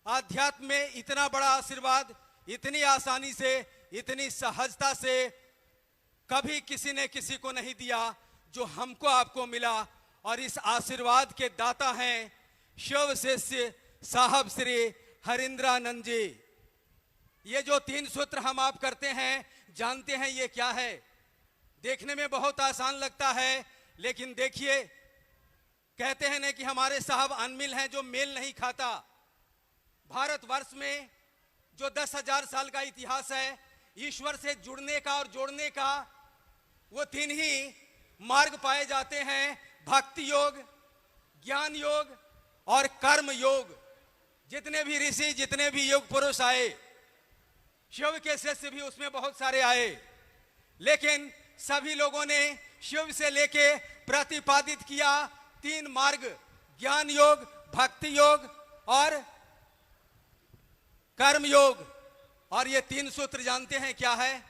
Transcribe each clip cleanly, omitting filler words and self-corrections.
आध्यात्म में इतना बड़ा आशीर्वाद इतनी आसानी से, इतनी सहजता से कभी किसी ने किसी को नहीं दिया जो हमको आपको मिला। और इस आशीर्वाद के दाता हैं शिव शिष्य साहब श्री हरिंद्रानंद जी। ये जो 3 सूत्र हम आप करते हैं, जानते हैं ये क्या है? देखने में बहुत आसान लगता है, लेकिन देखिए, कहते हैं ना कि हमारे साहब अनमिल हैं जो मेल नहीं खाता। भारतवर्ष में जो 10,000 साल का इतिहास है ईश्वर से जुड़ने का और जोड़ने का, वो 3 ही मार्ग पाए जाते हैं, भक्ति योग, ज्ञान योग और कर्म योग। जितने भी ऋषि, जितने भी योग पुरुष आए, शिव के शिष्य भी उसमें बहुत सारे आए, लेकिन सभी लोगों ने शिव से लेके प्रतिपादित किया 3 मार्ग, ज्ञान योग, भक्ति योग और कर्म योग। और ये 3 सूत्र जानते हैं क्या है?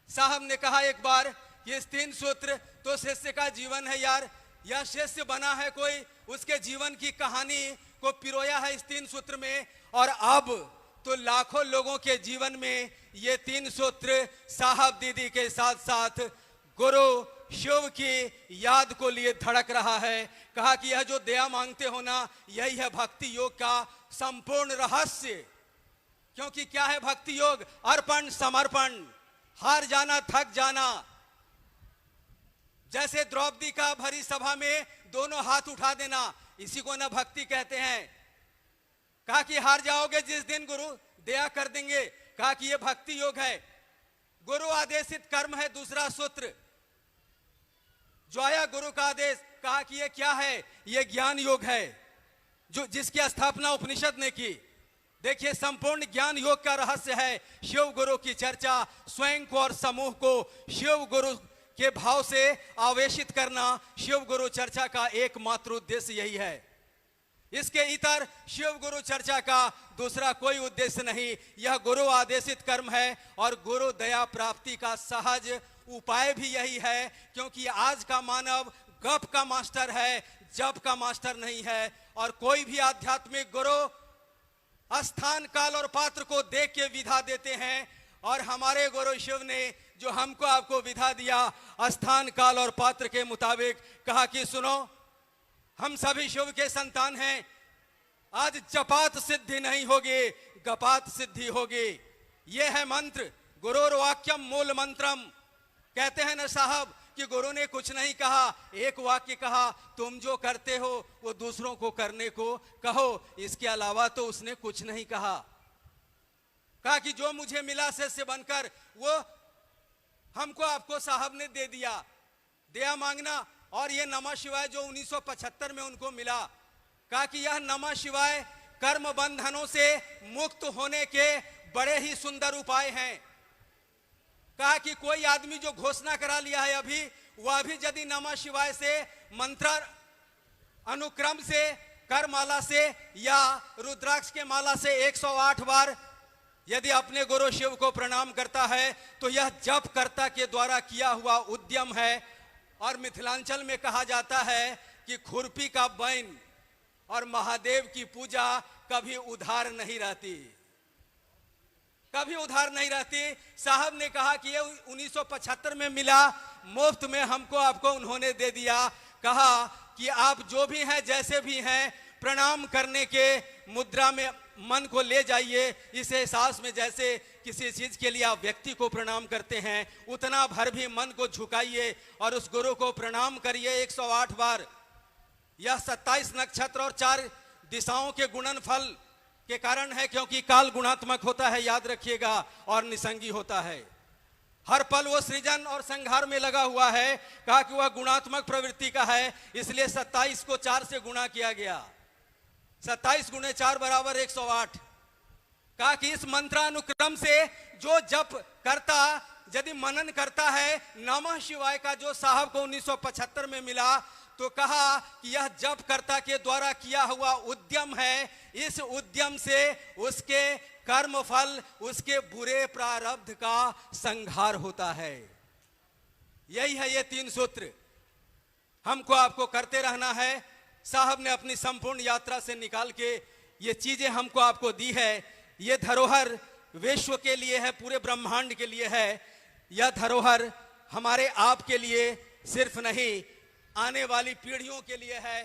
साहब ने कहा एक बार, ये 3 सूत्र तो शिष्य का जीवन है यार। यह शिष्य बना है कोई, उसके जीवन की कहानी को पिरोया है इस 3 सूत्र में। और अब तो लाखों लोगों के जीवन में ये 3 सूत्र साहब दीदी के साथ साथ गुरु शिव की याद को लिए धड़क रहा है। कहा कि यह जो दया मांगते हो ना, यही है भक्ति योग का संपूर्ण रहस्य। क्योंकि क्या है भक्ति योग? अर्पण, समर्पण, हार जाना, थक जाना। जैसे द्रौपदी का भरी सभा में दोनों हाथ उठा देना, इसी को ना भक्ति कहते हैं। कहा कि हार जाओगे जिस दिन गुरु दया कर देंगे। कहा कि ये भक्ति योग है। गुरु आदेशित कर्म है दूसरा सूत्र, जो आया गुरु का आदेश। कहा कि ये क्या है? ये ज्ञान योग है, जो जिसकी स्थापना उपनिषद ने की। देखिए, संपूर्ण ज्ञान योग का रहस्य है शिव गुरु की चर्चा, स्वयं को और समूह को शिव गुरु के भाव से आवेशित करना। शिव गुरु चर्चा का एकमात्र उद्देश्य यही है। इसके इतर शिव गुरु चर्चा का दूसरा कोई उद्देश्य नहीं। यह गुरु आदेशित कर्म है और गुरु दया प्राप्ति का सहज उपाय भी यही है। क्योंकि आज का मानव गप का मास्टर है, जप का मास्टर नहीं है। और कोई भी आध्यात्मिक गुरु स्थान, काल और पात्र को देख के विधा देते हैं। और हमारे गुरु शिव ने जो हमको आपको विधा दिया, स्थान, काल और पात्र के मुताबिक, कहा कि सुनो, हम सभी शिव के संतान हैं। आज जपात सिद्धि नहीं होगी, गपात सिद्धि होगी। यह है मंत्र, गुरुर वाक्यम मूल मंत्रम। कहते हैं ना साहब कि गुरु ने कुछ नहीं कहा, एक वाक्य कहा, तुम जो करते हो वो दूसरों को करने को कहो। इसके अलावा तो उसने कुछ नहीं कहा। कहा कि जो मुझे मिला शिष्य बनकर, वो हमको आपको साहब ने दे दिया। दया मांगना। और ये नमः शिवाय जो 1975 में उनको मिला, कहा कि यह नमः शिवाय कर्म बंधनों से मुक्त होने के बड़े ही सुंदर उपाय हैं। कहा कि कोई आदमी जो घोषणा करा लिया है अभी, वह भी यदि नमः शिवाय से मंत्र अनुक्रम से, कर माला से या रुद्राक्ष के माला से 108 बार यदि अपने गुरु शिव को प्रणाम करता है, तो यह जप कर्ता के द्वारा किया हुआ उद्यम है। और मिथिलांचल में कहा जाता है कि खुरपी का बैन और महादेव की पूजा कभी उधार नहीं रहती, कभी उधार नहीं रहती। साहब ने कहा कि ये 1975 में मिला, मुफ्त में हमको आपको उन्होंने दे दिया। कहा कि आप जो भी हैं, जैसे भी हैं, प्रणाम करने के मुद्रा में मन को ले जाइए। इस एहसास में जैसे किसी चीज के लिए आप व्यक्ति को प्रणाम करते हैं, उतना भर भी मन को झुकाइए और उस गुरु को प्रणाम करिए 108 बार। यह 27 नक्षत्र और 4 दिशाओं के गुणनफल के कारण है, क्योंकि काल गुणात्मक होता है, याद रखिएगा, और निसंगी होता है। हर पल वो सृजन और संहार में लगा हुआ है। कहा कि वह गुणात्मक प्रवृत्ति का है, इसलिए 27 को 4 से गुणा किया गया। 27 गुणे 4 बराबर 108। कहा कि इस मंत्रानुक्रम से जो जप करता, यदि मनन करता है नमः शिवाय का, जो साहब को 1975 में मिला, तो कहा कि यह जप कर्ता के द्वारा किया हुआ उद्यम है। इस उद्यम से उसके कर्म फल, उसके बुरे प्रारब्ध का संहार होता है। यही है ये 3 सूत्र, हमको आपको करते रहना है। साहब ने अपनी संपूर्ण यात्रा से निकाल के ये चीजें हमको आपको दी है, ये धरोहर विश्व के लिए है, पूरे ब्रह्मांड के लिए है। यह धरोहर हमारे आपके लिए सिर्फ नहीं, आने वाली पीढ़ियों के लिए है।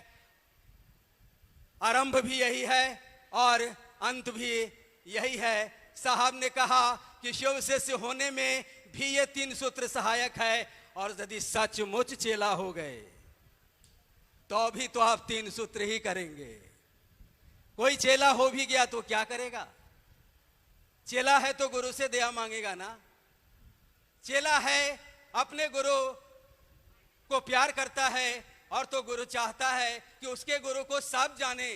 आरंभ भी यही है और अंत भी यही है। साहब ने कहा कि शिव शिष्य होने में भी ये 3 सूत्र सहायक है, और यदि सचमुच चेला हो गए तो भी तो आप 3 सूत्र ही करेंगे। कोई चेला हो भी गया तो क्या करेगा? चेला है तो गुरु से दया मांगेगा ना। चेला है अपने गुरु को प्यार करता है, और तो गुरु चाहता है कि उसके गुरु को सब जाने।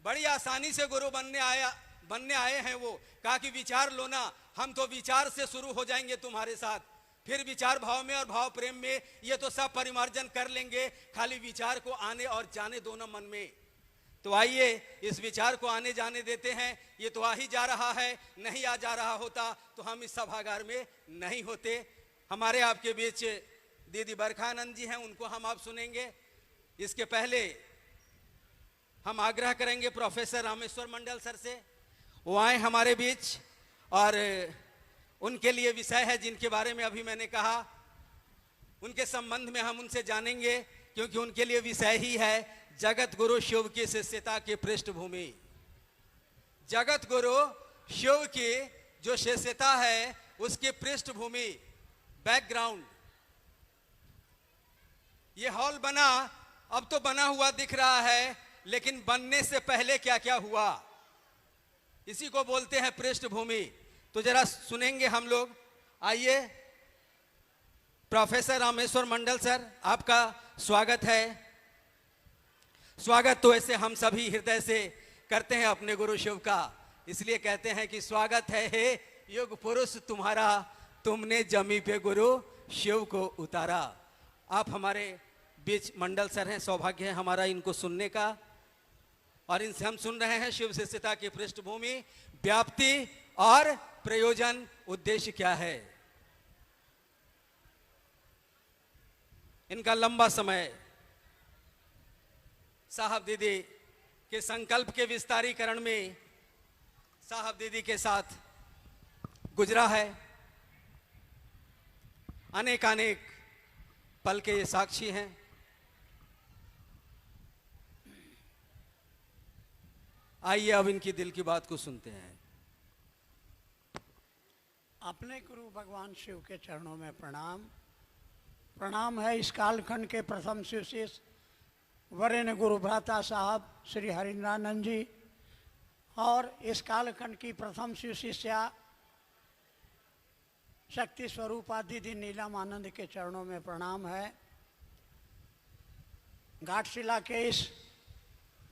बड़ी आसानी से गुरु बनने आए हैं वो। कहा कि विचार लो ना, हम तो विचार से शुरू हो जाएंगे तुम्हारे साथ, फिर विचार भाव में और भाव प्रेम में ये तो सब परिमार्जन कर लेंगे, खाली विचार को आने और जाने दो ना मन में। तो आइए इस विचार को आने जाने देते हैं। ये तो आ ही जा रहा है, नहीं आ जा रहा होता तो हम इस सभागार में नहीं होते। हमारे आपके बीच दीदी बरखानंद जी हैं, उनको हम आप सुनेंगे। इसके पहले हम आग्रह करेंगे प्रोफेसर रामेश्वर मंडल सर से, वो आए हमारे बीच, और उनके लिए विषय है जिनके बारे में अभी मैंने कहा, उनके संबंध में हम उनसे जानेंगे, क्योंकि उनके लिए विषय ही है जगत गुरु शिव की शिष्यता की पृष्ठभूमि। जगत गुरु शिव की जो शिष्यता है उसकी पृष्ठभूमि, बैकग्राउंड। ये हॉल बना, अब तो बना हुआ दिख रहा है, लेकिन बनने से पहले क्या क्या हुआ, इसी को बोलते हैं पृष्ठभूमि। तो जरा सुनेंगे हम लोग। आइए प्रोफेसर रामेश्वर मंडल सर, आपका स्वागत है। स्वागत तो ऐसे हम सभी हृदय से करते हैं अपने गुरु शिव का, इसलिए कहते हैं कि स्वागत है हे युग पुरुष तुम्हारा, तुमने जमी पे गुरु शिव को उतारा। आप हमारे बीच मंडल सर हैं, सौभाग्य है हमारा इनको सुनने का, और इनसे हम सुन रहे हैं शिव शिष्यता की पृष्ठभूमि, व्याप्ति और प्रयोजन, उद्देश्य क्या है। इनका लंबा समय साहब दीदी के संकल्प के विस्तारीकरण में साहब दीदी के साथ गुजरा है। अनेक अनेक पल के ये साक्षी हैं। आइए अब इनकी दिल की बात को सुनते हैं। अपने गुरु भगवान शिव के चरणों में प्रणाम। प्रणाम है इस कालखंड के प्रथम शिष्य वरेण्य गुरु भ्राता साहब श्री हरिंद्रानंद जी, और इस कालखंड की प्रथम शिष्या शक्ति स्वरूपा दीदी नीलम आनंद के चरणों में प्रणाम है। घाटशिला के इस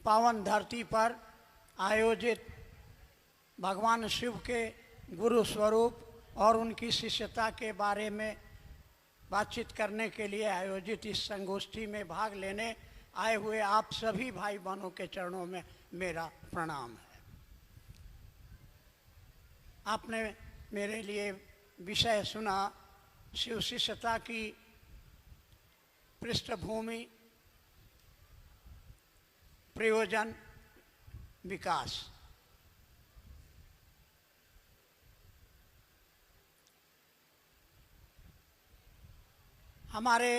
पावन धरती पर आयोजित भगवान शिव के गुरु स्वरूप और उनकी शिष्यता के बारे में बातचीत करने के लिए आयोजित इस संगोष्ठी में भाग लेने आए हुए आप सभी भाई बहनों के चरणों में मेरा प्रणाम है। आपने मेरे लिए विषय सुना, शिव शिष्यता की पृष्ठभूमि, प्रयोजन, विकास। हमारे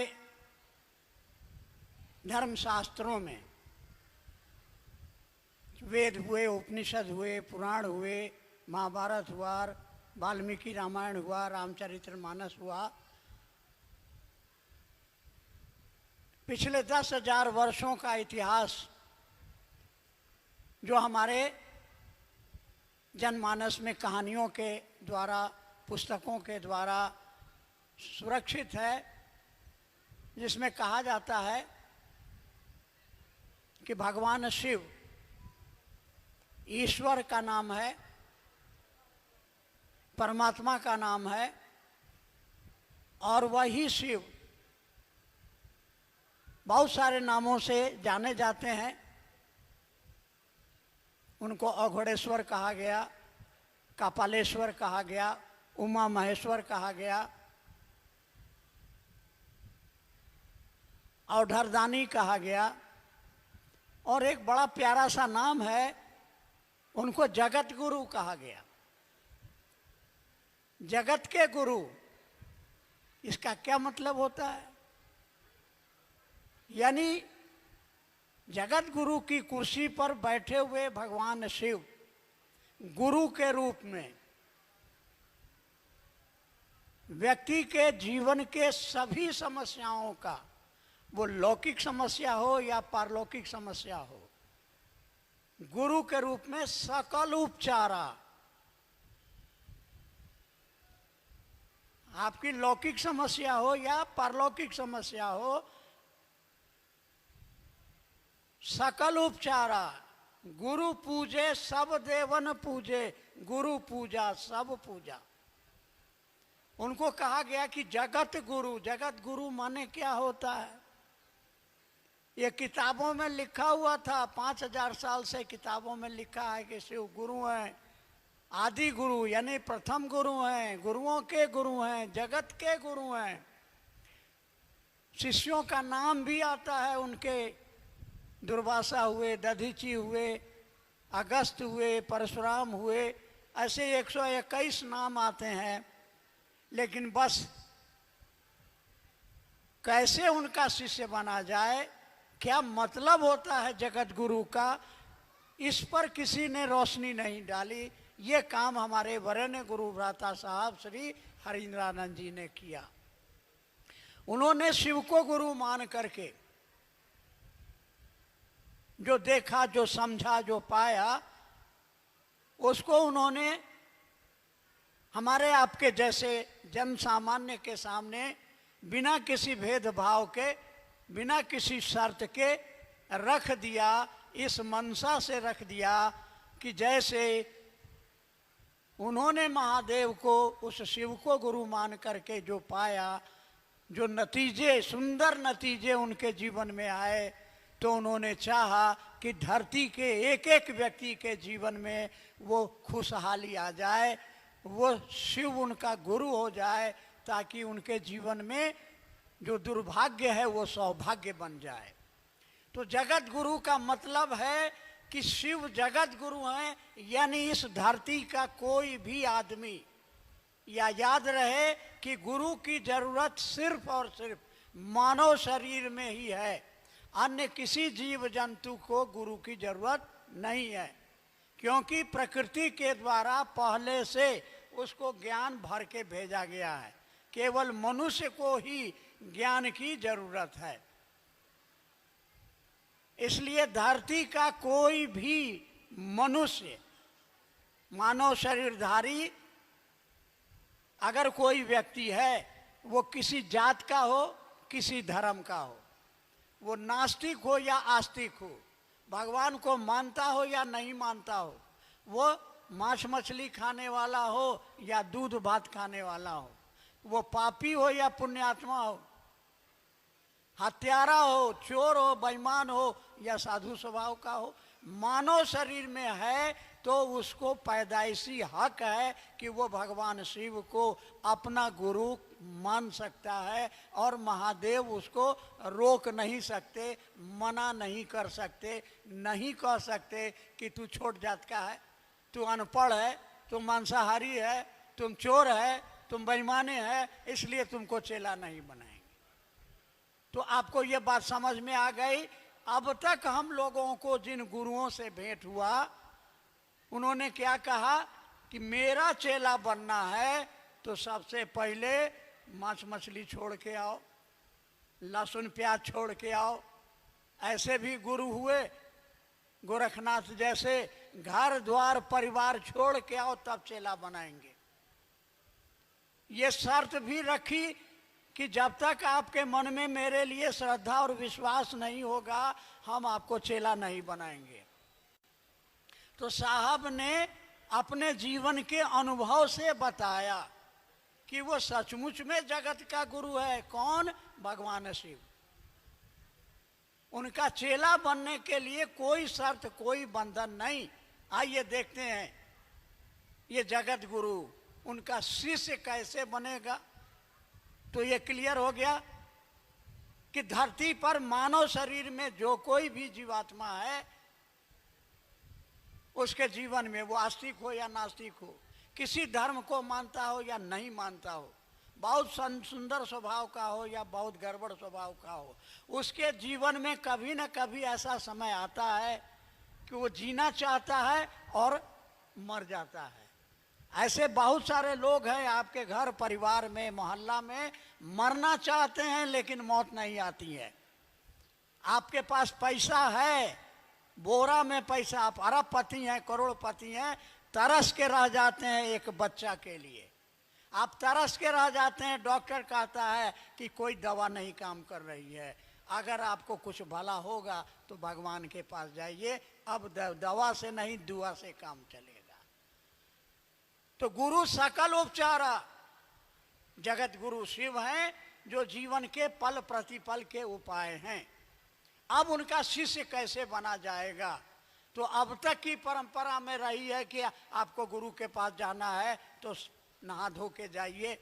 धर्मशास्त्रों में वेद हुए, उपनिषद हुए, पुराण हुए, महाभारत हुआ, वाल्मीकि रामायण हुआ, रामचरितमानस हुआ, पिछले 10,000 वर्षों का इतिहास जो हमारे जनमानस में कहानियों के द्वारा, पुस्तकों के द्वारा सुरक्षित है, जिसमें कहा जाता है कि भगवान शिव ईश्वर का नाम है, परमात्मा का नाम है, और वही शिव बहुत सारे नामों से जाने जाते हैं। उनको अघोड़ेश्वर कहा गया, कपालेश्वर कहा गया, उमा महेश्वर कहा गया, औढ़रदानी कहा गया, और एक बड़ा प्यारा सा नाम है उनको जगत गुरु कहा गया। जगत के गुरु, इसका क्या मतलब होता है? यानी जगत गुरु की कुर्सी पर बैठे हुए भगवान शिव गुरु के रूप में व्यक्ति के जीवन के सभी समस्याओं का, वो लौकिक समस्या हो या पारलौकिक समस्या हो, गुरु के रूप में सकल उपचारा, आपकी लौकिक समस्या हो या पारलौकिक समस्या हो, सकल उपचारा, गुरु पूजे सब देवन पूजे, गुरु पूजा सब पूजा। उनको कहा गया कि जगत गुरु। जगत गुरु माने क्या होता है? ये किताबों में लिखा हुआ था, 5000 साल से किताबों में लिखा है कि शिव गुरु हैं, आदि गुरु यानी प्रथम गुरु हैं, गुरुओं के गुरु हैं, जगत के गुरु हैं। शिष्यों का नाम भी आता है उनके, दुर्वासा हुए, दधीची हुए, अगस्त हुए, परशुराम हुए, ऐसे 121 नाम आते हैं। लेकिन बस कैसे उनका शिष्य बना जाए, क्या मतलब होता है जगत गुरु का, इस पर किसी ने रोशनी नहीं डाली। ये काम हमारे वरेण्य गुरु भ्राता साहब श्री हरीन्द्रानंद जी ने किया। उन्होंने शिव को गुरु मान करके जो देखा, जो समझा, जो पाया, उसको उन्होंने हमारे आपके जैसे जन सामान्य के सामने बिना किसी भेदभाव के, बिना किसी शर्त के रख दिया। इस मनसा से रख दिया कि जैसे उन्होंने महादेव को, उस शिव को गुरु मान करके जो पाया, जो नतीजे, सुंदर नतीजे उनके जीवन में आए, तो उन्होंने चाहा कि धरती के एक एक व्यक्ति के जीवन में वो खुशहाली आ जाए, वो शिव उनका गुरु हो जाए, ताकि उनके जीवन में जो दुर्भाग्य है वो सौभाग्य बन जाए। तो जगत गुरु का मतलब है कि शिव जगत गुरु हैं, यानी इस धरती का कोई भी आदमी, या याद रहे कि गुरु की जरूरत सिर्फ और सिर्फ मानव शरीर में ही है, अन्य किसी जीव जंतु को गुरु की जरूरत नहीं है, क्योंकि प्रकृति के द्वारा पहले से उसको ज्ञान भर के भेजा गया है। केवल मनुष्य को ही ज्ञान की जरूरत है। इसलिए धरती का कोई भी मनुष्य, मानव शरीरधारी अगर कोई व्यक्ति है, वो किसी जात का हो, किसी धर्म का हो, वो नास्तिक हो या आस्तिक हो, भगवान को मानता हो या नहीं मानता हो, वो मांस मछली खाने वाला हो या दूध भात खाने वाला हो, वो पापी हो या पुण्यात्मा हो, हत्यारा हो, चोर हो, बेईमान हो या साधु स्वभाव का हो, मानव शरीर में है तो उसको पैदाइशी हक है कि वो भगवान शिव को अपना गुरु मान सकता है, और महादेव उसको रोक नहीं सकते, मना नहीं कर सकते, नहीं कह सकते कि तू छोट जात का है, तू अनपढ़ है, तुम मांसाहारी है, तुम चोर है, तुम बेईमाने है, इसलिए तुमको चेला नहीं बनाएंगे। तो आपको ये बात समझ में आ गई। अब तक हम लोगों को जिन गुरुओं से भेंट हुआ, उन्होंने क्या कहा कि मेरा चेला बनना है तो सबसे पहले मांस मछली छोड़ के आओ, लहसुन प्याज छोड़ के आओ। ऐसे भी गुरु हुए गोरखनाथ जैसे, घर द्वार परिवार छोड़ के आओ तब चेला बनाएंगे। ये शर्त भी रखी कि जब तक आपके मन में मेरे लिए श्रद्धा और विश्वास नहीं होगा, हम आपको चेला नहीं बनाएंगे। तो साहब ने अपने जीवन के अनुभव से बताया कि वो सचमुच में जगत का गुरु है। कौन? भगवान शिव। उनका चेला बनने के लिए कोई शर्त, कोई बंधन नहीं। आइए देखते हैं ये जगत गुरु, उनका शिष्य कैसे बनेगा। तो ये क्लियर हो गया कि धरती पर मानव शरीर में जो कोई भी जीवात्मा है, उसके जीवन में, वो आस्तिक हो या नास्तिक हो, किसी धर्म को मानता हो या नहीं मानता हो, बहुत सुंदर स्वभाव का हो या बहुत गड़बड़ स्वभाव का हो, उसके जीवन में कभी न कभी ऐसा समय आता है कि वो जीना चाहता है और मर जाता है। ऐसे बहुत सारे लोग हैं आपके घर परिवार में, मोहल्ला में, मरना चाहते हैं लेकिन मौत नहीं आती है। आपके पास पैसा है, बोरा में पैसा, आप अरबपति हैं, करोड़पति हैं, तरस के रह जाते हैं एक बच्चा के लिए। आप तरस के रह जाते हैं, डॉक्टर कहता है कि कोई दवा नहीं काम कर रही है, अगर आपको कुछ भला होगा तो भगवान के पास जाइए, अब दवा से नहीं दुआ से काम चलेगा। तो गुरु सकल उपचारा, जगत गुरु शिव हैं जो जीवन के पल प्रतिपल के उपाय हैं। अब उनका शिष्य कैसे बना जाएगा? तो अब तक की परंपरा में रही है कि आपको गुरु के पास जाना है तो नहा धो के जाइए,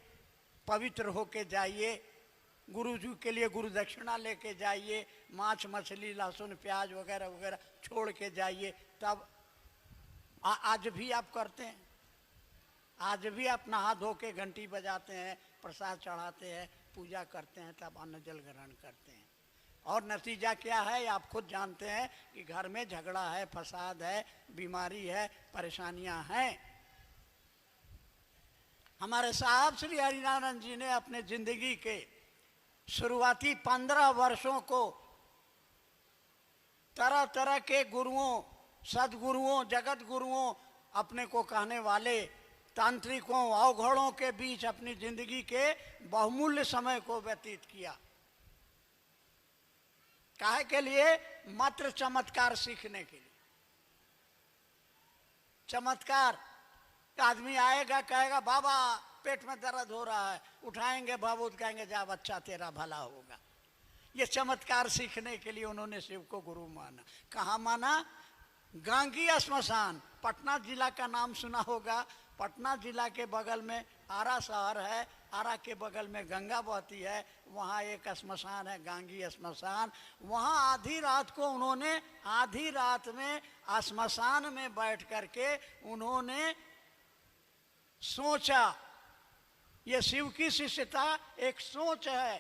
पवित्र होके जाइए, गुरु जी के लिए गुरु दक्षिणा लेके जाइए, मांस मछली लहसुन प्याज वगैरह वगैरह छोड़ के जाइए। तब आज भी आप करते हैं, आज भी आप नहा धो के घंटी बजाते हैं, प्रसाद चढ़ाते हैं, पूजा करते हैं, तब अन्न जल ग्रहण करते हैं। और नतीजा क्या है आप खुद जानते हैं कि घर में झगड़ा है, फसाद है, बीमारी है, परेशानियां हैं। हमारे साहब श्री हरिनारायण जी ने अपने जिंदगी के शुरुआती 15 वर्षों को तरह तरह के गुरुओं, सदगुरुओं, जगत गुरुओं, अपने को कहने वाले तांत्रिकों, अवघड़ों के बीच अपनी जिंदगी के बहुमूल्य समय को व्यतीत किया। काहे के लिए? मात्र चमत्कार सीखने के लिए। चमत्कार, आदमी आएगा कहेगा बाबा पेट में दर्द हो रहा है, उठाएंगे भावुत, कहेंगे जा बच्चा तेरा भला होगा। ये चमत्कार सीखने के लिए उन्होंने शिव को गुरु माना। कहाँ माना? गांगी श्मशान, पटना जिला का नाम सुना होगा। पटना जिला के बगल में आरा शहर है, आरा के बगल में गंगा बहती है, वहाँ एक श्मशान है गांगी श्मशान। वहाँ आधी रात को उन्होंने, आधी रात में श्मशान में बैठ करके उन्होंने सोचा। ये शिव की शिष्यता एक सोच है।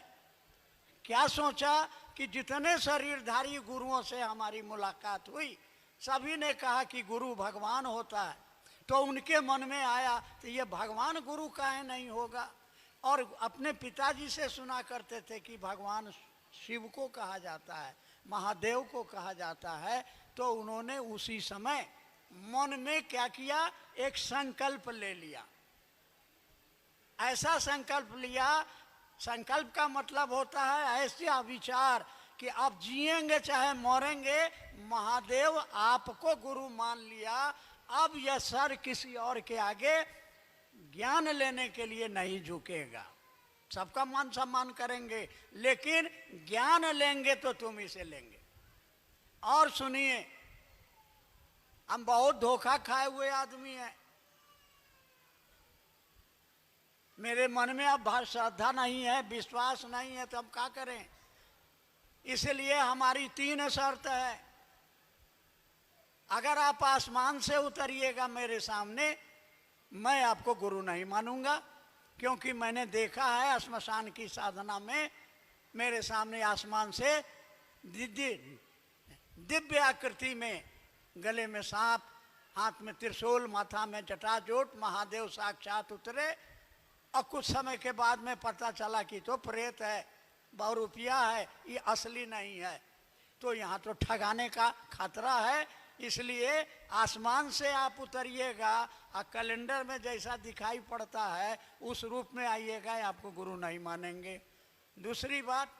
क्या सोचा? कि जितने शरीरधारी गुरुओं से हमारी मुलाकात हुई, सभी ने कहा कि गुरु भगवान होता है। तो उनके मन में आया तो ये भगवान गुरु काहे नहीं होगा। और अपने पिताजी से सुना करते थे कि भगवान शिव को कहा जाता है, महादेव को कहा जाता है। तो उन्होंने उसी समय मन में क्या किया? एक संकल्प ले लिया। ऐसा संकल्प लिया, संकल्प का मतलब होता है ऐसा विचार कि आप जिएंगे चाहे मरेंगे, महादेव आपको गुरु मान लिया। अब यह सर किसी और के आगे ज्ञान लेने के लिए नहीं झुकेगा। सबका मान सम्मान करेंगे, लेकिन ज्ञान लेंगे तो तुम इसे लेंगे। और सुनिए, हम बहुत धोखा खाए हुए आदमी हैं। मेरे मन में अब श्रद्धा नहीं है, विश्वास नहीं है, तो हम क्या करें? इसलिए हमारी 3 शर्त है। अगर आप आसमान से उतरिएगा मेरे सामने, मैं आपको गुरु नहीं मानूंगा, क्योंकि मैंने देखा है श्मशान की साधना में मेरे सामने आसमान से दिव्य आकृति में, गले में सांप, हाथ में त्रिशूल, माथा में जटाजूट, महादेव साक्षात उतरे। और कुछ समय के बाद में पता चला कि तो प्रेत है, बहुरूपिया है, ये असली नहीं है। तो यहाँ तो ठगाने का खतरा है। इसलिए आसमान से आप उतरिएगा और कैलेंडर में जैसा दिखाई पड़ता है उस रूप में आइएगा, आपको गुरु नहीं मानेंगे। दूसरी बात,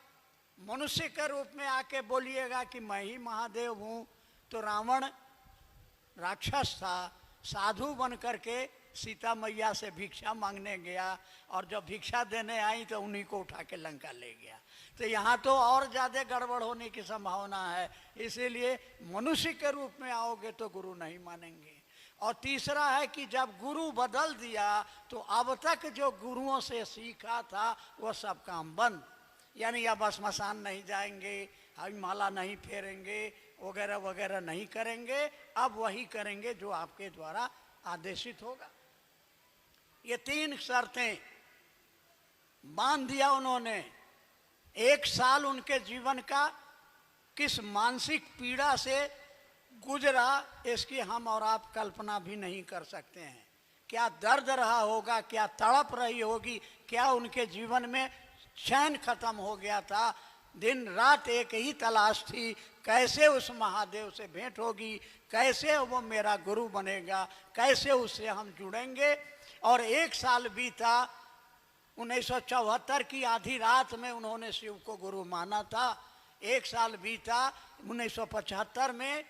मनुष्य के रूप में आके बोलिएगा कि मैं ही महादेव हूँ। तो रावण राक्षस था, साधु बन करके सीता मैया से भिक्षा मांगने गया, और जब भिक्षा देने आई तो उन्हीं को उठा के लंका ले गया। तो यहाँ तो और ज़्यादा गड़बड़ होने की संभावना है। इसीलिए मनुष्य के रूप में आओगे तो गुरु नहीं मानेंगे। और तीसरा है कि जब गुरु बदल दिया तो अब तक जो गुरुओं से सीखा था वो सब काम बंद। यानी अब श्मशान नहीं जाएंगे, हम माला नहीं फेरेंगे, वगैरह वगैरह नहीं करेंगे, अब वही करेंगे जो आपके द्वारा आदेशित होगा। ये 3 शर्तें बांध दिया उन्होंने। 1 साल उनके जीवन का किस मानसिक पीड़ा से गुजरा, इसकी हम और आप कल्पना भी नहीं कर सकते हैं। क्या दर्द रहा होगा, क्या तड़प रही होगी, क्या उनके जीवन में चैन खत्म हो गया था। दिन रात एक ही तलाश थी, कैसे उस महादेव से भेंट होगी, कैसे वो मेरा गुरु बनेगा, कैसे उससे हम जुड़ेंगे। और 1 साल बीता। 1974 की आधी रात में उन्होंने शिव को गुरु माना था। 1 साल बीता। 1975 में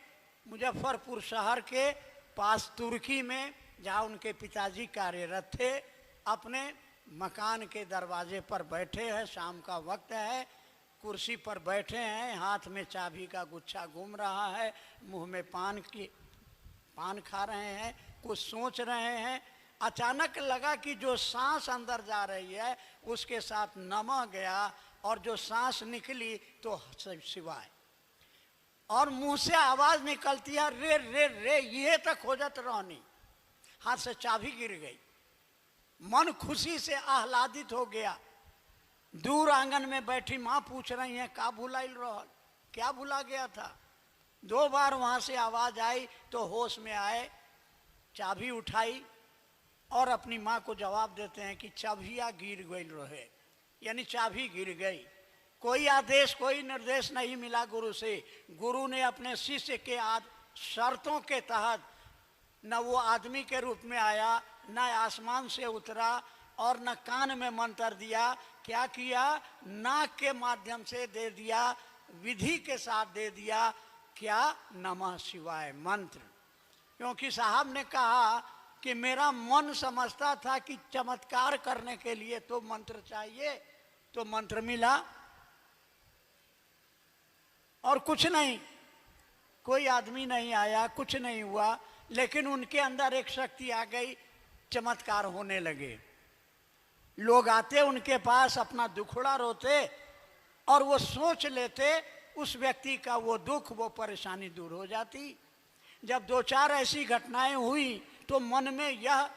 मुजफ्फरपुर शहर के पास तुर्की में, जहाँ उनके पिताजी कार्यरत थे, अपने मकान के दरवाजे पर बैठे हैं। शाम का वक्त है, कुर्सी पर बैठे हैं, हाथ में चाबी का गुच्छा घूम रहा है, मुंह में पान खा रहे हैं, कुछ सोच रहे हैं। अचानक लगा कि जो सांस अंदर जा रही है उसके साथ नमा गया, और जो सांस निकली तो शिवाय, और मुंह से आवाज निकलती है, रे रे रे, ये तक खोजत रहनी। हाथ से चाबी गिर गई। मन खुशी से आह्लादित हो गया। दूर आंगन में बैठी माँ पूछ रही है, का भुलाइल रहल, क्या भुला गया था। 2 बार वहां से आवाज आई तो होश में आए, चाबी उठाई और अपनी माँ को जवाब देते हैं कि चाबिया गिर गई रहे, यानी चाबी गिर गई। कोई आदेश, कोई निर्देश नहीं मिला गुरु से। गुरु ने अपने शिष्य के शर्तों के तहत, न वो आदमी के रूप में आया, न आसमान से उतरा, और न कान में मंत्र दिया। क्या किया? नाक के माध्यम से दे दिया, विधि के साथ दे दिया। क्या? नमः शिवाय मंत्र। क्योंकि साहब ने कहा कि मेरा मन समझता था कि चमत्कार करने के लिए तो मंत्र चाहिए, तो मंत्र मिला और कुछ नहीं, कोई आदमी नहीं आया, कुछ नहीं हुआ। लेकिन उनके अंदर एक शक्ति आ गई, चमत्कार होने लगे। लोग आते उनके पास, अपना दुखड़ा रोते, और वो सोच लेते उस व्यक्ति का वो दुख, वो परेशानी दूर हो जाती। जब 2-4 ऐसी घटनाएं हुई तो मन में यह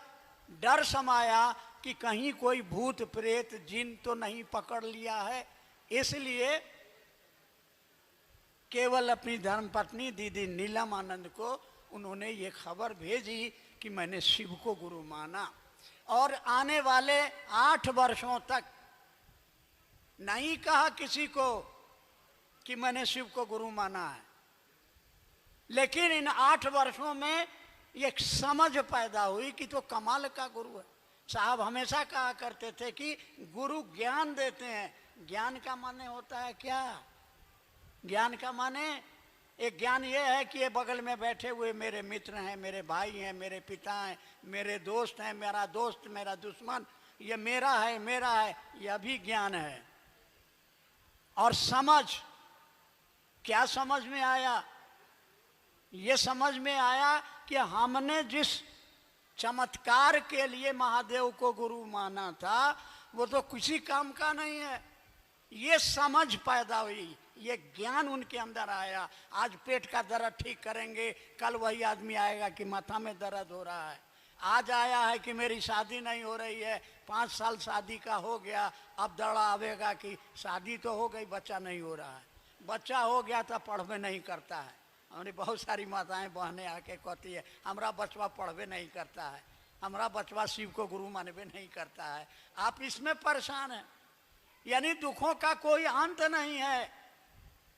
डर समाया कि कहीं कोई भूत प्रेत जिन तो नहीं पकड़ लिया है। इसलिए केवल अपनी धर्मपत्नी दीदी नीलम आनंद को उन्होंने ये खबर भेजी कि मैंने शिव को गुरु माना। और आने वाले 8 वर्षों तक नहीं कहा किसी को कि मैंने शिव को गुरु माना है, लेकिन इन 8 वर्षों में एक समझ पैदा हुई कि तो कमाल का गुरु है। साहब हमेशा कहा करते थे कि गुरु ज्ञान देते हैं। ज्ञान का माने होता है क्या? ज्ञान का माने, एक ज्ञान ये है कि ये बगल में बैठे हुए मेरे मित्र हैं, मेरे भाई हैं, मेरे पिता हैं, मेरे दोस्त हैं, मेरा दोस्त मेरा दुश्मन, ये मेरा है, मेरा है, यह भी ज्ञान है। और समझ, क्या समझ में आया? ये समझ में आया कि हमने जिस चमत्कार के लिए महादेव को गुरु माना था वो तो किसी काम का नहीं है। ये समझ पैदा हुई, ये ज्ञान उनके अंदर आया। आज पेट का दर्द ठीक करेंगे, कल वही आदमी आएगा कि माथा में दर्द हो रहा है। आज आया है कि मेरी शादी नहीं हो रही है, 5 साल शादी का हो गया, अब दड़ा आवेगा कि शादी तो हो गई, बच्चा नहीं हो रहा है। बच्चा हो गया तो पढ़वे नहीं करता है। हमारी बहुत सारी माताएं बहनें आके कहती है, हमारा बचवा पढ़वे नहीं करता है, हमारा बचवा शिव को गुरु मानवे नहीं करता है। आप इसमें परेशान हैं, यानी दुखों का कोई अंत नहीं है।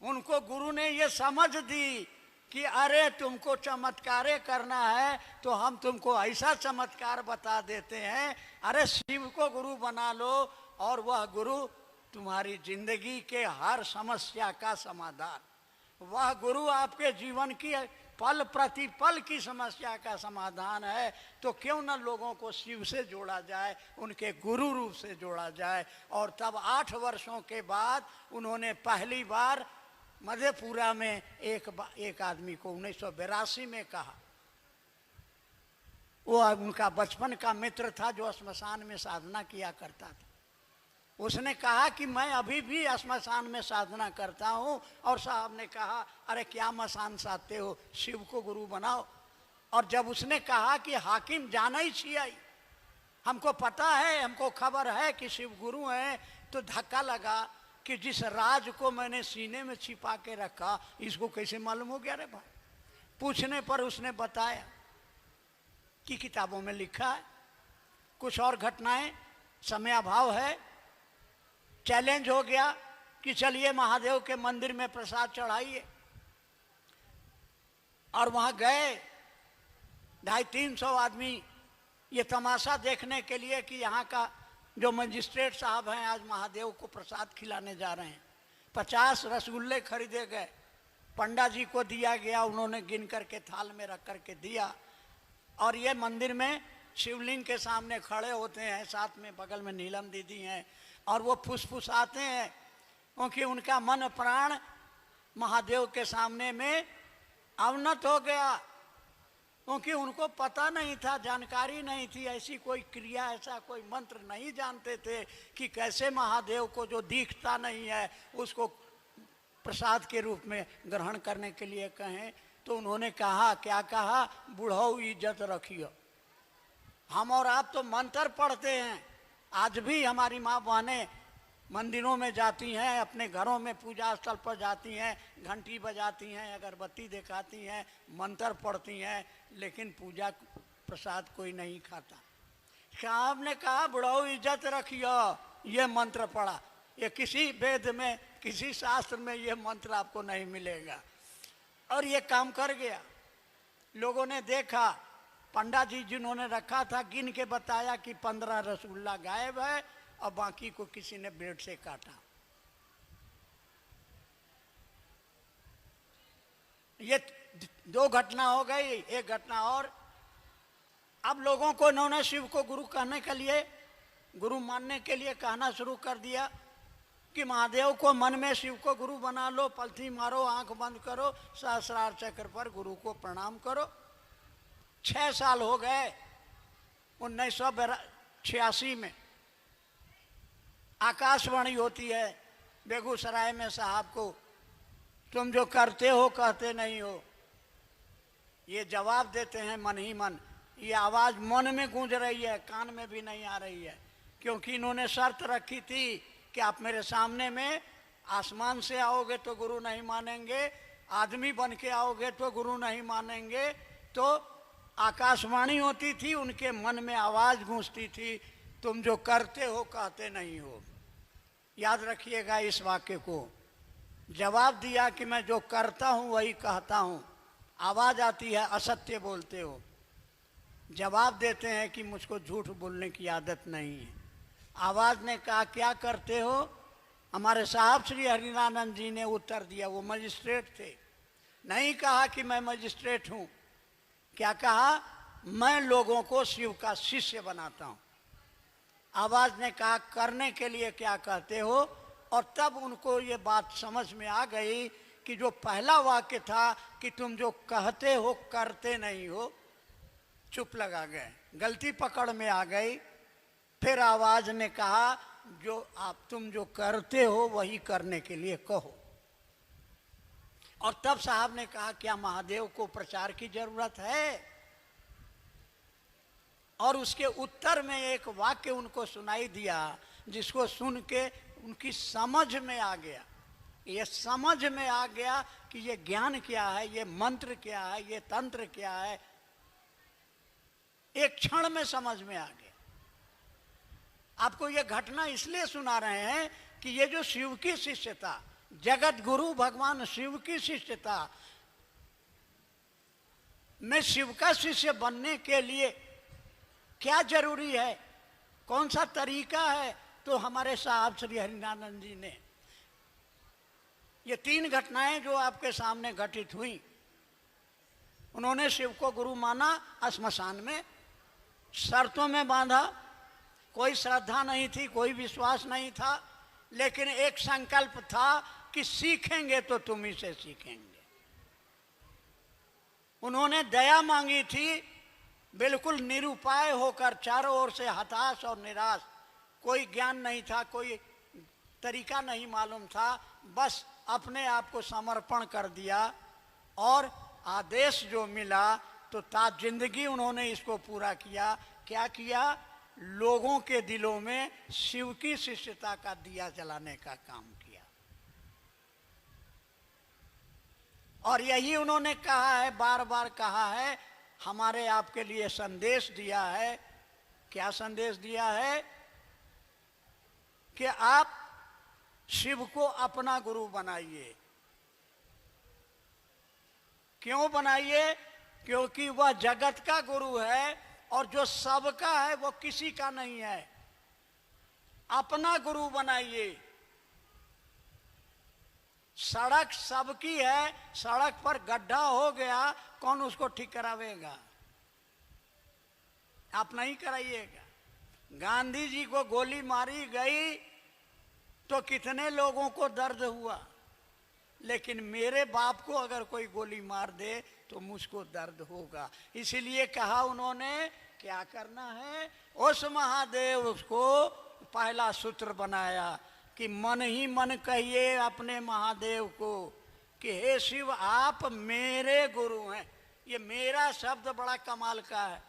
उनको गुरु ने ये समझ दी कि अरे तुमको चमत्कारे करना है तो हम तुमको ऐसा चमत्कार बता देते हैं, अरे शिव को गुरु बना लो और वह गुरु तुम्हारी जिंदगी के हर समस्या का समाधान, वह गुरु आपके जीवन की पल प्रतिपल की समस्या का समाधान है। तो क्यों न लोगों को शिव से जोड़ा जाए, उनके गुरु रूप से जोड़ा जाए। और तब 8 वर्षों के बाद उन्होंने पहली बार मधेपुरा में एक आदमी को 1982 में कहा। वो उनका बचपन का मित्र था जो श्मशान में साधना किया करता था। उसने कहा कि मैं अभी भी श्मशान में साधना करता हूँ। और साहब ने कहा अरे क्या मसान साधते हो, शिव को गुरु बनाओ। और जब उसने कहा कि हाकिम जाना ही चाहिए, हमको पता है, हमको खबर है कि शिव गुरु हैं, तो धक्का लगा कि जिस राज को मैंने सीने में छिपा के रखा इसको कैसे मालूम हो गया रे भाई। पूछने पर उसने बताया कि किताबों में लिखा है। कुछ और घटनाएं, समय अभाव है, चैलेंज हो गया कि चलिए महादेव के मंदिर में प्रसाद चढ़ाइए। और वहां गए 250-300 आदमी ये तमाशा देखने के लिए कि यहाँ का जो मजिस्ट्रेट साहब हैं आज महादेव को प्रसाद खिलाने जा रहे हैं। 50 रसगुल्ले खरीदे गए, पंडा जी को दिया गया, उन्होंने गिन करके थाल में रख करके दिया। और ये मंदिर में शिवलिंग के सामने खड़े होते हैं, साथ में बगल में नीलम दीदी हैं, और वो फुसफुसाते हैं क्योंकि उनका मन प्राण महादेव के सामने में अवनत हो गया। क्योंकि उनको पता नहीं था, जानकारी नहीं थी, ऐसी कोई क्रिया, ऐसा कोई मंत्र नहीं जानते थे कि कैसे महादेव को जो दिखता नहीं है उसको प्रसाद के रूप में ग्रहण करने के लिए कहें। तो उन्होंने कहा, क्या कहा, बुढ़ऊ इज्जत रखियो। हम और आप तो मंत्र पढ़ते हैं, आज भी हमारी माँ बहनें मंदिरों में जाती हैं, अपने घरों में पूजा स्थल पर जाती हैं, घंटी बजाती हैं, अगरबत्ती दिखाती हैं, मंत्र पढ़ती हैं, लेकिन पूजा प्रसाद कोई नहीं खाता। साहब ने कहा बुढ़ऊ इज्जत रखियो, ये मंत्र पढ़ा, ये किसी वेद में, किसी शास्त्र में ये मंत्र आपको नहीं मिलेगा। और ये काम कर गया। लोगों ने देखा, पंडा जी जिन्होंने रखा था गिन के बताया कि 15 रसगुल्ला गायब है और बाकी को किसी ने ब्लेड से काटा। ये 2 घटना हो गई। एक घटना और, अब लोगों को इन्होंने शिव को गुरु कहने के लिए, गुरु मानने के लिए कहना शुरू कर दिया कि महादेव को मन में शिव को गुरु बना लो, पलथी मारो, आंख बंद करो, सहस्रार चक्र पर गुरु को प्रणाम करो। 6 साल हो गए। 1986 में आकाशवाणी होती है बेगूसराय में, साहब को तुम जो करते हो कहते नहीं हो। ये जवाब देते हैं मन ही मन। ये आवाज़ मन में गूंज रही है, कान में भी नहीं आ रही है, क्योंकि इन्होंने शर्त रखी थी कि आप मेरे सामने में आसमान से आओगे तो गुरु नहीं मानेंगे, आदमी बन के आओगे तो गुरु नहीं मानेंगे। तो आकाशवाणी होती थी, उनके मन में आवाज़ गूंजती थी, तुम जो करते हो कहते नहीं हो। याद रखिएगा इस वाक्य को। जवाब दिया कि मैं जो करता हूँ वही कहता हूँ। आवाज़ आती है असत्य बोलते हो, जवाब देते हैं कि मुझको झूठ बोलने की आदत नहीं है। आवाज़ ने कहा क्या करते हो? हमारे साहब श्री हरिनानंद जी ने उत्तर दिया, वो मजिस्ट्रेट थे। नहीं कहा कि मैं मजिस्ट्रेट हूँ, क्या कहा, मैं लोगों को शिव का शिष्य बनाता हूँ। आवाज़ ने कहा करने के लिए क्या कहते हो? और तब उनको ये बात समझ में आ गई कि जो पहला वाक्य था कि तुम जो कहते हो करते नहीं हो, चुप लगा गए, गलती पकड़ में आ गई। फिर आवाज़ ने कहा जो तुम जो करते हो वही करने के लिए कहो। और तब साहब ने कहा क्या महादेव को प्रचार की जरूरत है? और उसके उत्तर में एक वाक्य उनको सुनाई दिया जिसको सुन के उनकी समझ में आ गया, ये समझ में आ गया कि ये ज्ञान क्या है, ये मंत्र क्या है, ये तंत्र क्या है। एक क्षण में समझ में आ गया। आपको ये घटना इसलिए सुना रहे हैं कि ये जो शिव की शिष्यता, जगत गुरु भगवान शिव की शिष्यता में शिव का शिष्य बनने के लिए क्या जरूरी है, कौन सा तरीका है, तो हमारे साहब श्री हरिनानंद जी ने ये 3 घटनाएं जो आपके सामने घटित हुई, उन्होंने शिव को गुरु माना, श्मशान में शर्तों में बांधा, कोई श्रद्धा नहीं थी, कोई विश्वास नहीं था, लेकिन एक संकल्प था कि सीखेंगे तो तुम ही से सीखेंगे। उन्होंने दया मांगी थी, बिल्कुल निरुपाय होकर, चारों ओर से हताश और निराश, कोई ज्ञान नहीं था, कोई तरीका नहीं मालूम था, बस अपने आप को समर्पण कर दिया और आदेश जो मिला तो जिंदगी उन्होंने इसको पूरा किया। क्या किया? लोगों के दिलों में शिव की शिष्यता का दिया जलाने का काम किया। और यही उन्होंने कहा है, बार बार कहा है, हमारे आपके लिए संदेश दिया है। क्या संदेश दिया है? कि आप शिव को अपना गुरु बनाइए। क्यों बनाइए? क्योंकि वह जगत का गुरु है और जो सबका है वो किसी का नहीं है। अपना गुरु बनाइए। सड़क सबकी है, सड़क पर गड्ढा हो गया, कौन उसको ठीक करावेगा? आप नहीं कराइएगा। गांधी जी को गोली मारी गई तो कितने लोगों को दर्द हुआ, लेकिन मेरे बाप को अगर कोई गोली मार दे तो मुझको दर्द होगा। इसीलिए कहा उन्होंने, क्या करना है? उस महादेव को पहला सूत्र बनाया कि मन ही मन कहिए अपने महादेव को कि हे शिव, आप मेरे गुरु हैं। ये मेरा शब्द बड़ा कमाल का है।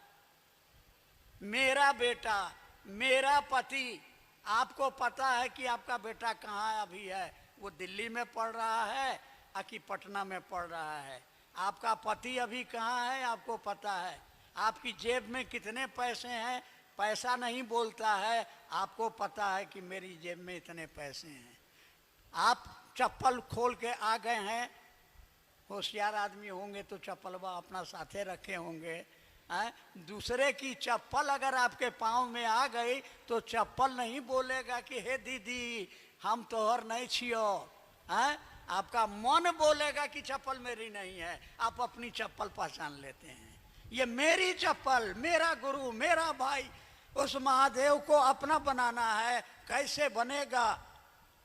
मेरा बेटा, मेरा पति। आपको पता है कि आपका बेटा कहाँ अभी है? वो दिल्ली में पढ़ रहा है कि पटना में पढ़ रहा है। आपका पति अभी कहाँ है? आपको पता है। आपकी जेब में कितने पैसे हैं? पैसा नहीं बोलता है, आपको पता है कि मेरी जेब में इतने पैसे हैं। आप चप्पल खोल के आ गए हैं, होशियार आदमी होंगे तो चप्पलवा अपना साथे रखे होंगे। दूसरे की चप्पल अगर आपके पाँव में आ गई तो चप्पल नहीं बोलेगा कि हे दीदी हम तोहर नहीं छियो। आपका मन बोलेगा कि चप्पल मेरी नहीं है। आप अपनी चप्पल पहचान लेते हैं, ये मेरी चप्पल, मेरा गुरु, मेरा भाई। उस महादेव को अपना बनाना है। कैसे बनेगा?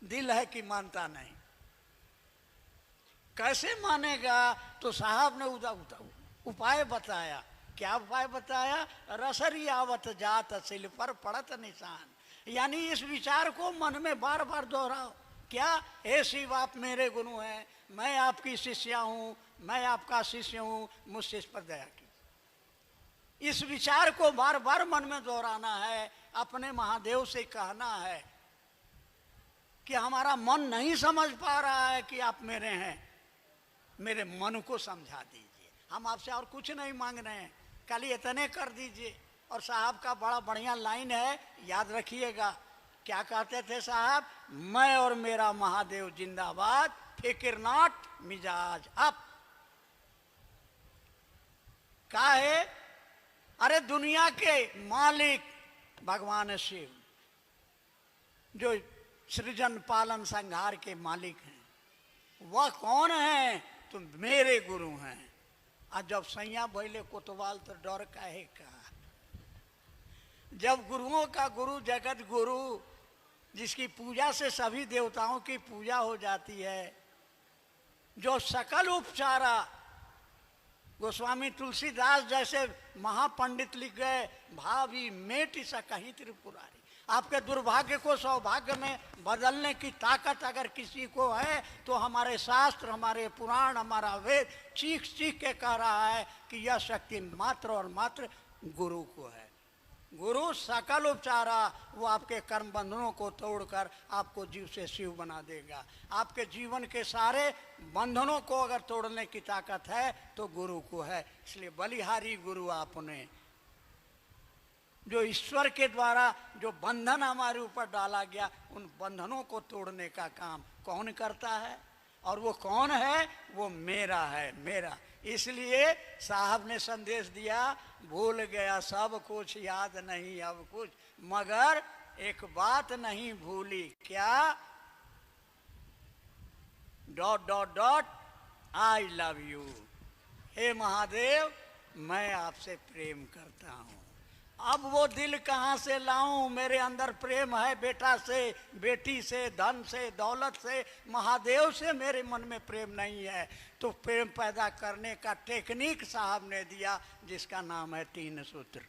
दिल है कि मानता नहीं। कैसे मानेगा? तो साहब ने उपाय बताया। क्या उपाय बताया? रसरी आवत जात सिल पर पड़त निशान। यानी इस विचार को मन में बार बार दोहराओ। क्या? हे शिव, आप मेरे गुरु हैं, मैं आपकी शिष्या हूँ, मैं आपका शिष्य हूँ, मुझसे इस पर दया की। इस विचार को बार बार मन में दोहराना है। अपने महादेव से कहना है कि हमारा मन नहीं समझ पा रहा है कि आप मेरे हैं, मेरे मन को समझा दीजिए। हम आपसे और कुछ नहीं मांग रहे हैं, खाली इतने कर दीजिए। और साहब का बड़ा बढ़िया लाइन है, याद रखिएगा। क्या कहते थे साहब? मैं और मेरा महादेव जिंदाबाद, फिक्र नॉट मिजाज अप। क्या है? अरे दुनिया के मालिक भगवान शिव, जो सृजन पालन संहार के मालिक हैं, वह कौन है? तो मेरे गुरु हैं। और जब सैया भैले कोतवाल तो डर काहे का? जब गुरुओं का गुरु जगत गुरु, जिसकी पूजा से सभी देवताओं की पूजा हो जाती है, जो सकल उपचारा, गोस्वामी तुलसीदास जैसे महापंडित लिख गए, भावी मेट सा कहीं त्रिपुरारी। आपके दुर्भाग्य को सौभाग्य में बदलने की ताकत अगर किसी को है तो हमारे शास्त्र, हमारे पुराण, हमारा वेद चीख चीख के कह रहा है कि यह शक्ति मात्र और मात्र गुरु को है। गुरु सकल उपचारा, वो आपके कर्म बंधनों को तोड़कर आपको जीव से शिव बना देगा। आपके जीवन के सारे बंधनों को अगर तोड़ने की ताकत है तो गुरु को है। इसलिए बलिहारी गुरु आपने, जो ईश्वर के द्वारा जो बंधन हमारे ऊपर डाला गया, उन बंधनों को तोड़ने का काम कौन करता है? और वो कौन है? वो मेरा है, मेरा। इसलिए साहब ने संदेश दिया, भूल गया सब कुछ, याद नहीं अब कुछ, मगर एक बात नहीं भूली। क्या? Dot dot dot I love you. हे महादेव, मैं आपसे प्रेम करता हूँ। अब वो दिल कहाँ से लाऊं? मेरे अंदर प्रेम है बेटा से, बेटी से, धन से, दौलत से, महादेव से मेरे मन में प्रेम नहीं है। तो प्रेम पैदा करने का टेक्निक साहब ने दिया, जिसका नाम है 3 सूत्र।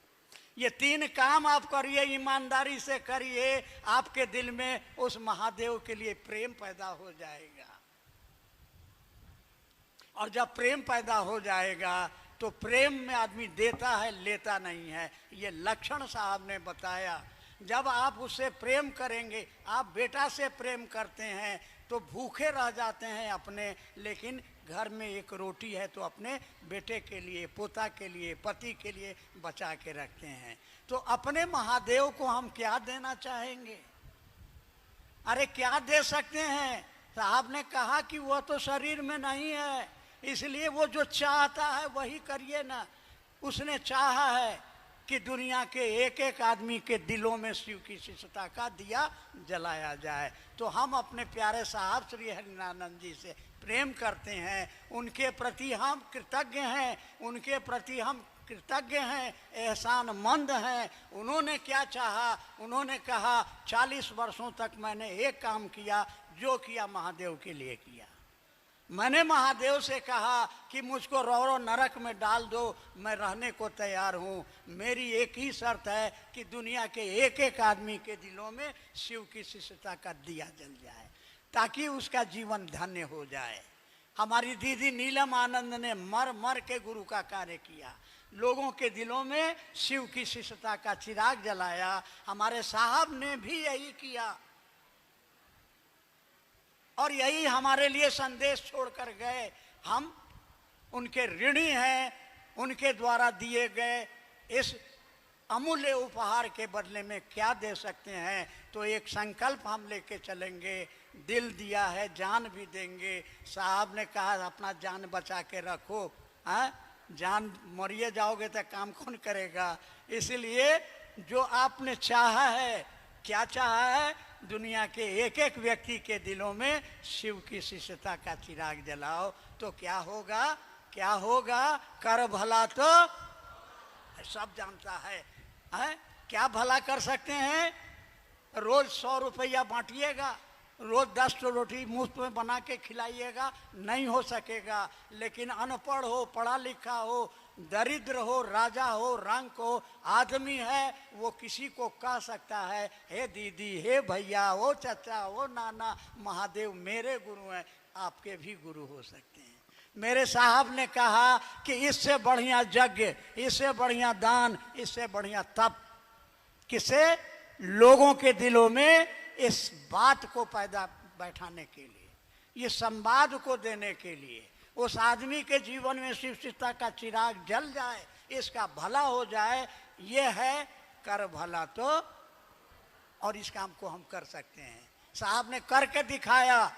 ये 3 काम आप करिए, ईमानदारी से करिए, आपके दिल में उस महादेव के लिए प्रेम पैदा हो जाएगा। और जब प्रेम पैदा हो जाएगा तो प्रेम में आदमी देता है, लेता नहीं है। ये लक्षण साहब ने बताया। जब आप उससे प्रेम करेंगे, आप बेटा से प्रेम करते हैं तो भूखे रह जाते हैं अपने, लेकिन घर में एक रोटी है तो अपने बेटे के लिए, पोता के लिए, पति के लिए बचा के रखते हैं। तो अपने महादेव को हम क्या देना चाहेंगे? अरे क्या दे सकते हैं? साहब ने कहा कि वह तो शरीर में नहीं है, इसलिए वो जो चाहता है वही करिए ना। उसने चाहा है कि दुनिया के एक एक आदमी के दिलों में शिव की शिष्यता का दिया जलाया जाए। तो हम अपने प्यारे साहब श्री हरिनानंद जी से प्रेम करते हैं, उनके प्रति हम कृतज्ञ हैं, उनके प्रति हम कृतज्ञ हैं, एहसानमंद हैं। उन्होंने क्या चाहा? उन्होंने कहा 40 वर्षों तक मैंने एक काम किया, जो किया महादेव के लिए किया। मैंने महादेव से कहा कि मुझको रौरो नरक में डाल दो, मैं रहने को तैयार हूँ। मेरी एक ही शर्त है कि दुनिया के एक एक आदमी के दिलों में शिव की शिष्यता का दिया जल जाए, ताकि उसका जीवन धन्य हो जाए। हमारी दीदी नीलम आनंद ने मर मर के गुरु का कार्य किया, लोगों के दिलों में शिव की शिष्यता का चिराग जलाया। हमारे साहब ने भी यही किया और यही हमारे लिए संदेश छोड़कर गए। हम उनके ऋणी हैं। उनके द्वारा दिए गए इस अमूल्य उपहार के बदले में क्या दे सकते हैं? तो एक संकल्प हम लेके चलेंगे। दिल दिया है, जान भी देंगे। साहब ने कहा अपना जान बचा के रखो। जान मरिए जाओगे तो काम कौन करेगा? इसलिए जो आपने चाहा है, क्या चाहा है? दुनिया के एक एक व्यक्ति के दिलों में शिव की शिष्यता का चिराग जलाओ। तो क्या होगा? क्या होगा? कर भला तो सब जानता है। क्या भला कर सकते हैं? रोज 100 रुपया बांटिएगा, रोज 10 रोटी मुफ्त में बना के खिलाइएगा, नहीं हो सकेगा। लेकिन अनपढ़ हो, पढ़ा लिखा हो, दरिद्र हो, राजा हो, रंक हो, आदमी है, वो किसी को कह सकता है, हे दीदी, हे भैया, ओ चाचा, ओ नाना, महादेव मेरे गुरु हैं। आपके भी गुरु हो सकते हैं। मेरे साहब ने कहा कि इससे बढ़िया यज्ञ, इससे बढ़िया दान, इससे बढ़िया तप किसे? लोगों के दिलों में इस बात को पैदा बैठाने के लिए, ये संवाद को देने के लिए, उस आदमी के जीवन में शिव शिष्यता का चिराग जल जाए, इसका भला हो जाए। ये है कर भला तो। और इस काम को हम कर सकते हैं। साहब ने करके दिखाया।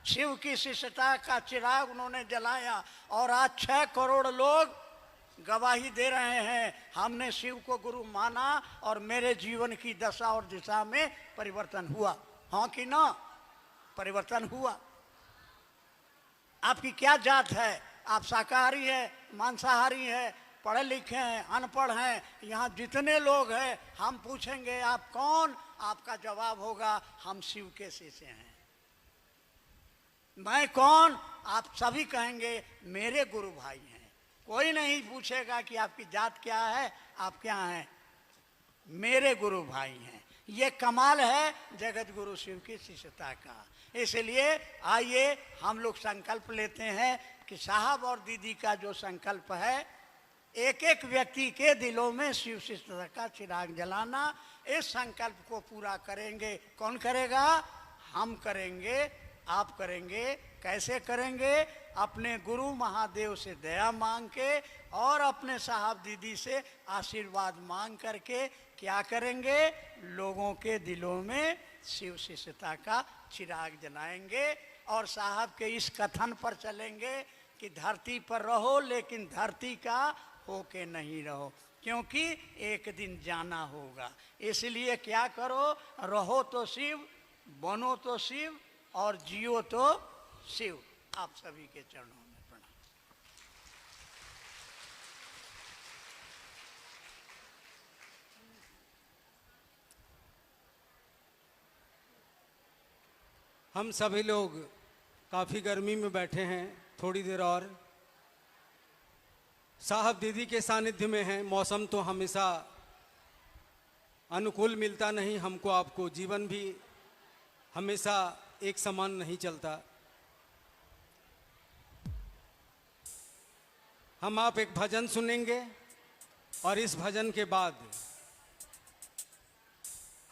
शिव की शिष्यता का चिराग उन्होंने जलाया और आज 6 करोड़ लोग गवाही दे रहे हैं, हमने शिव को गुरु माना और मेरे जीवन की दशा और दिशा में परिवर्तन हुआ। हाँ कि ना? परिवर्तन हुआ। आपकी क्या जात है? आप शाकाहारी है, मांसाहारी है, पढ़े लिखे हैं, अनपढ़ हैं? यहाँ जितने लोग हैं, हम पूछेंगे आप कौन? आपका जवाब होगा हम शिव के शिष्य हैं। मैं कौन? आप सभी कहेंगे मेरे गुरु भाई हैं। कोई नहीं पूछेगा कि आपकी जात क्या है, आप क्या हैं। मेरे गुरु भाई हैं। ये कमाल है जगत गुरु शिव की शिष्यता का। इसलिए आइए हम लोग संकल्प लेते हैं कि साहब और दीदी का जो संकल्प है, एक एक व्यक्ति के दिलों में शिव शिष्यता का चिराग जलाना, इस संकल्प को पूरा करेंगे। कौन करेगा? हम करेंगे, आप करेंगे। कैसे करेंगे? अपने गुरु महादेव से दया मांग के और अपने साहब दीदी से आशीर्वाद मांग करके क्या करेंगे? लोगों के दिलों में शिव शिष्यता का चिराग जलाएंगे और साहब के इस कथन पर चलेंगे कि धरती पर रहो लेकिन धरती का होके नहीं रहो, क्योंकि एक दिन जाना होगा। इसलिए क्या करो? रहो तो शिव, बनो तो शिव और जियो तो शिव। आप सभी के चरणों में प्रणाम। हम सभी लोग काफ़ी गर्मी में बैठे हैं, थोड़ी देर और साहब दीदी के सानिध्य में हैं। मौसम तो हमेशा अनुकूल मिलता नहीं हमको आपको, जीवन भी हमेशा एक समान नहीं चलता। हम आप एक भजन सुनेंगे और इस भजन के बाद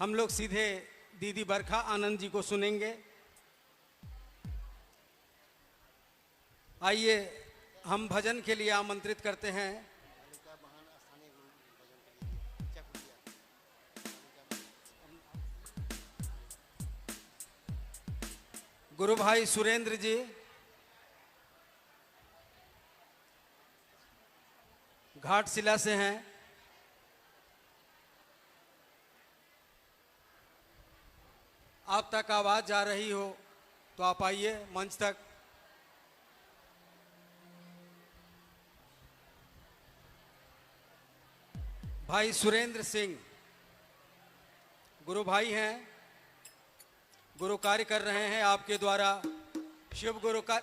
हम लोग सीधे दीदी बरखा आनंद जी को सुनेंगे। आइए हम भजन के लिए आमंत्रित करते हैं गुरु भाई सुरेंद्र जी, घाटशिला से हैं। आप तक आवाज जा रही हो तो आप आइए मंच तक। भाई सुरेंद्र सिंह गुरु भाई हैं, गुरु कार्य कर रहे हैं आपके द्वारा। शिव गुरु का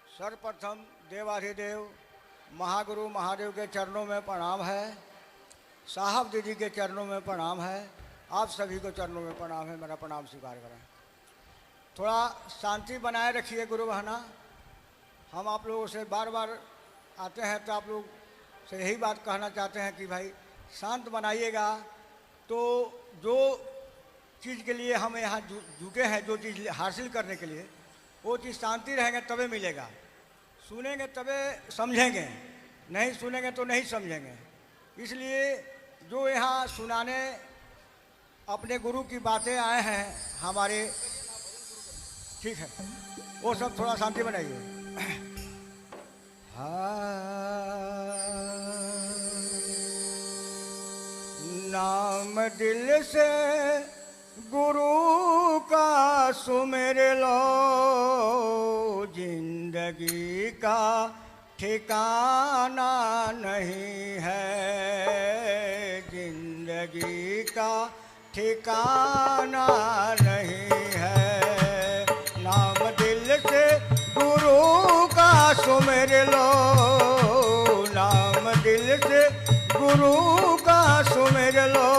सर्वप्रथम देवाधिदेव महागुरु महादेव के चरणों में प्रणाम है। साहब दीदी के चरणों में प्रणाम है। आप सभी को चरणों में प्रणाम है। मेरा प्रणाम स्वीकार करें। थोड़ा शांति बनाए रखिए गुरु बहना। हम आप लोगों से बार बार आते हैं तो आप लोग से यही बात कहना चाहते हैं कि भाई शांत बनाइएगा। तो जो चीज़ के लिए हम यहाँ जुटे हैं, जो चीज़ हासिल करने के लिए, वो चीज़ शांति रहेंगे तभी मिलेगा। सुनेंगे तभी समझेंगे, नहीं सुनेंगे तो नहीं समझेंगे। इसलिए जो यहाँ सुनाने अपने गुरु की बातें आए हैं हमारे, ठीक है, वो सब थोड़ा शांति बनाइए। नाम दिल से गुरु का सुमिर लो, जिंदगी का ठिकाना नहीं है, जिंदगी का ठिकाना नहीं है। नाम दिल से गुरु का सुमिर लो, नाम दिल से गुरु का सुमिर लो,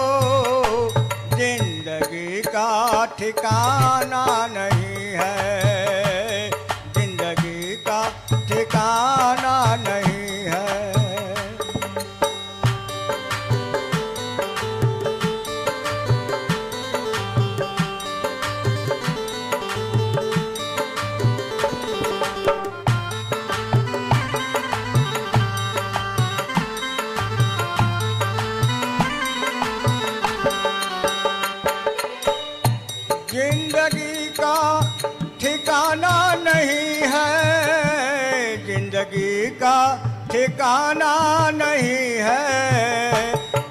जिंदगी का ठिकाना नहीं है, जिंदगी का ठिकाना नहीं है। जिंदगी का ठिकाना नहीं है, जिंदगी का ठिकाना नहीं है,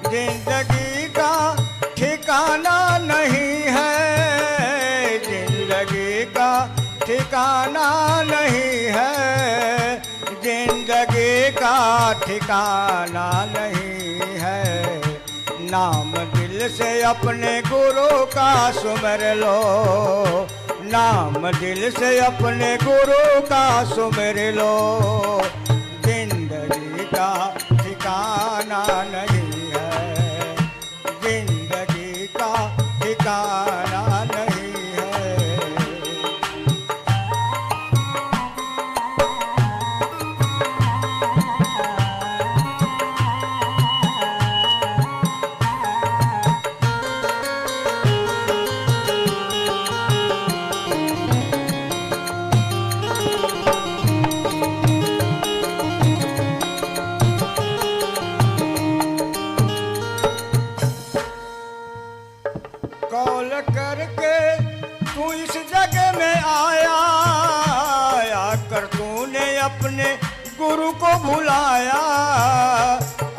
जिंदगी का ठिकाना नहीं है, जिंदगी का ठिकाना नहीं है, जिंदगी का ठिकाना नहीं है। नाम दिल से अपने गुरु का सुमिर लो, नाम दिल से अपने गुरु का सुमिर लो, जिंदगी का ठिकाना नहीं है, जिंदगी का ठिकाना नहीं है। को भुलाया,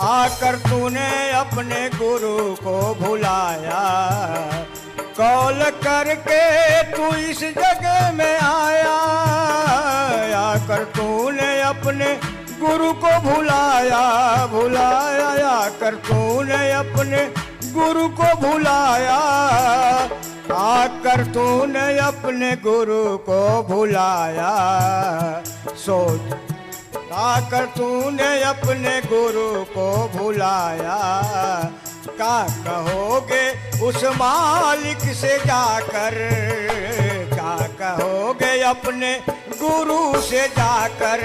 आकर तूने अपने गुरु को भुलाया। कौल करके तू इस जगह में आया, आकर तूने अपने गुरु को भुलाया, भुलाया आकर तूने अपने गुरु को भुलाया, आकर तूने अपने गुरु को भुलाया। सोच आकर तूने अपने गुरु को भुलाया, क्या कहोगे उस मालिक से जाकर, क्या कहोगे अपने गुरु से जाकर।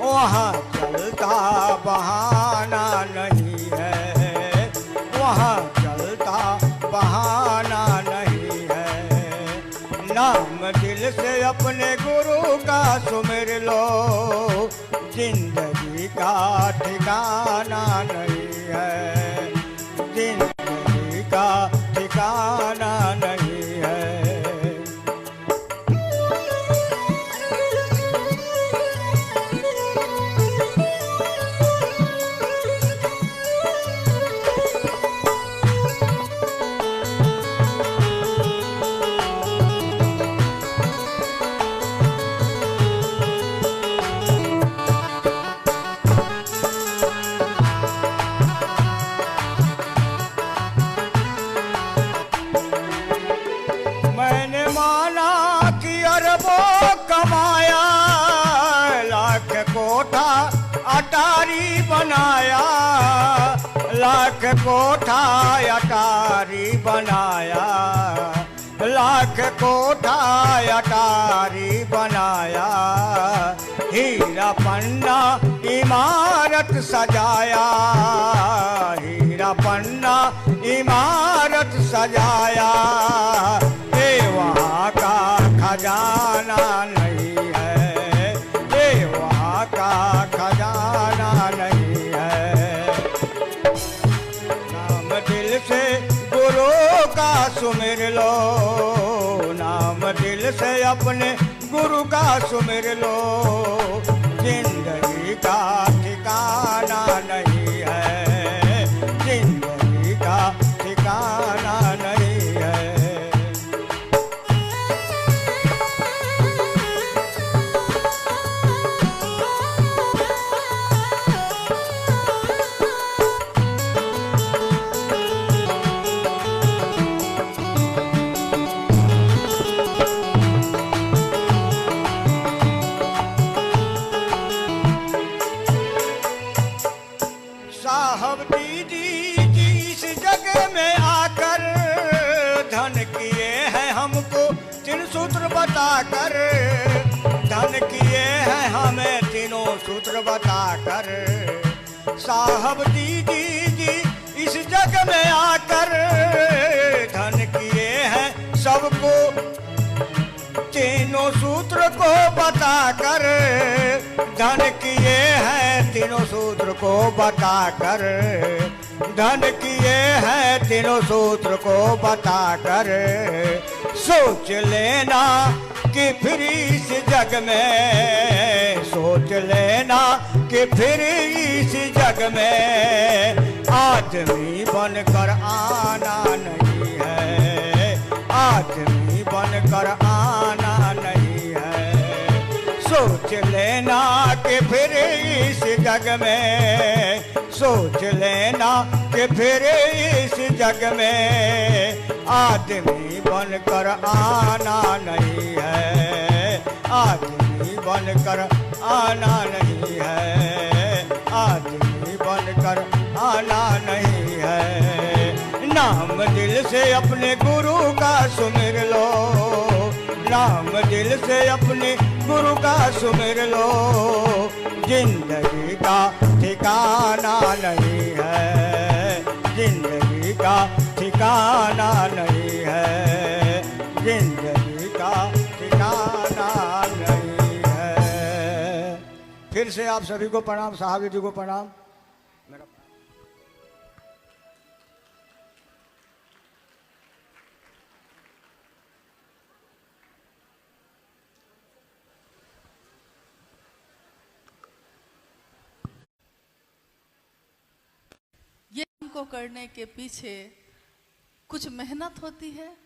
वहाँ चलता बहाना नहीं है, वहाँ चलता बहाना नहीं है। नाम दिल से अपने गुरु का सुमिर लो, जिंदगी का ठिकाना नहीं है, जिंदगी का ठिकाना नहीं है। मैंने माना कि अरबों कमाया, लाख कोठा अटारी बनाया, लाख कोठा अटारी बनाया, लाख कोठा अटारी बनाया। हीरा पन्ना इमारत सजाया, हीरा पन्ना इमारत सजाया। ये वहाँ का खजाना नहीं है, ये वहाँ का खजाना नहीं है। नाम दिल से गुरु का सुमिर लो, नाम दिल से अपने गुरु का सुमिर लो, जिंदगी का ठिकाना नहीं है, जिंदगी का ठिकाना नहीं है। साहब दीदी जी इस जगह में आकर धन किए हैं हमको तीन सूत्र बताकर, धन किए हैं हमें तीनों सूत्र बताकर। साहब दीदी जी इस जगह में आकर धन किए हैं सबको तीनों सूत्र को बताकर, धन किए हैं तीनों सूत्र को बताकर, धन किए हैं तीनों सूत्र को बताकर। सोच लेना कि फिर इस जग में, सोच लेना कि फिर इस जग में आदमी बनकर आना नहीं है, आदमी बनकर आना नहीं है। सोच लेना कि फिर इस जग में, सोच लेना कि फिर इस जग में आदमी बनकर आना नहीं है, आदमी बनकर आना नहीं है, आदमी बनकर आना नहीं है। नाम दिल से अपने गुरु का सुमिर लो, नाम दिल से अपने गुरु का सुमिर लो, जिंदगी का ठिकाना नहीं है, जिंदगी का ठिकाना नहीं है, जिंदगी का ठिकाना नहीं है। फिर से आप सभी को प्रणाम, साहब जी को प्रणाम। को करने के पीछे कुछ मेहनत होती है,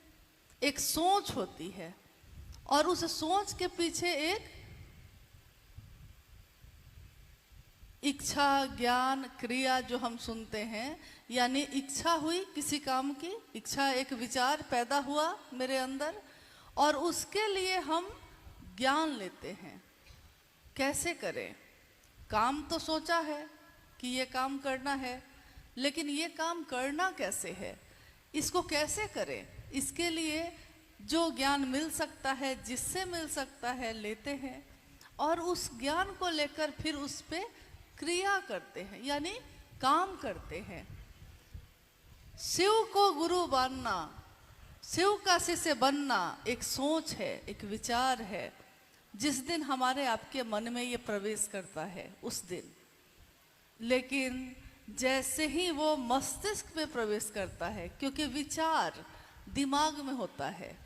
एक सोच होती है, और उस सोच के पीछे एक इच्छा, ज्ञान, क्रिया जो हम सुनते हैं, यानी इच्छा हुई किसी काम की, इच्छा एक विचार पैदा हुआ मेरे अंदर, और उसके लिए हम ज्ञान लेते हैं। कैसे करें? काम तो सोचा है कि ये काम करना है, लेकिन ये काम करना कैसे है, इसको कैसे करें? इसके लिए जो ज्ञान मिल सकता है, जिससे मिल सकता है, लेते हैं, और उस ज्ञान को लेकर फिर उस पे क्रिया करते हैं, यानी काम करते हैं। शिव को गुरु मानना, शिव का शिष्य बनना एक सोच है, एक विचार है। जिस दिन हमारे आपके मन में ये प्रवेश करता है उस दिन, लेकिन जैसे ही वो मस्तिष्क में प्रवेश करता है, क्योंकि विचार दिमाग में होता है,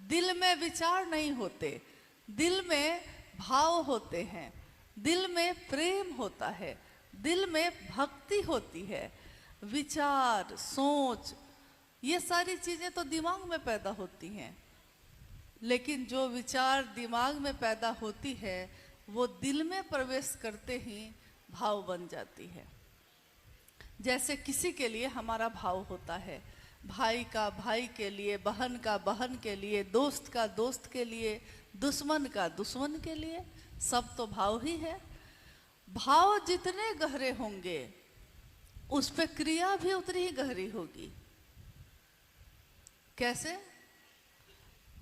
दिल में विचार नहीं होते, दिल में भाव होते हैं, दिल में प्रेम होता है, दिल में भक्ति होती है। विचार, सोच, ये सारी चीजें तो दिमाग में पैदा होती हैं, लेकिन जो विचार दिमाग में पैदा होती है वो दिल में प्रवेश करते ही भाव बन जाती है। जैसे किसी के लिए हमारा भाव होता है, भाई का भाई के लिए, बहन का बहन के लिए, दोस्त का दोस्त के लिए, दुश्मन का दुश्मन के लिए, सब तो भाव ही है। भाव जितने गहरे होंगे उस पे क्रिया भी उतनी ही गहरी होगी। कैसे?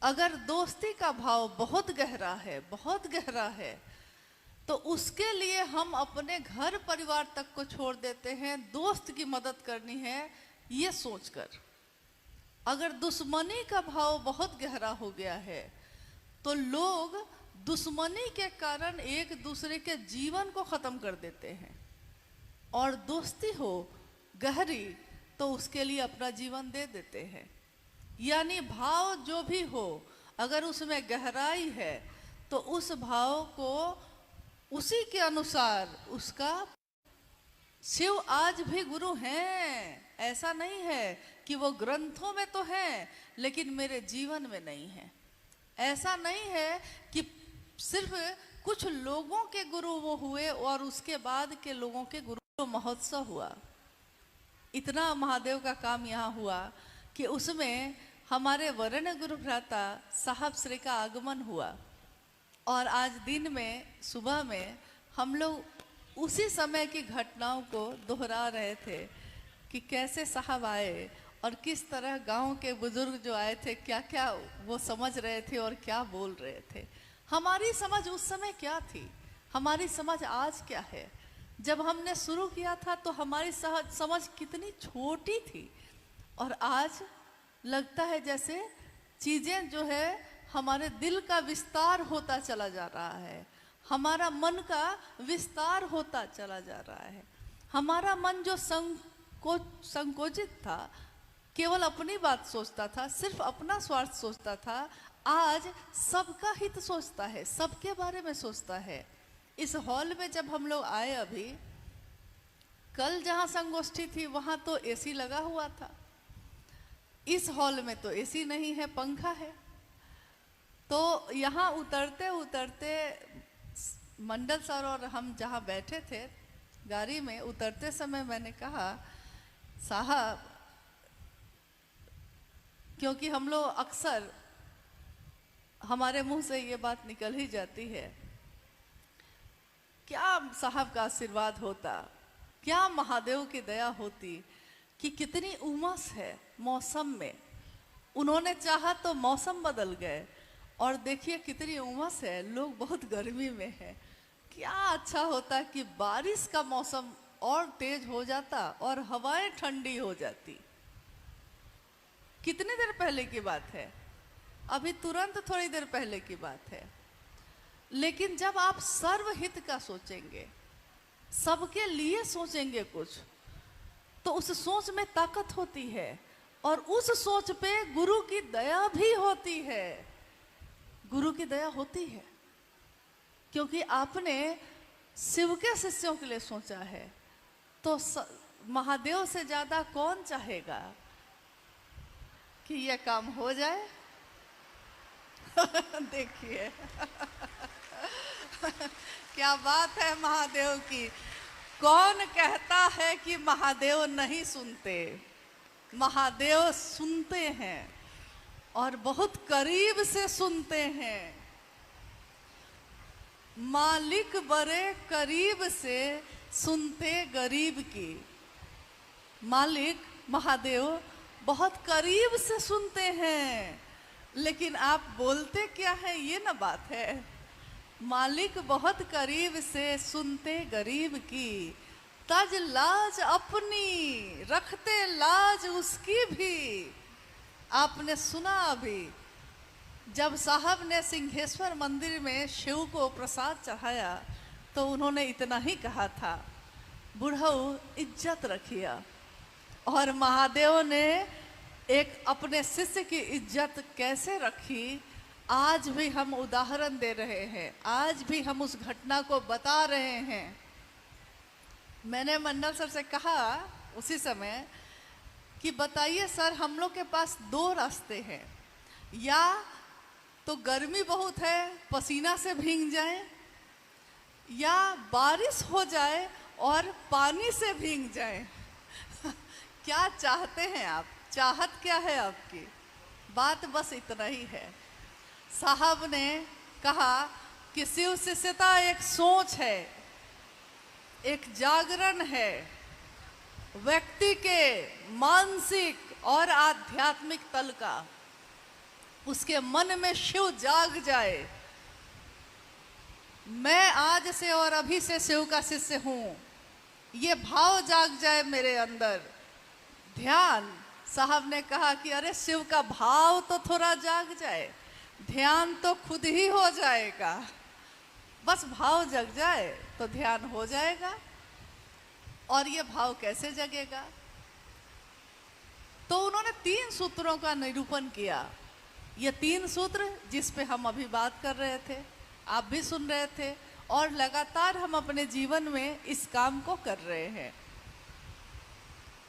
अगर दोस्ती का भाव बहुत गहरा है, बहुत गहरा है, तो उसके लिए हम अपने घर परिवार तक को छोड़ देते हैं, दोस्त की मदद करनी है ये सोचकर। अगर दुश्मनी का भाव बहुत गहरा हो गया है तो लोग दुश्मनी के कारण एक दूसरे के जीवन को खत्म कर देते हैं, और दोस्ती हो गहरी तो उसके लिए अपना जीवन दे देते हैं। यानी भाव जो भी हो, अगर उसमें गहराई है तो उस भाव को उसी के अनुसार उसका। शिव आज भी गुरु हैं, ऐसा नहीं है कि वो ग्रंथों में तो हैं लेकिन मेरे जीवन में नहीं है। ऐसा नहीं है कि सिर्फ कुछ लोगों के गुरु वो हुए और उसके बाद के लोगों के गुरु महोत्सव हुआ। इतना महादेव का काम यहाँ हुआ कि उसमें हमारे वर्ण गुरु भ्राता साहब श्री का आगमन हुआ, और आज दिन में सुबह में हम लोग उसी समय की घटनाओं को दोहरा रहे थे कि कैसे साहब आए और किस तरह गांव के बुजुर्ग जो आए थे क्या क्या वो समझ रहे थे और क्या बोल रहे थे। हमारी समझ उस समय क्या थी, हमारी समझ आज क्या है। जब हमने शुरू किया था तो हमारी समझ कितनी छोटी थी, और आज लगता है जैसे चीज़ें जो है हमारे दिल का विस्तार होता चला जा रहा है, हमारा मन का विस्तार होता चला जा रहा है। हमारा मन जो संकोचित था, केवल अपनी बात सोचता था, सिर्फ अपना स्वार्थ सोचता था, आज सबका हित सोचता है, सबके बारे में सोचता है। इस हॉल में जब हम लोग आए, अभी कल जहाँ संगोष्ठी थी वहाँ तो एसी लगा हुआ था, इस हॉल में तो एसी नहीं है, पंखा है। तो यहाँ उतरते उतरते मंडल सर और हम जहाँ बैठे थे गाड़ी में, उतरते समय मैंने कहा साहब, क्योंकि हम लोग अक्सर हमारे मुंह से ये बात निकल ही जाती है, क्या साहब का आशीर्वाद होता, क्या महादेव की दया होती कि कितनी उमस है मौसम में। उन्होंने चाहा तो मौसम बदल गए और देखिए कितनी उमस है, लोग बहुत गर्मी में है। क्या अच्छा होता कि बारिश का मौसम और तेज हो जाता और हवाएं ठंडी हो जाती। कितनी देर पहले की बात है, अभी तुरंत थोड़ी देर पहले की बात है। लेकिन जब आप सर्वहित का सोचेंगे, सबके लिए सोचेंगे कुछ, तो उस सोच में ताकत होती है और उस सोच पे गुरु की दया भी होती है। गुरु की दया होती है क्योंकि आपने शिव के शिष्यों के लिए सोचा है, तो महादेव से ज्यादा कौन चाहेगा कि यह काम हो जाए? देखिए क्या बात है महादेव की। कौन कहता है कि महादेव नहीं सुनते? महादेव सुनते हैं और बहुत करीब से सुनते हैं। मालिक बड़े करीब से सुनते गरीब की। मालिक महादेव बहुत करीब से सुनते हैं, लेकिन आप बोलते क्या है ये ना बात है। मालिक बहुत करीब से सुनते गरीब की, तज लाज अपनी रखते लाज उसकी भी। आपने सुना अभी जब साहब ने सिंहेश्वर मंदिर में शिव को प्रसाद चढ़ाया तो उन्होंने इतना ही कहा था, बुढ़ऊ इज्जत रखिए। और महादेव ने एक अपने शिष्य की इज्जत कैसे रखी, आज भी हम उदाहरण दे रहे हैं, आज भी हम उस घटना को बता रहे हैं। मैंने मंडल सर से कहा उसी समय कि बताइए सर, हम लोग के पास दो रास्ते हैं, या तो गर्मी बहुत है पसीना से भीग जाए, या बारिश हो जाए और पानी से भीग जाए। क्या चाहते हैं आप? चाहत क्या है आपकी? बात बस इतना ही है। साहब ने कहा कि शिव शिष्यता एक सोच है, एक जागरण है, व्यक्ति के मानसिक और आध्यात्मिक तल का। उसके मन में शिव जाग जाए। मैं आज से और अभी से शिव का शिष्य हूं, ये भाव जाग जाए मेरे अंदर। ध्यान, साहब ने कहा कि अरे शिव का भाव तो थोड़ा जाग जाए, ध्यान तो खुद ही हो जाएगा। बस भाव जग जाए तो ध्यान हो जाएगा। और ये भाव कैसे जगेगा? तो उन्होंने 3 सूत्रों का निरूपण किया। ये 3 सूत्र जिस पे हम अभी बात कर रहे थे, आप भी सुन रहे थे, और लगातार हम अपने जीवन में इस काम को कर रहे हैं।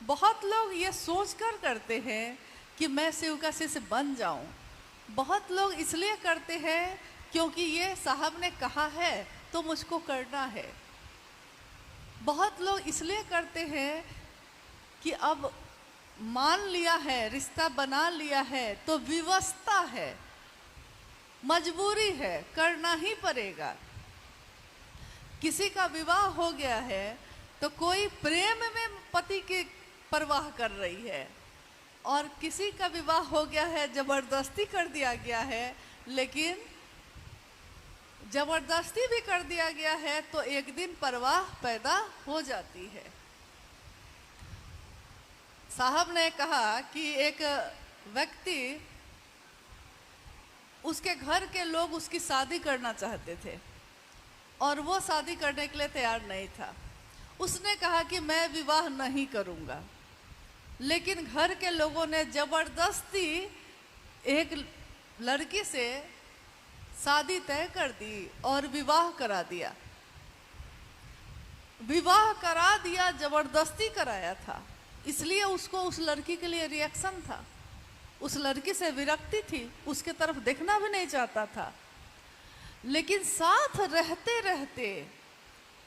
बहुत लोग ये सोचकर करते हैं कि मैं शिव का शिष्य बन जाऊं। बहुत लोग इसलिए करते हैं क्योंकि ये साहब ने कहा है तो मुझको करना है। बहुत लोग इसलिए करते हैं कि अब मान लिया है, रिश्ता बना लिया है तो विवशता है, मजबूरी है, करना ही पड़ेगा। किसी का विवाह हो गया है तो कोई प्रेम में पति की परवाह कर रही है, और किसी का विवाह हो गया है जबरदस्ती कर दिया गया है। लेकिन जबरदस्ती भी कर दिया गया है तो एक दिन परवाह पैदा हो जाती है। साहब ने कहा कि एक व्यक्ति, उसके घर के लोग उसकी शादी करना चाहते थे और वो शादी करने के लिए तैयार नहीं था। उसने कहा कि मैं विवाह नहीं करूंगा, लेकिन घर के लोगों ने जबरदस्ती एक लड़की से शादी तय कर दी और विवाह करा दिया। विवाह करा दिया, जबरदस्ती कराया था, इसलिए उसको उस लड़की के लिए रिएक्शन था। उस लड़की से विरक्ति थी, उसके तरफ देखना भी नहीं चाहता था। लेकिन साथ रहते रहते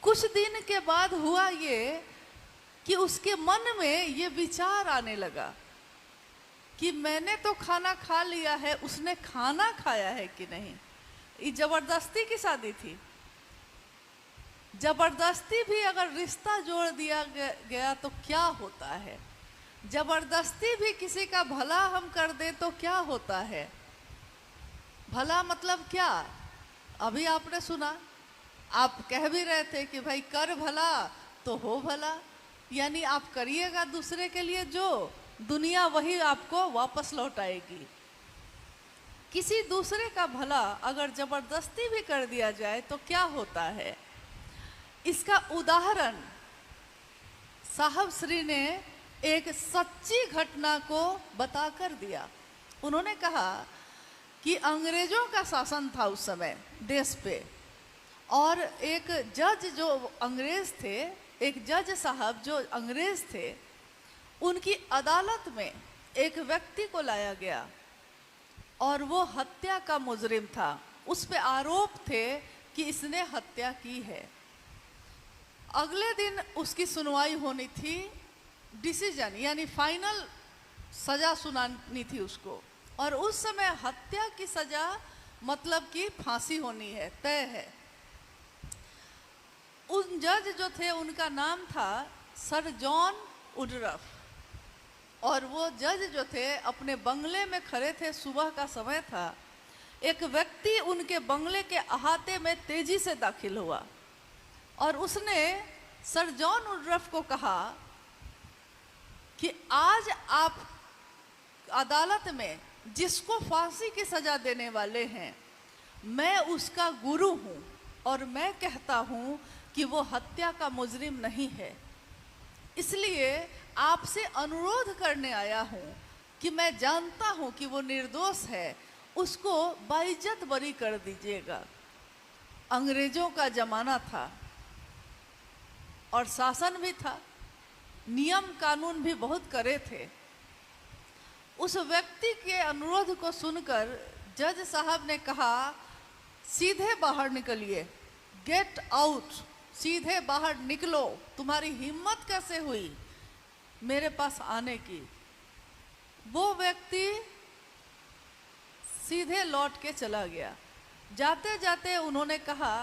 कुछ दिन के बाद हुआ ये कि उसके मन में ये विचार आने लगा कि मैंने तो खाना खा लिया है, उसने खाना खाया है कि नहीं। ये जबरदस्ती की शादी थी। जबरदस्ती भी अगर रिश्ता जोड़ दिया गया तो क्या होता है? जबरदस्ती भी किसी का भला हम कर दे तो क्या होता है? भला मतलब क्या? अभी आपने सुना, आप कह भी रहे थे कि भाई कर भला तो हो भला, यानी आप करिएगा दूसरे के लिए जो दुनिया वही आपको वापस लौटाएगी। किसी दूसरे का भला अगर जबरदस्ती भी कर दिया जाए तो क्या होता है? इसका उदाहरण साहब श्री ने एक सच्ची घटना को बताकर दिया। उन्होंने कहा कि अंग्रेजों का शासन था उस समय देश पे, और एक जज जो अंग्रेज थे एक जज साहब जो अंग्रेज थे, उनकी अदालत में एक व्यक्ति को लाया गया और वो हत्या का मुजरिम था। उस पे आरोप थे कि इसने हत्या की है। अगले दिन उसकी सुनवाई होनी थी, डिसीजन यानी फाइनल सजा सुनानी थी उसको, और उस समय हत्या की सजा मतलब कि फांसी होनी है, तय है। उन जज जो थे उनका नाम था सर जॉन वुडरफ, और वो जज जो थे अपने बंगले में खड़े थे, सुबह का समय था। एक व्यक्ति उनके बंगले के अहाते में तेजी से दाखिल हुआ और उसने सर जॉन वुडरफ को कहा कि आज आप अदालत में जिसको फांसी की सजा देने वाले हैं, मैं उसका गुरु हूं और मैं कहता हूं कि वो हत्या का मुजरिम नहीं है। इसलिए आपसे अनुरोध करने आया हूं कि मैं जानता हूं कि वो निर्दोष है, उसको बाइज्जत बरी कर दीजिएगा। अंग्रेजों का जमाना था और शासन भी था, नियम कानून भी बहुत कड़े थे। उस व्यक्ति के अनुरोध को सुनकर जज साहब ने कहा, सीधे बाहर निकलिए, गेट आउट, सीधे बाहर निकलो, तुम्हारी हिम्मत कैसे हुई मेरे पास आने की। वो व्यक्ति सीधे लौट के चला गया। जाते जाते उन्होंने कहा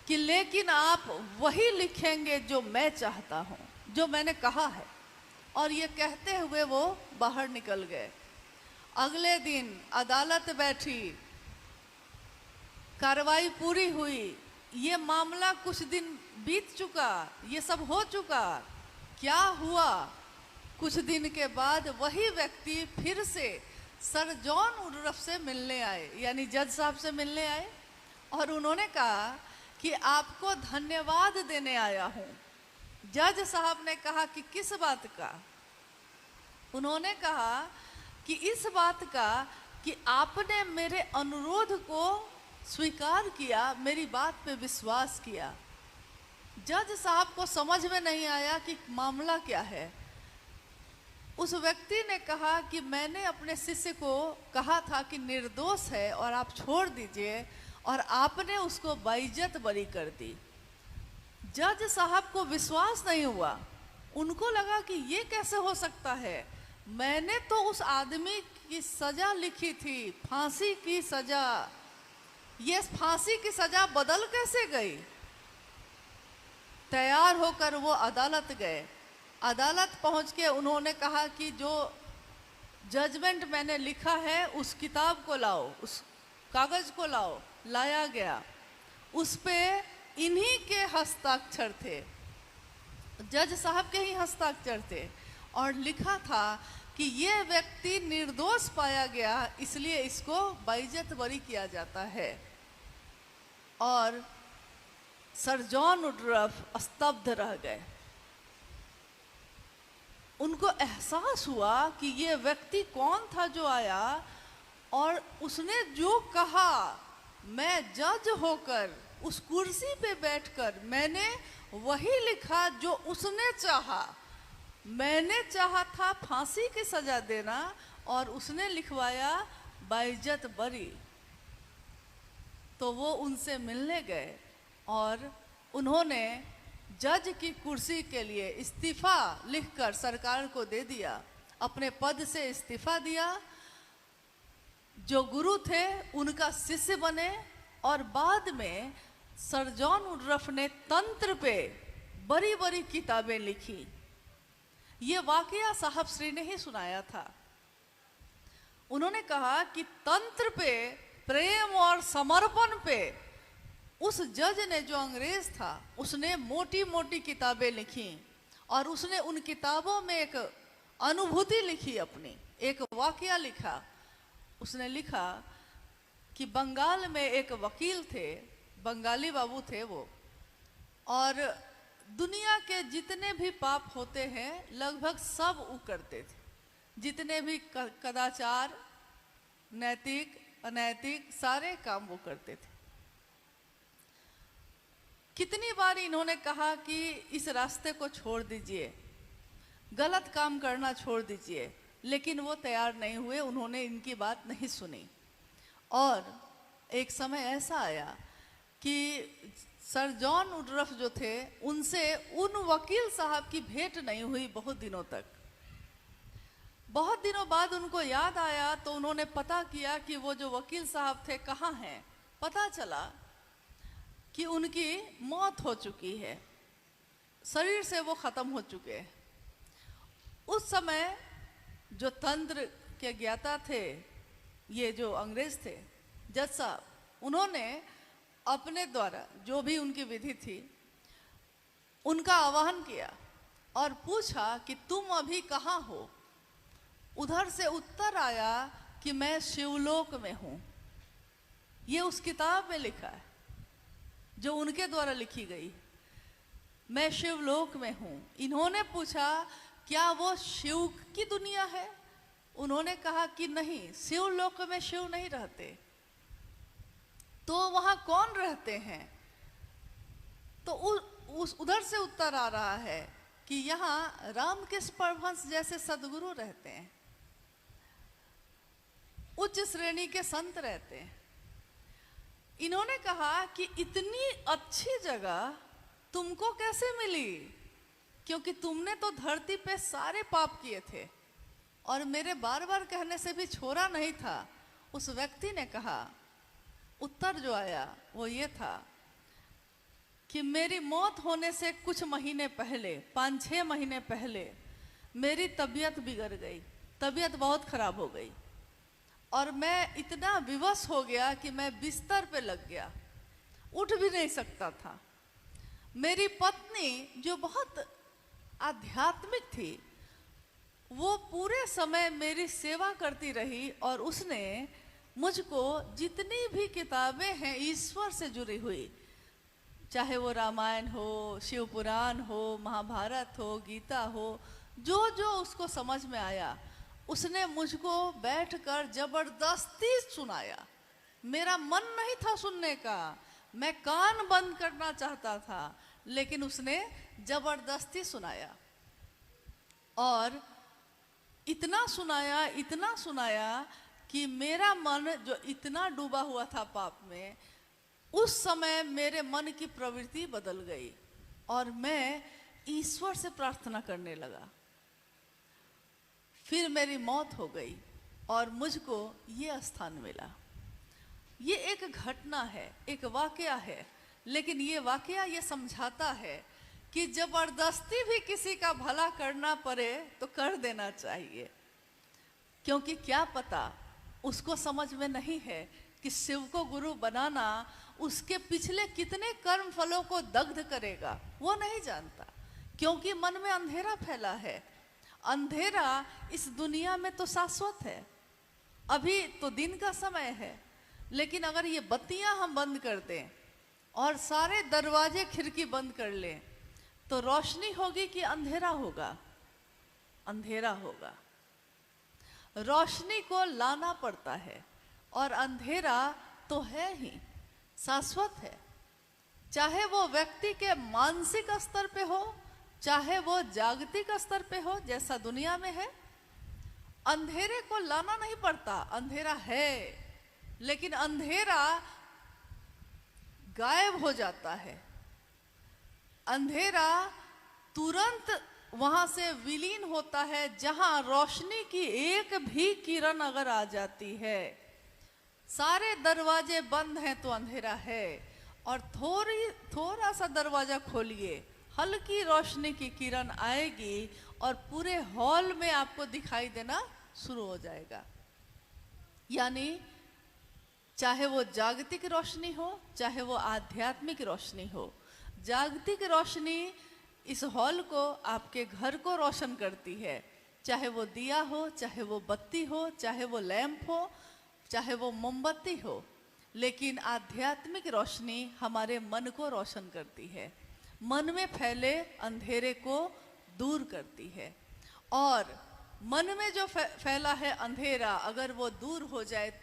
कि लेकिन आप वही लिखेंगे जो मैं चाहता हूं, जो मैंने कहा है। और ये कहते हुए वो बाहर निकल गए। अगले दिन अदालत बैठी, कार्रवाई पूरी हुई, ये मामला कुछ दिन बीत चुका, ये सब हो चुका। क्या हुआ? कुछ दिन के बाद वही व्यक्ति फिर से सर जॉन वुडरफ से मिलने आए, यानी जज साहब से मिलने आए, और उन्होंने कहा कि आपको धन्यवाद देने आया हूं। जज साहब ने कहा कि किस बात का? उन्होंने कहा कि इस बात का कि आपने मेरे अनुरोध को स्वीकार किया, मेरी बात पे विश्वास किया। जज साहब को समझ में नहीं आया कि मामला क्या है। उस व्यक्ति ने कहा कि मैंने अपने शिष्य को कहा था कि निर्दोष है और आप छोड़ दीजिए, और आपने उसको बाइज्जत बरी कर दी। जज साहब को विश्वास नहीं हुआ। उनको लगा कि ये कैसे हो सकता है, मैंने तो उस आदमी की सजा लिखी थी, फांसी की सजा, ये फांसी की सजा बदल कैसे गई। तैयार होकर वो अदालत गए। अदालत पहुंच के उन्होंने कहा कि जो जजमेंट मैंने लिखा है उस किताब को लाओ, उस कागज को लाओ। लाया गया। उस पे इन्हीं के हस्ताक्षर थे, जज साहब के ही हस्ताक्षर थे, और लिखा था कि ये व्यक्ति निर्दोष पाया गया, इसलिए इसको बाइज्जत बरी किया जाता है। और सर जॉन वुडरफ स्तब्ध रह गए। उनको एहसास हुआ कि ये व्यक्ति कौन था जो आया और उसने जो कहा, मैं जज होकर उस कुर्सी पे बैठकर मैंने वही लिखा जो उसने चाहा। मैंने चाहा था फांसी की सजा देना और उसने लिखवाया बाइज्जत बरी। तो वो उनसे मिलने गए और उन्होंने जज की कुर्सी के लिए इस्तीफा लिखकर सरकार को दे दिया, अपने पद से इस्तीफा दिया। जो गुरु थे उनका शिष्य बने, और बाद में सर जॉन वुडरफ ने तंत्र पे बड़ी बड़ी किताबें लिखी। ये वाकया साहब श्री ने ही सुनाया था। उन्होंने कहा कि तंत्र पे, प्रेम और समर्पण पे उस जज ने, जो अंग्रेज था, उसने मोटी मोटी किताबें लिखी, और उसने उन किताबों में एक अनुभूति लिखी, अपनी एक वाकया लिखा। उसने लिखा कि बंगाल में एक वकील थे, बंगाली बाबू थे वो, और दुनिया के जितने भी पाप होते हैं लगभग सब वो करते थे। जितने भी कदाचार, नैतिक अनैतिक, सारे काम वो करते थे। कितनी बार इन्होंने कहा कि इस रास्ते को छोड़ दीजिए, गलत काम करना छोड़ दीजिए, लेकिन वो तैयार नहीं हुए, उन्होंने इनकी बात नहीं सुनी। और एक समय ऐसा आया कि सर जॉन वुडरफ जो थे, उनसे उन वकील साहब की भेंट नहीं हुई बहुत दिनों तक। बहुत दिनों बाद उनको याद आया तो उन्होंने पता किया कि वो जो वकील साहब थे कहाँ हैं। पता चला कि उनकी मौत हो चुकी है, शरीर से वो ख़त्म हो चुके हैं। उस समय जो तंत्र के ज्ञाता थे, ये जो अंग्रेज थे, जज साहब, उन्होंने अपने द्वारा जो भी उनकी विधि थी उनका आह्वान किया और पूछा कि तुम अभी कहाँ हो। उधर से उत्तर आया कि मैं शिवलोक में हूँ। ये उस किताब में लिखा है जो उनके द्वारा लिखी गई, मैं शिवलोक में हूँ। इन्होंने पूछा क्या वो शिव की दुनिया है? उन्होंने कहा कि नहीं, शिवलोक में शिव नहीं रहते। तो वहाँ कौन रहते हैं? तो उस उधर से उत्तर आ रहा है कि यहाँ रामकृष्ण परमहंस जैसे सदगुरु रहते हैं, उच्च श्रेणी के संत रहते हैं। इन्होंने कहा कि इतनी अच्छी जगह तुमको कैसे मिली, क्योंकि तुमने तो धरती पे सारे पाप किए थे और मेरे बार बार कहने से भी छोड़ा नहीं था। उस व्यक्ति ने कहा, उत्तर जो आया वो ये था कि मेरी मौत होने से कुछ महीने पहले, 5-6 महीने पहले मेरी तबीयत बिगड़ गई, तबीयत बहुत खराब हो गई और मैं इतना विवश हो गया कि मैं बिस्तर पे लग गया, उठ भी नहीं सकता था। मेरी पत्नी जो बहुत आध्यात्मिक थी, वो पूरे समय मेरी सेवा करती रही और उसने मुझको जितनी भी किताबें हैं ईश्वर से जुड़ी हुई, चाहे वो रामायण हो, शिव पुराण हो, महाभारत हो, गीता हो, जो जो उसको समझ में आया उसने मुझको बैठकर जबरदस्ती सुनाया। मेरा मन नहीं था सुनने का, मैं कान बंद करना चाहता था, लेकिन उसने जबरदस्ती सुनाया और इतना सुनाया कि मेरा मन जो इतना डूबा हुआ था पाप में, उस समय मेरे मन की प्रवृत्ति बदल गई और मैं ईश्वर से प्रार्थना करने लगा। फिर मेरी मौत हो गई और मुझको ये स्थान मिला। ये एक घटना है, एक वाकया है, लेकिन ये वाकया ये समझाता है कि जबरदस्ती भी किसी का भला करना पड़े तो कर देना चाहिए, क्योंकि क्या पता उसको समझ में नहीं है कि शिव को गुरु बनाना उसके पिछले कितने कर्म फलों को दग्ध करेगा, वो नहीं जानता, क्योंकि मन में अंधेरा फैला है। अंधेरा इस दुनिया में तो शाश्वत है, अभी तो दिन का समय है, लेकिन अगर ये बत्तियां हम बंद कर दें और सारे दरवाजे खिड़की बंद कर लें तो रोशनी होगी कि अंधेरा होगा? अंधेरा होगा। रोशनी को लाना पड़ता है और अंधेरा तो है ही, शाश्वत है। चाहे वो व्यक्ति के मानसिक स्तर पे हो, चाहे वो जागतिक स्तर पे हो, जैसा दुनिया में है, अंधेरे को लाना नहीं पड़ता। अंधेरा है, लेकिन अंधेरा गायब हो जाता है। अंधेरा तुरंत वहां से विलीन होता है जहां रोशनी की एक भी किरण अगर आ जाती है। सारे दरवाजे बंद हैं तो अंधेरा है, और थोड़ा सा दरवाजा खोलिए, हल्की रोशनी की किरण आएगी और पूरे हॉल में आपको दिखाई देना शुरू हो जाएगा। यानी चाहे वो जागतिक रोशनी हो, चाहे वो आध्यात्मिक रोशनी हो, जागतिक रोशनी इस हॉल को, आपके घर को रोशन करती है। चाहे वो दिया हो, चाहे वो बत्ती हो, चाहे वो लैंप हो, चाहे वो मोमबत्ती हो, लेकिन आध्यात्मिक रोशनी हमारे मन को रोशन करती है, मन में फैले अंधेरे को दूर करती है। और मन में जो फैला है अंधेरा, अगर वो दूर हो जाए,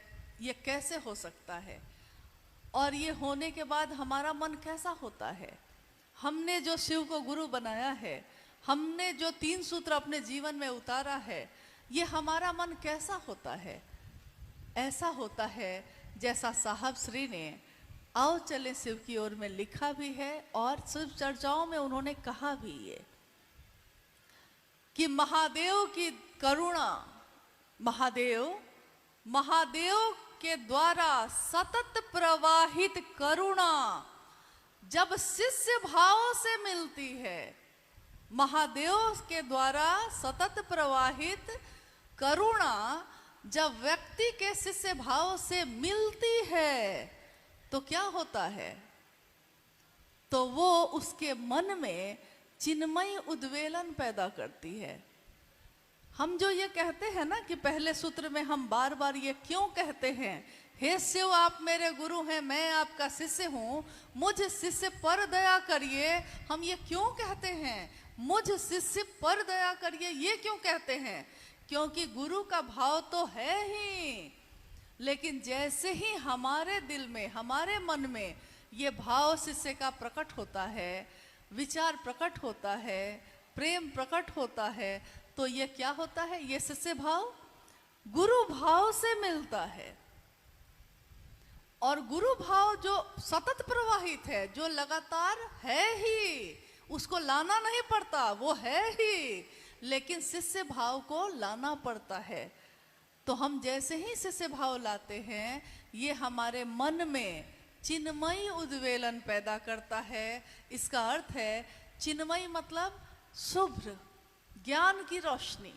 ये कैसे हो सकता है? और ये होने के बाद हमारा मन कैसा होता है? हमने जो शिव को गुरु बनाया है, हमने जो 3 सूत्र अपने जीवन में उतारा है, ये हमारा मन कैसा होता है? ऐसा होता है जैसा साहब श्री ने आओ चले शिव की ओर में लिखा भी है और शिव चर्चाओं में उन्होंने कहा भी ये कि महादेव की करुणा, महादेव के द्वारा सतत प्रवाहित करुणा जब शिष्य भाव से मिलती है, महादेव के द्वारा सतत प्रवाहित करुणा जब व्यक्ति के शिष्य भाव से मिलती है तो क्या होता है? तो वो उसके मन में चिन्मयी उद्वेलन पैदा करती है। हम जो ये कहते हैं ना कि पहले सूत्र में हम बार बार ये क्यों कहते हैं, हे शिव आप मेरे गुरु हैं, मैं आपका शिष्य हूँ, मुझ शिष्य पर दया करिए, हम ये क्यों कहते हैं? मुझ शिष्य पर दया करिए ये क्यों कहते हैं? क्योंकि गुरु का भाव तो है ही, लेकिन जैसे ही हमारे दिल में, हमारे मन में ये भाव शिष्य का प्रकट होता है, विचार प्रकट होता है, प्रेम प्रकट होता है, तो ये क्या होता है? ये शिष्य भाव गुरु भाव से मिलता है। और गुरु भाव जो सतत प्रवाहित है, जो लगातार है ही, उसको लाना नहीं पड़ता, वो है ही, लेकिन शिष्य भाव को लाना पड़ता है। तो हम जैसे ही शिष्य भाव लाते हैं, ये हमारे मन में चिन्मयी उद्वेलन पैदा करता है। इसका अर्थ है चिन्मयी मतलब शुभ्र, ज्ञान की रोशनी,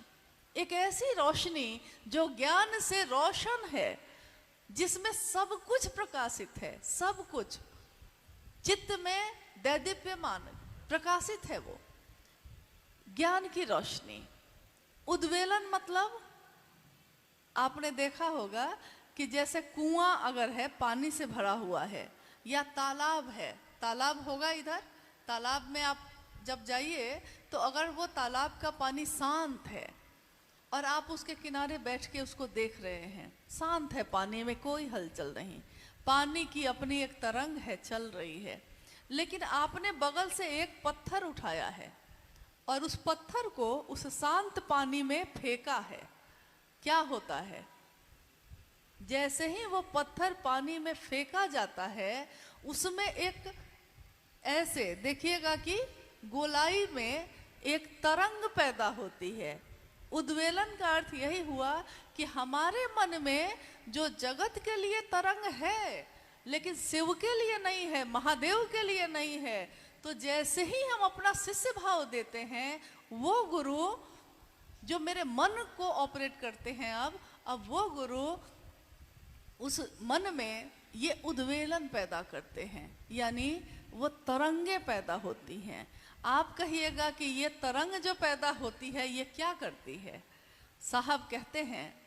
एक ऐसी रोशनी जो ज्ञान से रोशन है, जिसमें सब कुछ प्रकाशित है, सब कुछ चित्त में दैदीप्यमान प्रकाशित है, वो ज्ञान की रोशनी। उद्वेलन मतलब आपने देखा होगा कि जैसे कुआं अगर है, पानी से भरा हुआ है, या तालाब है, तालाब होगा इधर, तालाब में आप जब जाइए तो अगर वो तालाब का पानी शांत है और आप उसके किनारे बैठ के उसको देख रहे हैं, शांत है, पानी में कोई हलचल नहीं, पानी की अपनी एक तरंग है, चल रही है, लेकिन आपने बगल से एक पत्थर उठाया है और उस पत्थर को उस शांत पानी में फेंका है, क्या होता है? जैसे ही वो पत्थर पानी में फेंका जाता है, उसमें एक ऐसे देखिएगा कि गोलाई में एक तरंग पैदा होती है। उद्वेलन का अर्थ यही हुआ कि हमारे मन में जो जगत के लिए तरंग है, लेकिन शिव के लिए नहीं है, महादेव के लिए नहीं है, तो जैसे ही हम अपना शिष्य भाव देते हैं, वो गुरु जो मेरे मन को ऑपरेट करते हैं, अब वो गुरु उस मन में ये उद्वेलन पैदा करते हैं, यानी वो तरंगे पैदा होती हैं। आप कहिएगा कि ये तरंग जो पैदा होती है ये क्या करती है? साहब कहते हैं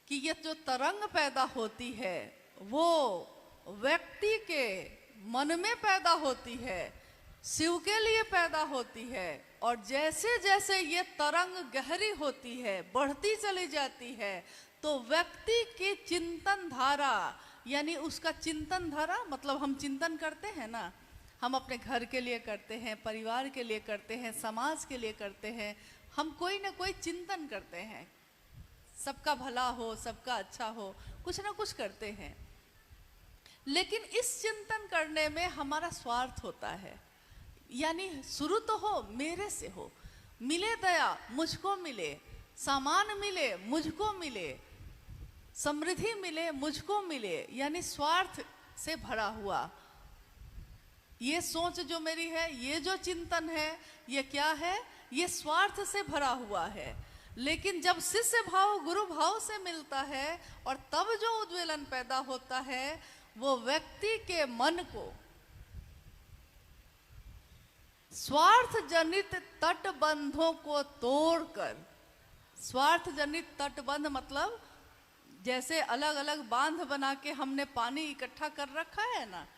कि ये जो तरंग पैदा होती है वो व्यक्ति के मन में पैदा होती है, शिव के लिए पैदा होती है, और जैसे जैसे ये तरंग गहरी होती है, बढ़ती चली जाती है, तो व्यक्ति की चिंतन धारा, यानी उसका चिंतन धारा मतलब हम चिंतन करते हैं ना, हम अपने घर के लिए करते हैं, परिवार के लिए करते हैं, समाज के लिए करते हैं, हम कोई ना कोई चिंतन करते हैं, सबका भला हो, सबका अच्छा हो, कुछ ना कुछ करते हैं। लेकिन इस चिंतन करने में हमारा स्वार्थ होता है, यानी शुरू तो हो मेरे से हो, मिले दया मुझको मिले, सामान मिले मुझको मिले, समृद्धि मिले मुझको मिले, यानी स्वार्थ से भरा हुआ ये सोच जो मेरी है, ये जो चिंतन है, ये क्या है? ये स्वार्थ से भरा हुआ है। लेकिन जब शिष्य भाव गुरु भाव से मिलता है और तब जो उद्वेलन पैदा होता है, वो व्यक्ति के मन को स्वार्थ जनित तटबंधों को तोड़कर, स्वार्थ जनित तटबंध मतलब जैसे अलग अलग बांध बना के हमने पानी इकट्ठा कर रखा है ना,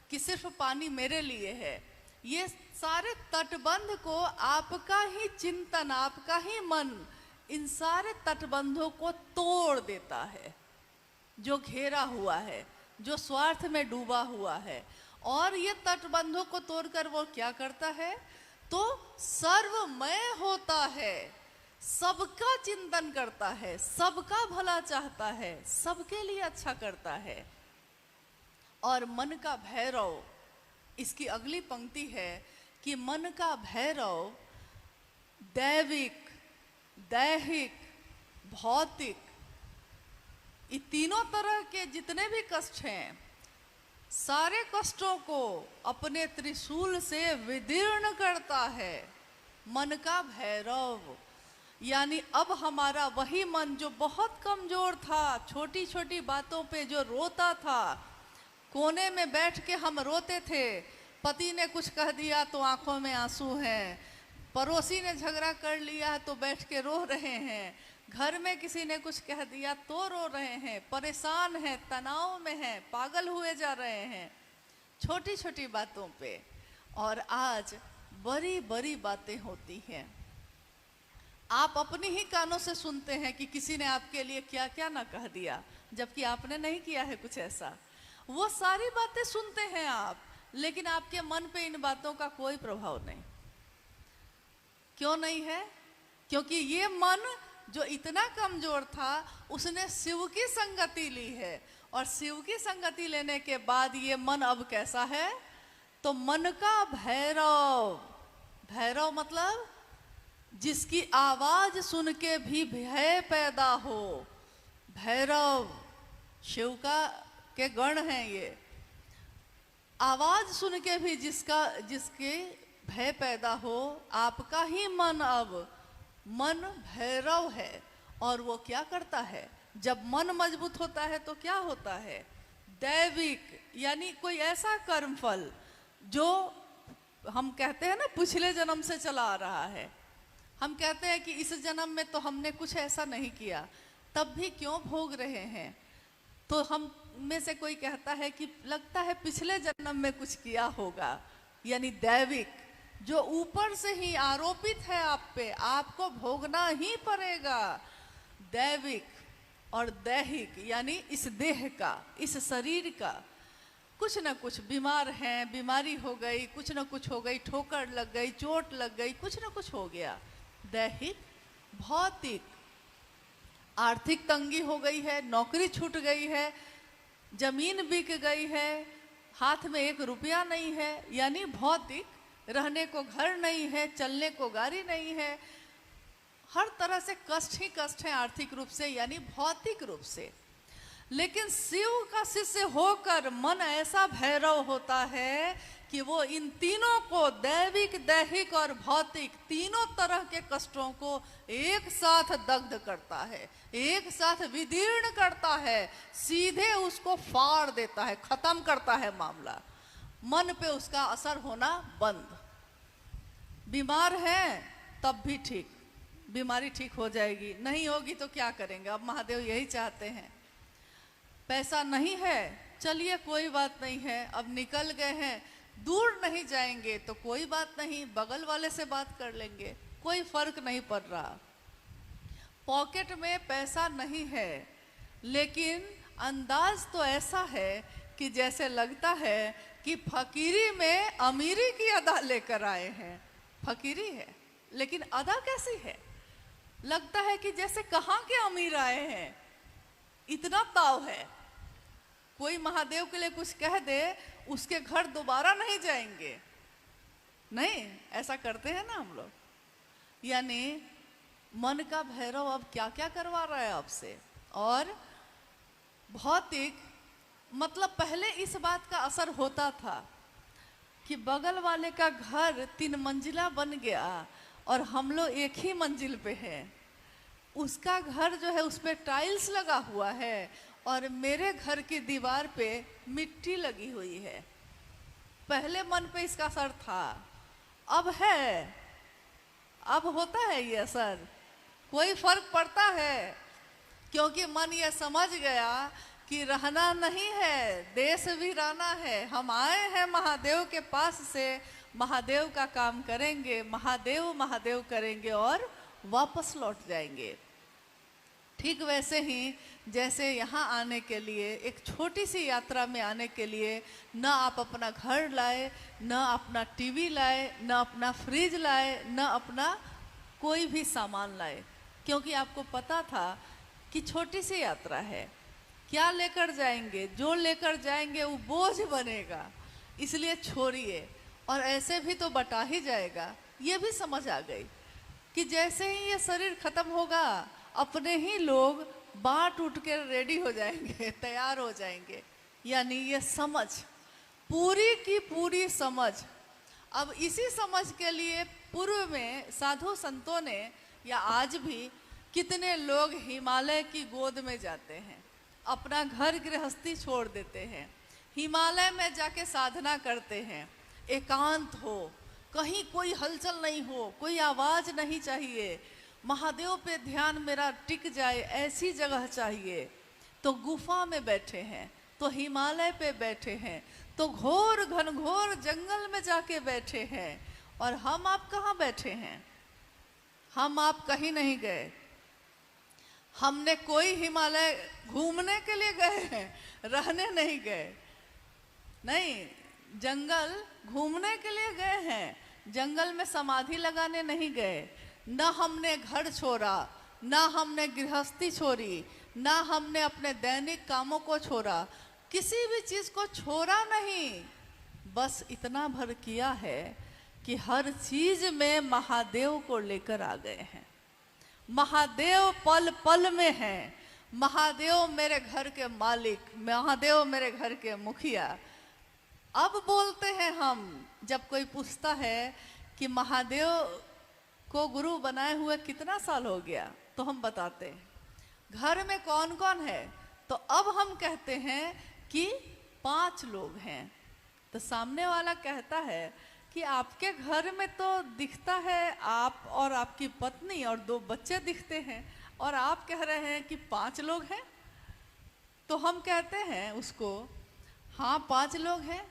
कि सिर्फ पानी मेरे लिए है, ये सारे तटबंध को आपका ही चिंतन, आपका ही मन इन सारे तटबंधों को तोड़ देता है, जो घेरा हुआ है, जो स्वार्थ में डूबा हुआ है। और ये तटबंधों को तोड़कर वो क्या करता है, तो सर्वमय होता है, सबका चिंतन करता है, सबका भला चाहता है, सबके लिए अच्छा करता है। और मन का भैरव, इसकी अगली पंक्ति है कि मन का भैरव दैविक, दैहिक, भौतिक, ये तीनों तरह के जितने भी कष्ट हैं, सारे कष्टों को अपने त्रिशूल से विदीर्ण करता है। मन का भैरव यानी अब हमारा वही मन जो बहुत कमजोर था, छोटी छोटी बातों पे जो रोता था, कोने में बैठ के हम रोते थे, पति ने कुछ कह दिया तो आंखों में आंसू हैं, पड़ोसी ने झगड़ा कर लिया तो बैठ के रो रहे हैं, घर में किसी ने कुछ कह दिया तो रो रहे हैं, परेशान हैं, तनाव में हैं, पागल हुए जा रहे हैं छोटी छोटी बातों पे। और आज बड़ी बड़ी बातें होती हैं, आप अपनी ही कानों से सुनते हैं कि किसी ने आपके लिए क्या क्या ना कह दिया, जबकि आपने नहीं किया है कुछ ऐसा। वो सारी बातें सुनते हैं आप, लेकिन आपके मन पे इन बातों का कोई प्रभाव नहीं। क्यों नहीं है? क्योंकि ये मन जो इतना कमजोर था, उसने शिव की संगति ली है, और शिव की संगति लेने के बाद ये मन अब कैसा है, तो मन का भैरव। भैरव मतलब जिसकी आवाज सुन के भी भय पैदा हो। भैरव शिव का के गण हैं ये। आवाज सुन के भी जिसके भय पैदा हो, आपका ही मन अब मन भैरव है। और वो क्या करता है, जब मन मजबूत होता है तो क्या होता है, दैविक यानी कोई ऐसा कर्मफल जो हम कहते हैं ना पिछले जन्म से चला आ रहा है। हम कहते हैं कि इस जन्म में तो हमने कुछ ऐसा नहीं किया, तब भी क्यों भोग रहे हैं। तो हम में से कोई कहता है कि लगता है पिछले जन्म में कुछ किया होगा, यानी दैविक जो ऊपर से ही आरोपित है आप पे, आपको भोगना ही पड़ेगा। दैविक और दैहिक यानी इस देह का, इस शरीर का कुछ ना कुछ, बीमार हैं, बीमारी हो गई, कुछ ना कुछ हो गई, ठोकर लग गई, चोट लग गई, कुछ ना कुछ हो गया। दैहिक, भौतिक, आर्थिक तंगी हो गई है, नौकरी छूट गई है, जमीन बिक गई है, हाथ में 1 रुपया नहीं है, यानी भौतिक। रहने को घर नहीं है, चलने को गाड़ी नहीं है, हर तरह से कष्ट ही कष्ट है आर्थिक रूप से, यानी भौतिक रूप से। लेकिन शिव का शिष्य होकर मन ऐसा भैरव होता है कि वो इन तीनों को, दैविक, दैहिक और भौतिक, तीनों तरह के कष्टों को एक साथ दग्ध करता है, एक साथ विदीर्ण करता है, सीधे उसको फाड़ देता है, खत्म करता है मामला। मन पे उसका असर होना बंद। बीमार है तब भी ठीक, बीमारी ठीक हो जाएगी, नहीं होगी तो क्या करेंगे, अब महादेव यही चाहते हैं। पैसा नहीं है, चलिए कोई बात नहीं है, अब निकल गए हैं, दूर नहीं जाएंगे तो कोई बात नहीं, बगल वाले से बात कर लेंगे, कोई फर्क नहीं पड़ रहा। पॉकेट में पैसा नहीं है, लेकिन अंदाज तो ऐसा है कि जैसे लगता है कि फकीरी में अमीरी की अदा लेकर आए हैं। फकीरी है लेकिन अदा कैसी है, लगता है कि जैसे कहाँ के अमीर आए हैं, इतना ताव है। कोई महादेव के लिए कुछ कह दे, उसके घर दोबारा नहीं जाएंगे। नहीं, ऐसा करते हैं ना हम लोग। यानी मन का भैरव अब क्या क्या करवा रहा है आपसे। और भौतिक मतलब पहले इस बात का असर होता था कि बगल वाले का घर 3 मंजिला बन गया और हम लोग एक ही मंजिल पे हैं। उसका घर जो है उस पर टाइल्स लगा हुआ है और मेरे घर की दीवार पे मिट्टी लगी हुई है। पहले मन पे इसका असर था, अब है, अब होता है ये असर, कोई फर्क पड़ता है, क्योंकि मन ये समझ गया कि रहना नहीं है, देश वीराना है। हम आए हैं महादेव के पास से, महादेव का काम करेंगे, महादेव महादेव करेंगे और वापस लौट जाएंगे। ठीक वैसे ही जैसे यहाँ आने के लिए, एक छोटी सी यात्रा में आने के लिए न आप अपना घर लाए, न अपना टीवी लाए, न अपना फ्रिज लाए, न अपना कोई भी सामान लाए, क्योंकि आपको पता था कि छोटी सी यात्रा है, क्या लेकर जाएंगे, जो लेकर जाएंगे वो बोझ बनेगा, इसलिए छोड़िए। और ऐसे भी तो बटा ही जाएगा। ये भी समझ आ गई कि जैसे ही ये शरीर खत्म होगा, अपने ही लोग बाँट उठ के रेडी हो जाएंगे, तैयार हो जाएंगे। यानी ये समझ, पूरी की पूरी समझ। अब इसी समझ के लिए पूर्व में साधु संतों ने, या आज भी कितने लोग हिमालय की गोद में जाते हैं, अपना घर गृहस्थी छोड़ देते हैं, हिमालय में जाके साधना करते हैं। एकांत हो, कहीं कोई हलचल नहीं हो, कोई आवाज़ नहीं चाहिए, महादेव पे ध्यान मेरा टिक जाए, ऐसी जगह चाहिए। तो गुफा में बैठे हैं, तो हिमालय पे बैठे हैं, तो घोर घनघोर जंगल में जाके बैठे हैं। और हम आप कहाँ बैठे हैं? हम आप कहीं नहीं गए। हमने कोई हिमालय घूमने के लिए गए हैं, रहने नहीं गए। नहीं, जंगल घूमने के लिए गए हैं, जंगल में समाधि लगाने नहीं गए। न हमने घर छोड़ा, न हमने गृहस्थी छोड़ी, न हमने अपने दैनिक कामों को छोड़ा, किसी भी चीज़ को छोड़ा नहीं। बस इतना भर किया है कि हर चीज़ में महादेव को लेकर आ गए हैं। महादेव पल पल में हैं। महादेव मेरे घर के मालिक, महादेव मेरे घर के मुखिया। अब बोलते हैं हम, जब कोई पूछता है कि महादेव को गुरु बनाए हुए कितना साल हो गया, तो हम बताते हैं घर में कौन कौन है। तो अब हम कहते हैं कि 5 लोग हैं। तो सामने वाला कहता है कि आपके घर में तो दिखता है आप और आपकी पत्नी और 2 बच्चे दिखते हैं, और आप कह रहे हैं कि 5 लोग हैं। तो हम कहते हैं उसको, हाँ 5 लोग हैं,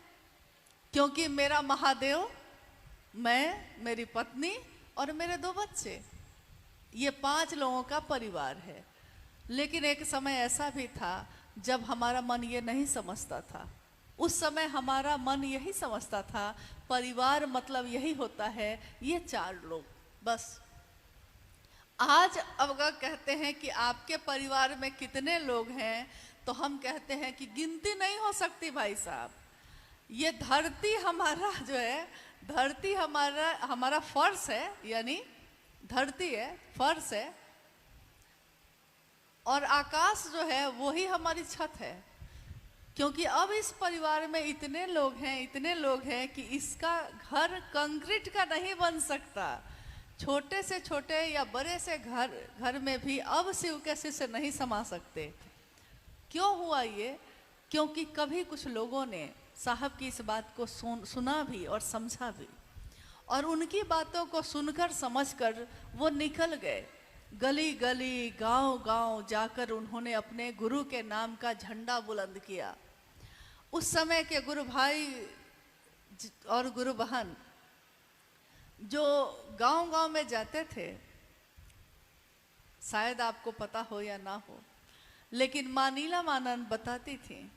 क्योंकि मेरा महादेव, मैं, मेरी पत्नी और मेरे 2 बच्चे, ये 5 लोगों का परिवार है। लेकिन एक समय ऐसा भी था जब हमारा मन ये नहीं समझता था। उस समय हमारा मन यही समझता था परिवार मतलब यही होता है, ये 4 लोग बस। आज अगर कहते हैं कि आपके परिवार में कितने लोग हैं, तो हम कहते हैं कि गिनती नहीं हो सकती भाई साहब। ये धरती हमारा जो है, धरती हमारा फर्श है, यानी धरती है, फर्श है, और आकाश जो है वही हमारी छत है। क्योंकि अब इस परिवार में इतने लोग हैं कि इसका घर कंक्रीट का नहीं बन सकता। छोटे से छोटे या बड़े से घर में भी अब शिव के शिष्य नहीं समा सकते। क्यों हुआ ये? क्योंकि कभी कुछ लोगों ने साहब की इस बात को सुना भी और समझा भी, और उनकी बातों को सुनकर समझकर वो निकल गए। गली गली, गांव गांव जाकर उन्होंने अपने गुरु के नाम का झंडा बुलंद किया। उस समय के गुरु भाई और गुरु बहन जो गांव गांव में जाते थे, शायद आपको पता हो या ना हो, लेकिन माँ नीलम आनंद बताती थी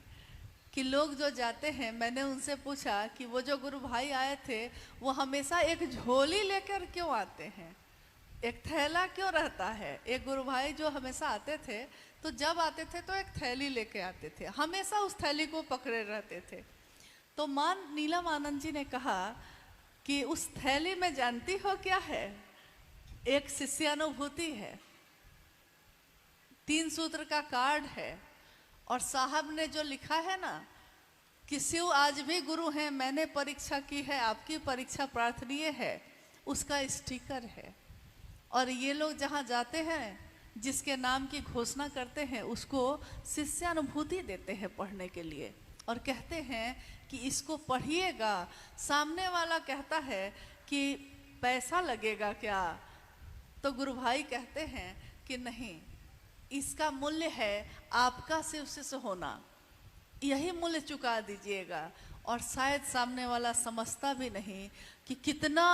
कि लोग जो जाते हैं, मैंने उनसे पूछा कि वो जो गुरु भाई आए थे वो हमेशा एक झोली लेकर क्यों आते हैं, एक थैला क्यों रहता है? एक गुरु भाई जो हमेशा आते थे, तो जब आते थे तो एक थैली लेके आते थे, हमेशा उस थैली को पकड़े रहते थे। तो माँ नीलम आनंद जी ने कहा कि उस थैली में जानती हो क्या है? एक शिष्यानुभूति है, 3 सूत्र का कार्ड है, और साहब ने जो लिखा है ना कि शिव आज भी गुरु हैं, मैंने परीक्षा की है, आपकी परीक्षा प्रार्थनीय है, उसका स्टिकर है। और ये लोग जहाँ जाते हैं, जिसके नाम की घोषणा करते हैं, उसको शिष्यानुभूति देते हैं पढ़ने के लिए, और कहते हैं कि इसको पढ़िएगा। सामने वाला कहता है कि पैसा लगेगा क्या? तो गुरु भाई कहते हैं कि नहीं, इसका मूल्य है आपका शिव शिष्य होना, यही मूल्य चुका दीजिएगा। और शायद सामने वाला समझता भी नहीं कि कितना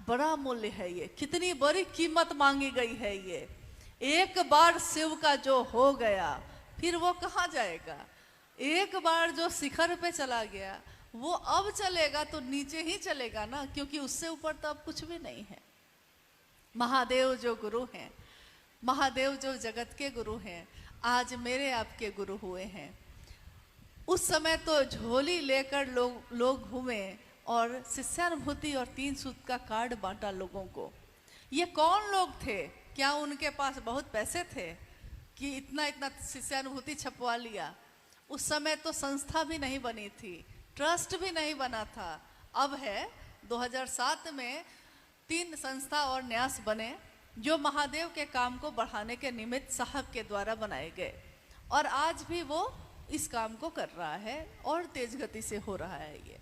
बड़ा मूल्य है ये, कितनी बड़ी कीमत मांगी गई है ये। एक बार शिव का जो हो गया फिर वो कहाँ जाएगा। एक बार जो शिखर पे चला गया वो अब चलेगा तो नीचे ही चलेगा ना, क्योंकि उससे ऊपर तो अब कुछ भी नहीं है। महादेव जो गुरु हैं, महादेव जो जगत के गुरु हैं, आज मेरे आपके गुरु हुए हैं। उस समय तो झोली लेकर लोग घूमे और शिष्यानुभूति और 3 सूत का कार्ड बांटा लोगों को। ये कौन लोग थे? क्या उनके पास बहुत पैसे थे कि इतना इतना शिष्यानुभूति छपवा लिया? उस समय तो संस्था भी नहीं बनी थी, ट्रस्ट भी नहीं बना था। अब है 2007 में 3 संस्था और न्यास बने जो महादेव के काम को बढ़ाने के निमित्त साहब के द्वारा बनाए गए, और आज भी वो इस काम को कर रहा है और तेज गति से हो रहा है ये।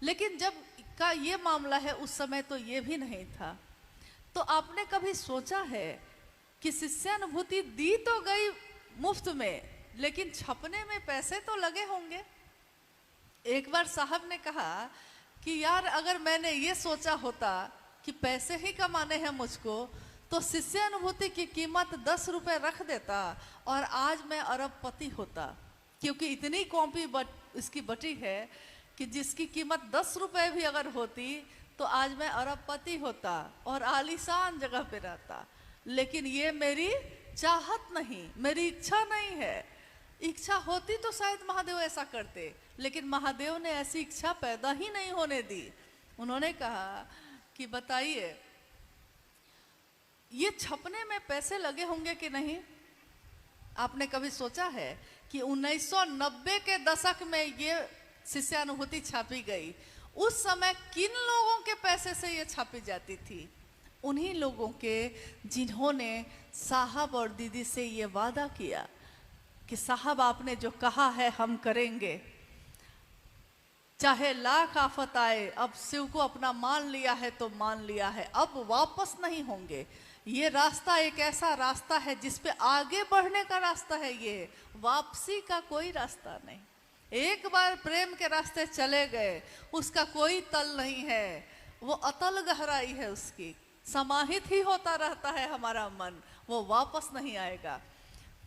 लेकिन जब का ये मामला है, उस समय तो ये भी नहीं था। तो आपने कभी सोचा है कि शिष्यानुभूति दी तो गई मुफ्त में, लेकिन छपने में पैसे तो लगे होंगे। एक बार साहब ने कहा कि यार अगर मैंने ये सोचा होता कि पैसे ही कमाने हैं मुझको, तो शिष्यानुभूति की कीमत 10 रुपए रख देता और आज मैं अरबपति होता, क्योंकि इतनी कॉपी इसकी बटी है कि जिसकी कीमत 10 रुपए भी अगर होती तो आज मैं अरबपति होता और आलीशान जगह पे रहता। लेकिन ये मेरी चाहत नहीं, मेरी इच्छा नहीं है। इच्छा होती तो शायद महादेव ऐसा करते, लेकिन महादेव ने ऐसी इच्छा पैदा ही नहीं होने दी। उन्होंने कहा कि बताइए ये छपने में पैसे लगे होंगे कि नहीं? आपने कभी सोचा है कि 1990 के दशक में ये शिष्यानुभूति छापी गई, उस समय किन लोगों के पैसे से ये छापी जाती थी? उन्हीं लोगों के जिन्होंने साहब और दीदी से ये वादा किया कि साहब आपने जो कहा है हम करेंगे, चाहे लाख आफत आए। अब शिव को अपना मान लिया है तो मान लिया है, अब वापस नहीं होंगे। ये रास्ता एक ऐसा रास्ता है जिस पे आगे बढ़ने का रास्ता है, ये वापसी का कोई रास्ता नहीं। एक बार प्रेम के रास्ते चले गए उसका कोई तल नहीं है, वो अतल गहराई है उसकी, समाहित ही होता रहता है हमारा मन, वो वापस नहीं आएगा।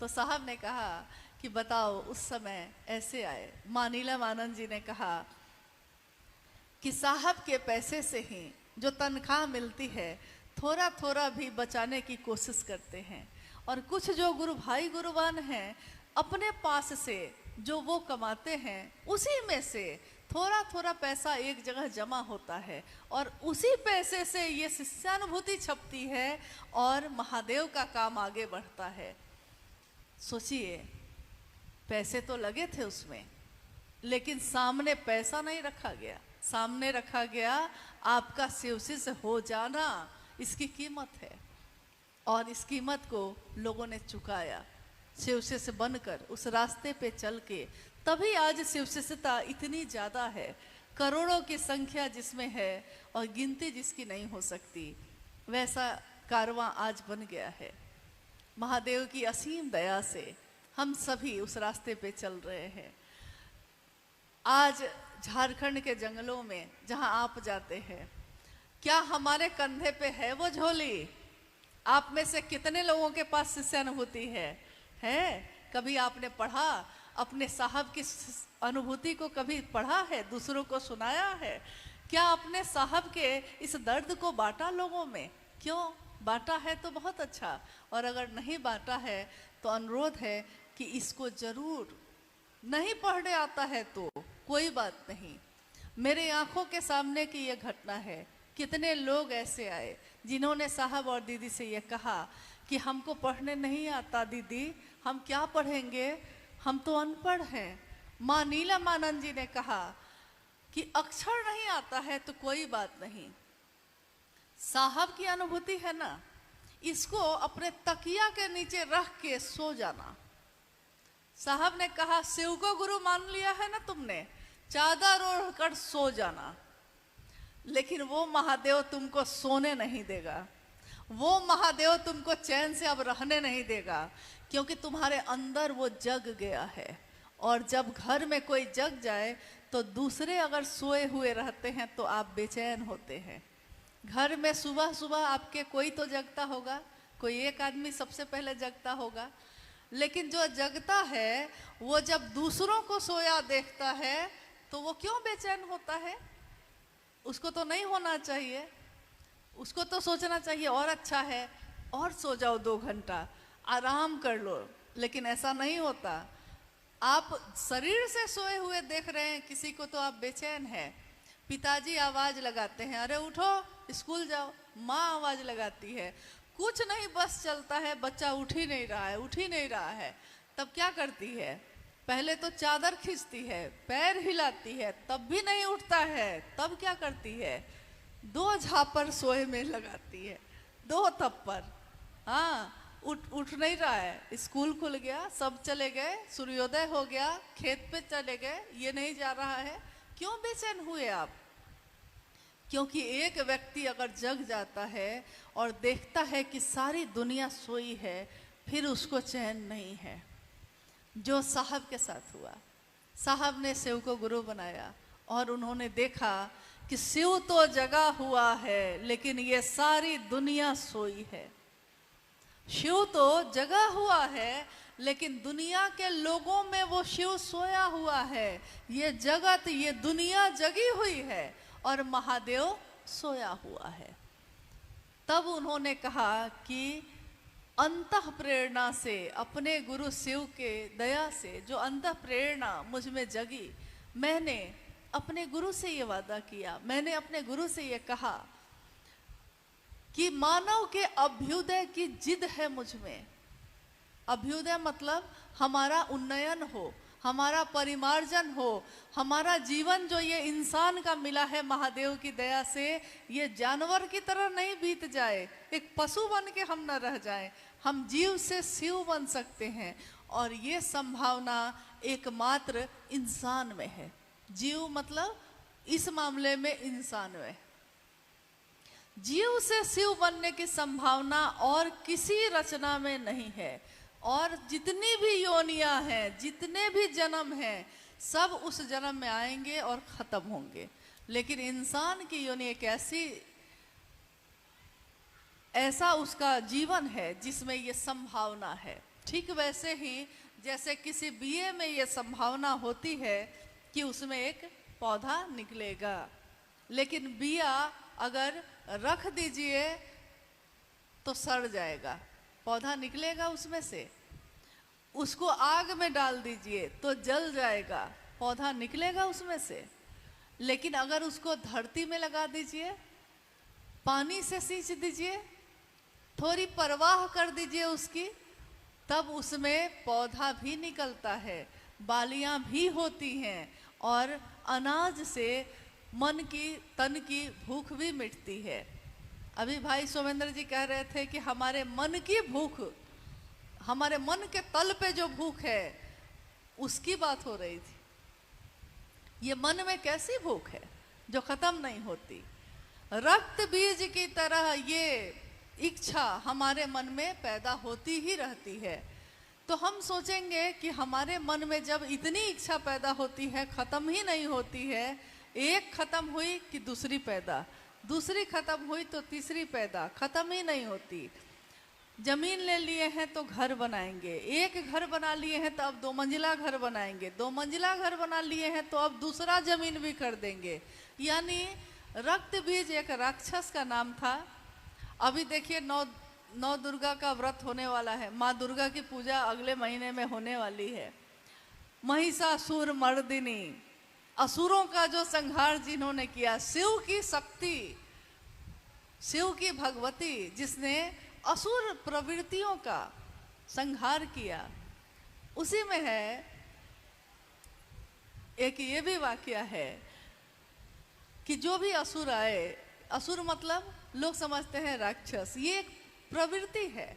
तो साहब ने कहा कि बताओ उस समय ऐसे आए। माँ नीलम आनंद जी ने कहा कि साहब के पैसे से ही जो तनख्वाह मिलती है थोड़ा थोड़ा भी बचाने की कोशिश करते हैं, और कुछ जो गुरु भाई गुरुवान हैं अपने पास से जो वो कमाते हैं उसी में से थोड़ा थोड़ा पैसा एक जगह जमा होता है, और उसी पैसे से ये शिष्यानुभूति छपती है और महादेव का काम आगे बढ़ता है। सोचिए, पैसे तो लगे थे उसमें, लेकिन सामने पैसा नहीं रखा गया, सामने रखा गया आपका शिवसी से हो जाना, इसकी कीमत है। और इस कीमत को लोगों ने चुकाया शिवसे से बनकर, उस रास्ते पे चल के, तभी आज शिवशिष्यता इतनी ज़्यादा है, करोड़ों की संख्या जिसमें है और गिनती जिसकी नहीं हो सकती। वैसा कारवां आज बन गया है। महादेव की असीम दया से हम सभी उस रास्ते पे चल रहे हैं। आज झारखंड के जंगलों में जहां आप जाते हैं, क्या हमारे कंधे पे है वो झोली? आप में से कितने लोगों के पास शिष्यानुभूति है? कभी आपने पढ़ा? अपने साहब की अनुभूति को कभी पढ़ा है? दूसरों को सुनाया है? क्या अपने साहब के इस दर्द को बांटा लोगों में? क्यों बांटा है तो बहुत अच्छा, और अगर नहीं बांटा है तो अनुरोध है कि इसको जरूर, नहीं पढ़ने आता है तो कोई बात नहीं। मेरे आंखों के सामने की ये घटना है। कितने लोग ऐसे आए जिन्होंने साहब और दीदी से ये कहा कि हमको पढ़ने नहीं आता दीदी, हम क्या पढ़ेंगे, हम तो अनपढ़ हैं। माँ नीलम आनंद जी ने कहा कि अक्षर नहीं आता है तो कोई बात नहीं, साहब की अनुभूति है ना, इसको अपने तकिया के नीचे रख के सो जाना। साहब ने कहा शिव को गुरु मान लिया है ना तुमने, चादर ओढ़ कर सो जाना। लेकिन वो महादेव तुमको सोने नहीं देगा, वो महादेव तुमको चैन से अब रहने नहीं देगा, क्योंकि तुम्हारे अंदर वो जग गया है। और जब घर में कोई जग जाए तो दूसरे अगर सोए हुए रहते हैं तो आप बेचैन होते हैं। घर में सुबह सुबह आपके कोई तो जगता होगा, कोई एक आदमी सबसे पहले जगता होगा, लेकिन जो जगता है वो जब दूसरों को सोया देखता है तो वो क्यों बेचैन होता है? उसको तो नहीं होना चाहिए, उसको तो सोचना चाहिए और अच्छा है, और सो जाओ 2 घंटा, आराम कर लो। लेकिन ऐसा नहीं होता। आप शरीर से सोए हुए देख रहे हैं किसी को तो आप बेचैन हैं। पिताजी आवाज लगाते हैं, अरे उठो स्कूल जाओ। माँ आवाज लगाती है, कुछ नहीं बस चलता है, बच्चा उठ ही नहीं रहा है, उठ ही नहीं रहा है। तब क्या करती है? पहले तो चादर खींचती है, पैर हिलाती है, तब भी नहीं उठता है। तब क्या करती है? 2 झापर सोए में लगाती है, 2 थप्पड़। हाँ, उठ नहीं रहा है। स्कूल खुल गया, सब चले गए, सूर्योदय हो गया, खेत पे चले गए, ये नहीं जा रहा है। क्यों बेचैन हुए आप? क्योंकि एक व्यक्ति अगर जग जाता है और देखता है कि सारी दुनिया सोई है, फिर उसको चैन नहीं है। जो साहब के साथ हुआ, साहब ने शिव को गुरु बनाया और उन्होंने देखा कि शिव तो जगा हुआ है लेकिन ये सारी दुनिया सोई है। शिव तो जगा हुआ है लेकिन दुनिया के लोगों में वो शिव सोया हुआ है। ये जगत, ये दुनिया जगी हुई है और महादेव सोया हुआ है। तब उन्होंने कहा कि अंतः प्रेरणा से, अपने गुरु शिव के दया से जो अंतः प्रेरणा मुझ में जगी, मैंने अपने गुरु से ये वादा किया, मैंने अपने गुरु से ये कहा कि मानव के अभ्युदय की जिद है मुझ में। अभ्युदय मतलब हमारा उन्नयन हो, हमारा परिमार्जन हो, हमारा जीवन जो ये इंसान का मिला है महादेव की दया से, ये जानवर की तरह नहीं बीत जाए, एक पशु बन के हम न रह जाए। हम जीव से शिव बन सकते हैं और ये संभावना एकमात्र इंसान में है। जीव मतलब इस मामले में इंसान में। जीव से शिव बनने की संभावना और किसी रचना में नहीं है। और जितनी भी योनियां हैं, जितने भी जन्म हैं, सब उस जन्म में आएंगे और खत्म होंगे। लेकिन इंसान की योनि एक ऐसा उसका जीवन है जिसमें ये संभावना है। ठीक वैसे ही जैसे किसी बीए में ये संभावना होती है कि उसमें एक पौधा निकलेगा, लेकिन बिया अगर रख दीजिए तो सड़ जाएगा, पौधा निकलेगा उसमें से। उसको आग में डाल दीजिए तो जल जाएगा, पौधा निकलेगा उसमें से। लेकिन अगर उसको धरती में लगा दीजिए, पानी से सींच दीजिए, थोड़ी परवाह कर दीजिए उसकी, तब उसमें पौधा भी निकलता है, बालियां भी होती हैं और अनाज से मन की, तन की भूख भी मिटती है। अभी भाई सोमेंद्र जी कह रहे थे कि हमारे मन की भूख, हमारे मन के तल पे जो भूख है उसकी बात हो रही थी। ये मन में कैसी भूख है जो खत्म नहीं होती। रक्त बीज की तरह ये इच्छा हमारे मन में पैदा होती ही रहती है। तो हम सोचेंगे कि हमारे मन में जब इतनी इच्छा पैदा होती है, खत्म ही नहीं होती है, एक खत्म हुई कि दूसरी पैदा, दूसरी खत्म हुई तो तीसरी पैदा, खत्म ही नहीं होती। जमीन ले लिए हैं तो घर बनाएंगे, एक घर बना लिए हैं तो अब 2 मंजिला घर बनाएंगे, 2 मंजिला घर बना लिए हैं तो अब दूसरा जमीन भी कर देंगे। यानी रक्त बीज एक राक्षस का नाम था। अभी देखिए नौ दुर्गा का व्रत होने वाला है, माँ दुर्गा की पूजा अगले महीने में होने वाली है। महिषासुर मर्दिनी, असुरों का जो संहार जिन्होंने किया, शिव की शक्ति, शिव की भगवती जिसने असुर प्रवृत्तियों का संहार किया, उसी में है। एक ये भी वाकया है कि जो भी असुर आए, असुर मतलब लोग समझते हैं राक्षस, ये एक प्रवृत्ति है,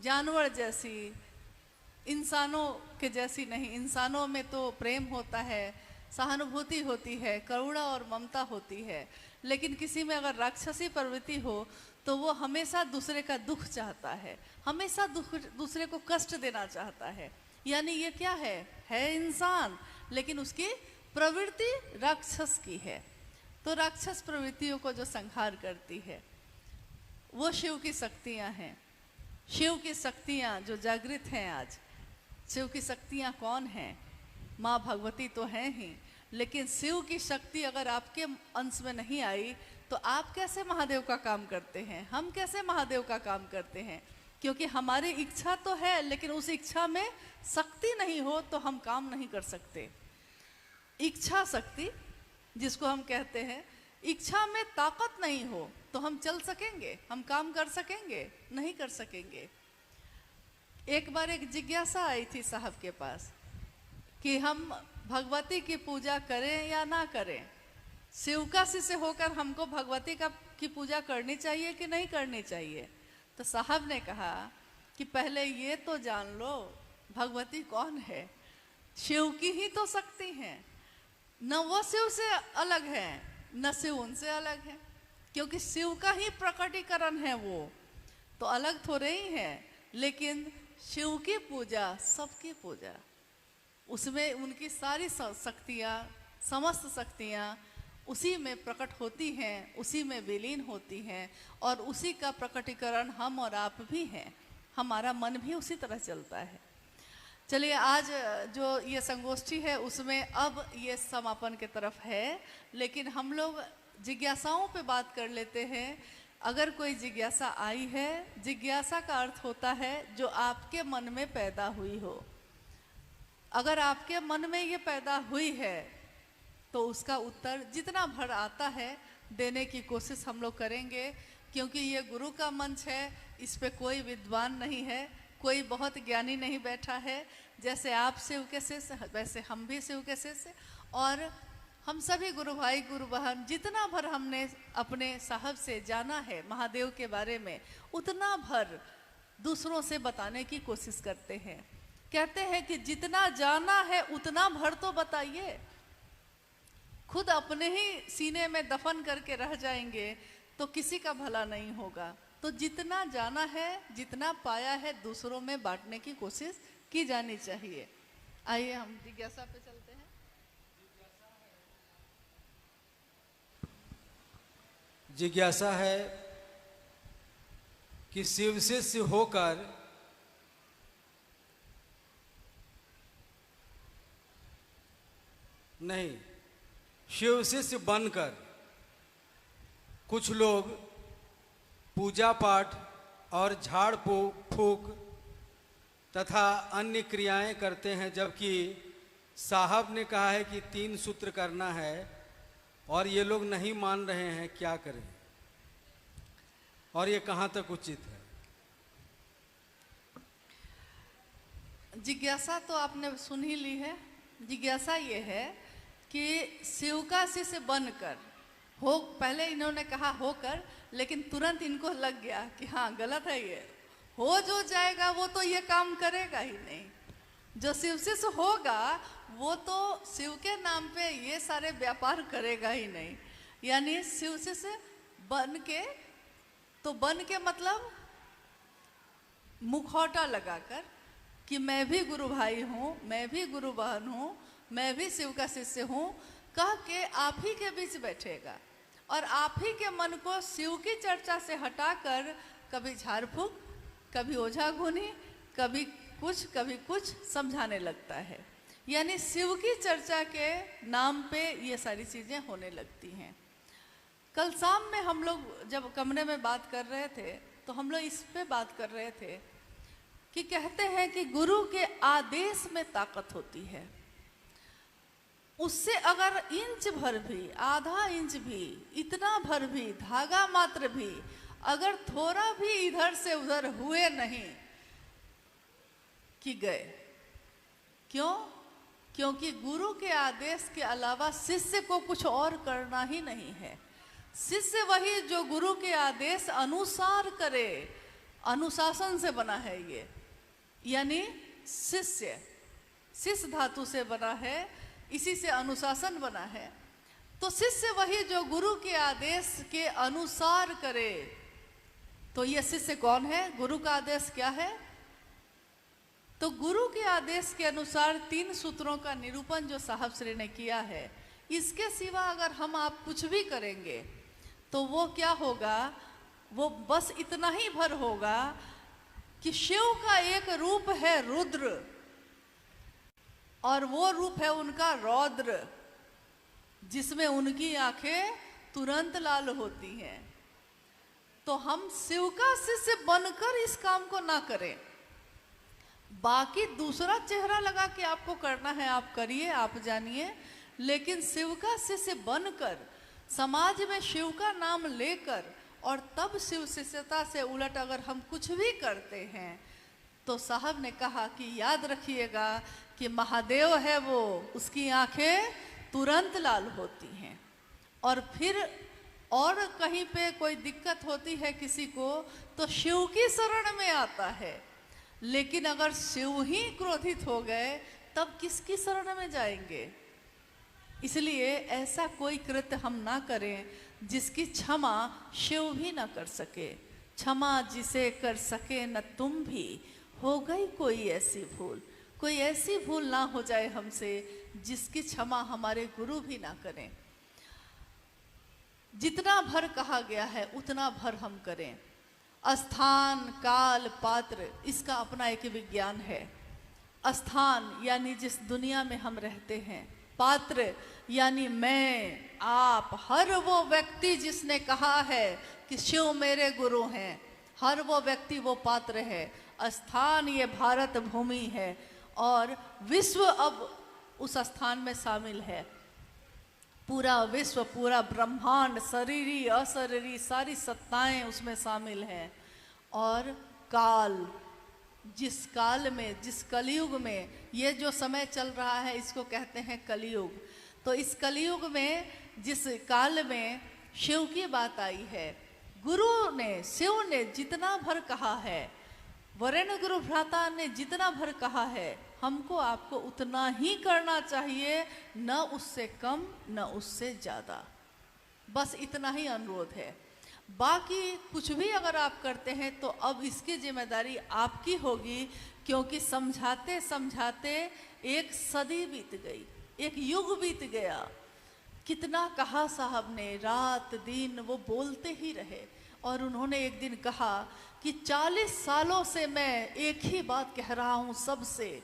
जानवर जैसी, इंसानों के जैसी नहीं। इंसानों में तो प्रेम होता है, सहानुभूति होती है, करुणा और ममता होती है। लेकिन किसी में अगर राक्षसी प्रवृत्ति हो तो वो हमेशा दूसरे का दुख चाहता है, हमेशा दूसरे को कष्ट देना चाहता है। यानी ये क्या है इंसान, लेकिन उसकी प्रवृत्ति राक्षस की है। तो राक्षस प्रवृत्तियों को जो संहार करती है वो शिव की शक्तियां हैं। शिव की शक्तियाँ जो जागृत हैं आज, शिव की शक्तियाँ कौन हैं? माँ भगवती तो हैं ही, लेकिन शिव की शक्ति अगर आपके अंश में नहीं आई तो आप कैसे महादेव का काम करते हैं? हम कैसे महादेव का काम करते हैं? क्योंकि हमारी इच्छा तो है, लेकिन उस इच्छा में शक्ति नहीं हो तो हम काम नहीं कर सकते। इच्छा शक्ति जिसको हम कहते हैं, इच्छा में ताकत नहीं हो तो हम चल सकेंगे, हम काम कर सकेंगे? नहीं कर सकेंगे। एक बार एक जिज्ञासा आई थी साहब के पास कि हम भगवती की पूजा करें या ना करें। शिव का शिष्य होकर हमको भगवती की पूजा करनी चाहिए कि नहीं करनी चाहिए? तो साहब ने कहा कि पहले ये तो जान लो भगवती कौन है। शिव की ही तो शक्ति है, न वो शिव से अलग है न शिव उनसे अलग है, क्योंकि शिव का ही प्रकटीकरण है वो, तो अलग थोड़े ही है। लेकिन शिव की पूजा सबकी पूजा, उसमें उनकी सारी शक्तियाँ, समस्त शक्तियाँ उसी में प्रकट होती हैं, उसी में विलीन होती हैं, और उसी का प्रकटीकरण हम और आप भी हैं। हमारा मन भी उसी तरह चलता है। चलिए, आज जो ये संगोष्ठी है उसमें अब ये समापन की तरफ है, लेकिन हम लोग जिज्ञासाओं पे बात कर लेते हैं। अगर कोई जिज्ञासा आई है, जिज्ञासा का अर्थ होता है जो आपके मन में पैदा हुई हो। अगर आपके मन में ये पैदा हुई है तो उसका उत्तर जितना भर आता है देने की कोशिश हम लोग करेंगे, क्योंकि ये गुरु का मंच है, इस पे कोई विद्वान नहीं है, कोई बहुत ज्ञानी नहीं बैठा है। जैसे आप शिव के शिष्य वैसे हम भी शिव के शिष्य, और हम सभी गुरु भाई गुरु बहन जितना भर हमने अपने साहब से जाना है महादेव के बारे में, उतना भर दूसरों से बताने की कोशिश करते हैं। कहते हैं कि जितना जाना है उतना भर तो बताइए। खुद अपने ही सीने में दफन करके रह जाएंगे तो किसी का भला नहीं होगा। तो जितना जाना है, जितना पाया है, दूसरों में बांटने की कोशिश की जानी चाहिए। आइए हम जिज्ञासा पे चलते हैं। जिज्ञासा है कि शिव शिष्य होकर नहीं, शिव शिष्य बनकर कुछ लोग पूजा पाठ और झाड़ फूक तथा अन्य क्रियाएं करते हैं, जबकि साहब ने कहा है कि 3 सूत्र करना है और ये लोग नहीं मान रहे हैं। क्या करें और ये कहाँ तक उचित है? जिज्ञासा तो आपने सुन ही ली है। जिज्ञासा ये है कि शिव का शिष्य बनकर हो, पहले इन्होंने कहा होकर, लेकिन तुरंत इनको लग गया कि हाँ गलत है, ये हो जो जाएगा वो तो ये काम करेगा ही नहीं। जो शिव शिष्य होगा वो तो शिव के नाम पे ये सारे व्यापार करेगा ही नहीं। यानी शिव शिष्य बन के, तो बन के मतलब मुखौटा लगाकर कि मैं भी गुरु भाई हूँ, मैं भी गुरु बहन हूँ, मैं भी शिव का शिष्य हूँ, कह के आप ही के बीच बैठेगा और आप ही के मन को शिव की चर्चा से हटाकर कभी झाड़ फूक, कभी ओझा घुनी, कभी कुछ समझाने लगता है। यानी शिव की चर्चा के नाम पे ये सारी चीज़ें होने लगती हैं। कल शाम में हम लोग जब कमरे में बात कर रहे थे तो हम लोग इस पे बात कर रहे थे कि कहते हैं कि गुरु के आदेश में ताकत होती है। उससे अगर इंच भर भी, आधा इंच भी, इतना भर भी, धागा मात्र भी अगर थोड़ा भी इधर से उधर हुए नहीं कि गए। क्यों? क्योंकि गुरु के आदेश के अलावा शिष्य को कुछ और करना ही नहीं है। शिष्य वही जो गुरु के आदेश अनुसार करे, अनुशासन से बना है ये। यानी शिष्य, शिष्य धातु से बना है, इसी से अनुशासन बना है। तो शिष्य वही जो गुरु के आदेश के अनुसार करे। तो ये शिष्य कौन है? गुरु का आदेश क्या है? तो गुरु के आदेश के अनुसार 3 सूत्रों का निरूपण जो साहब श्री ने किया है, इसके सिवा अगर हम आप कुछ भी करेंगे तो वो क्या होगा? वो बस इतना ही भर होगा कि शिव का एक रूप है रुद्र और वो रूप है उनका रौद्र, जिसमें उनकी आंखें तुरंत लाल होती हैं। तो हम शिव का शिष्य बनकर इस काम को ना करें। बाकी दूसरा चेहरा लगा के आपको करना है, आप करिए, आप जानिए, लेकिन शिव का शिष्य बनकर समाज में शिव का नाम लेकर और तब शिव शिष्यता से उलट अगर हम कुछ भी करते हैं तो साहब ने कहा कि याद रखिएगा कि महादेव है वो, उसकी आंखें तुरंत लाल होती हैं। और फिर और कहीं पे कोई दिक्कत होती है किसी को तो शिव की शरण में आता है, लेकिन अगर शिव ही क्रोधित हो गए तब किसकी शरण में जाएंगे? इसलिए ऐसा कोई कृत्य हम ना करें जिसकी क्षमा शिव भी ना कर सके। क्षमा जिसे कर सके न तुम भी, हो गई कोई ऐसी भूल, कोई ऐसी भूल ना हो जाए हमसे जिसकी क्षमा हमारे गुरु भी ना करें। जितना भर कहा गया है उतना भर हम करें। स्थान, काल, पात्र, इसका अपना एक विज्ञान है। स्थान यानी जिस दुनिया में हम रहते हैं, पात्र यानी मैं, आप, हर वो व्यक्ति जिसने कहा है कि शिव मेरे गुरु हैं, हर वो व्यक्ति वो पात्र है। स्थान ये भारत भूमि है और विश्व अब उस स्थान में शामिल है। पूरा विश्व, पूरा ब्रह्मांड, शरीरी अशरीरी सारी सत्ताएं उसमें शामिल हैं। और काल, जिस काल में, जिस कलयुग में ये जो समय चल रहा है इसको कहते हैं कलयुग। तो इस कलयुग में जिस काल में शिव की बात आई है, गुरु ने, शिव ने जितना भर कहा है, वरेण्य गुरु भ्राता ने जितना भर कहा है, हमको आपको उतना ही करना चाहिए, न उससे कम न उससे ज़्यादा। बस इतना ही अनुरोध है। बाकी कुछ भी अगर आप करते हैं तो अब इसकी जिम्मेदारी आपकी होगी, क्योंकि समझाते समझाते एक सदी बीत गई, एक युग बीत गया। कितना कहा साहब ने, रात दिन वो बोलते ही रहे। और उन्होंने एक दिन कहा कि 40 सालों से मैं एक ही बात कह रहा हूँ सबसे,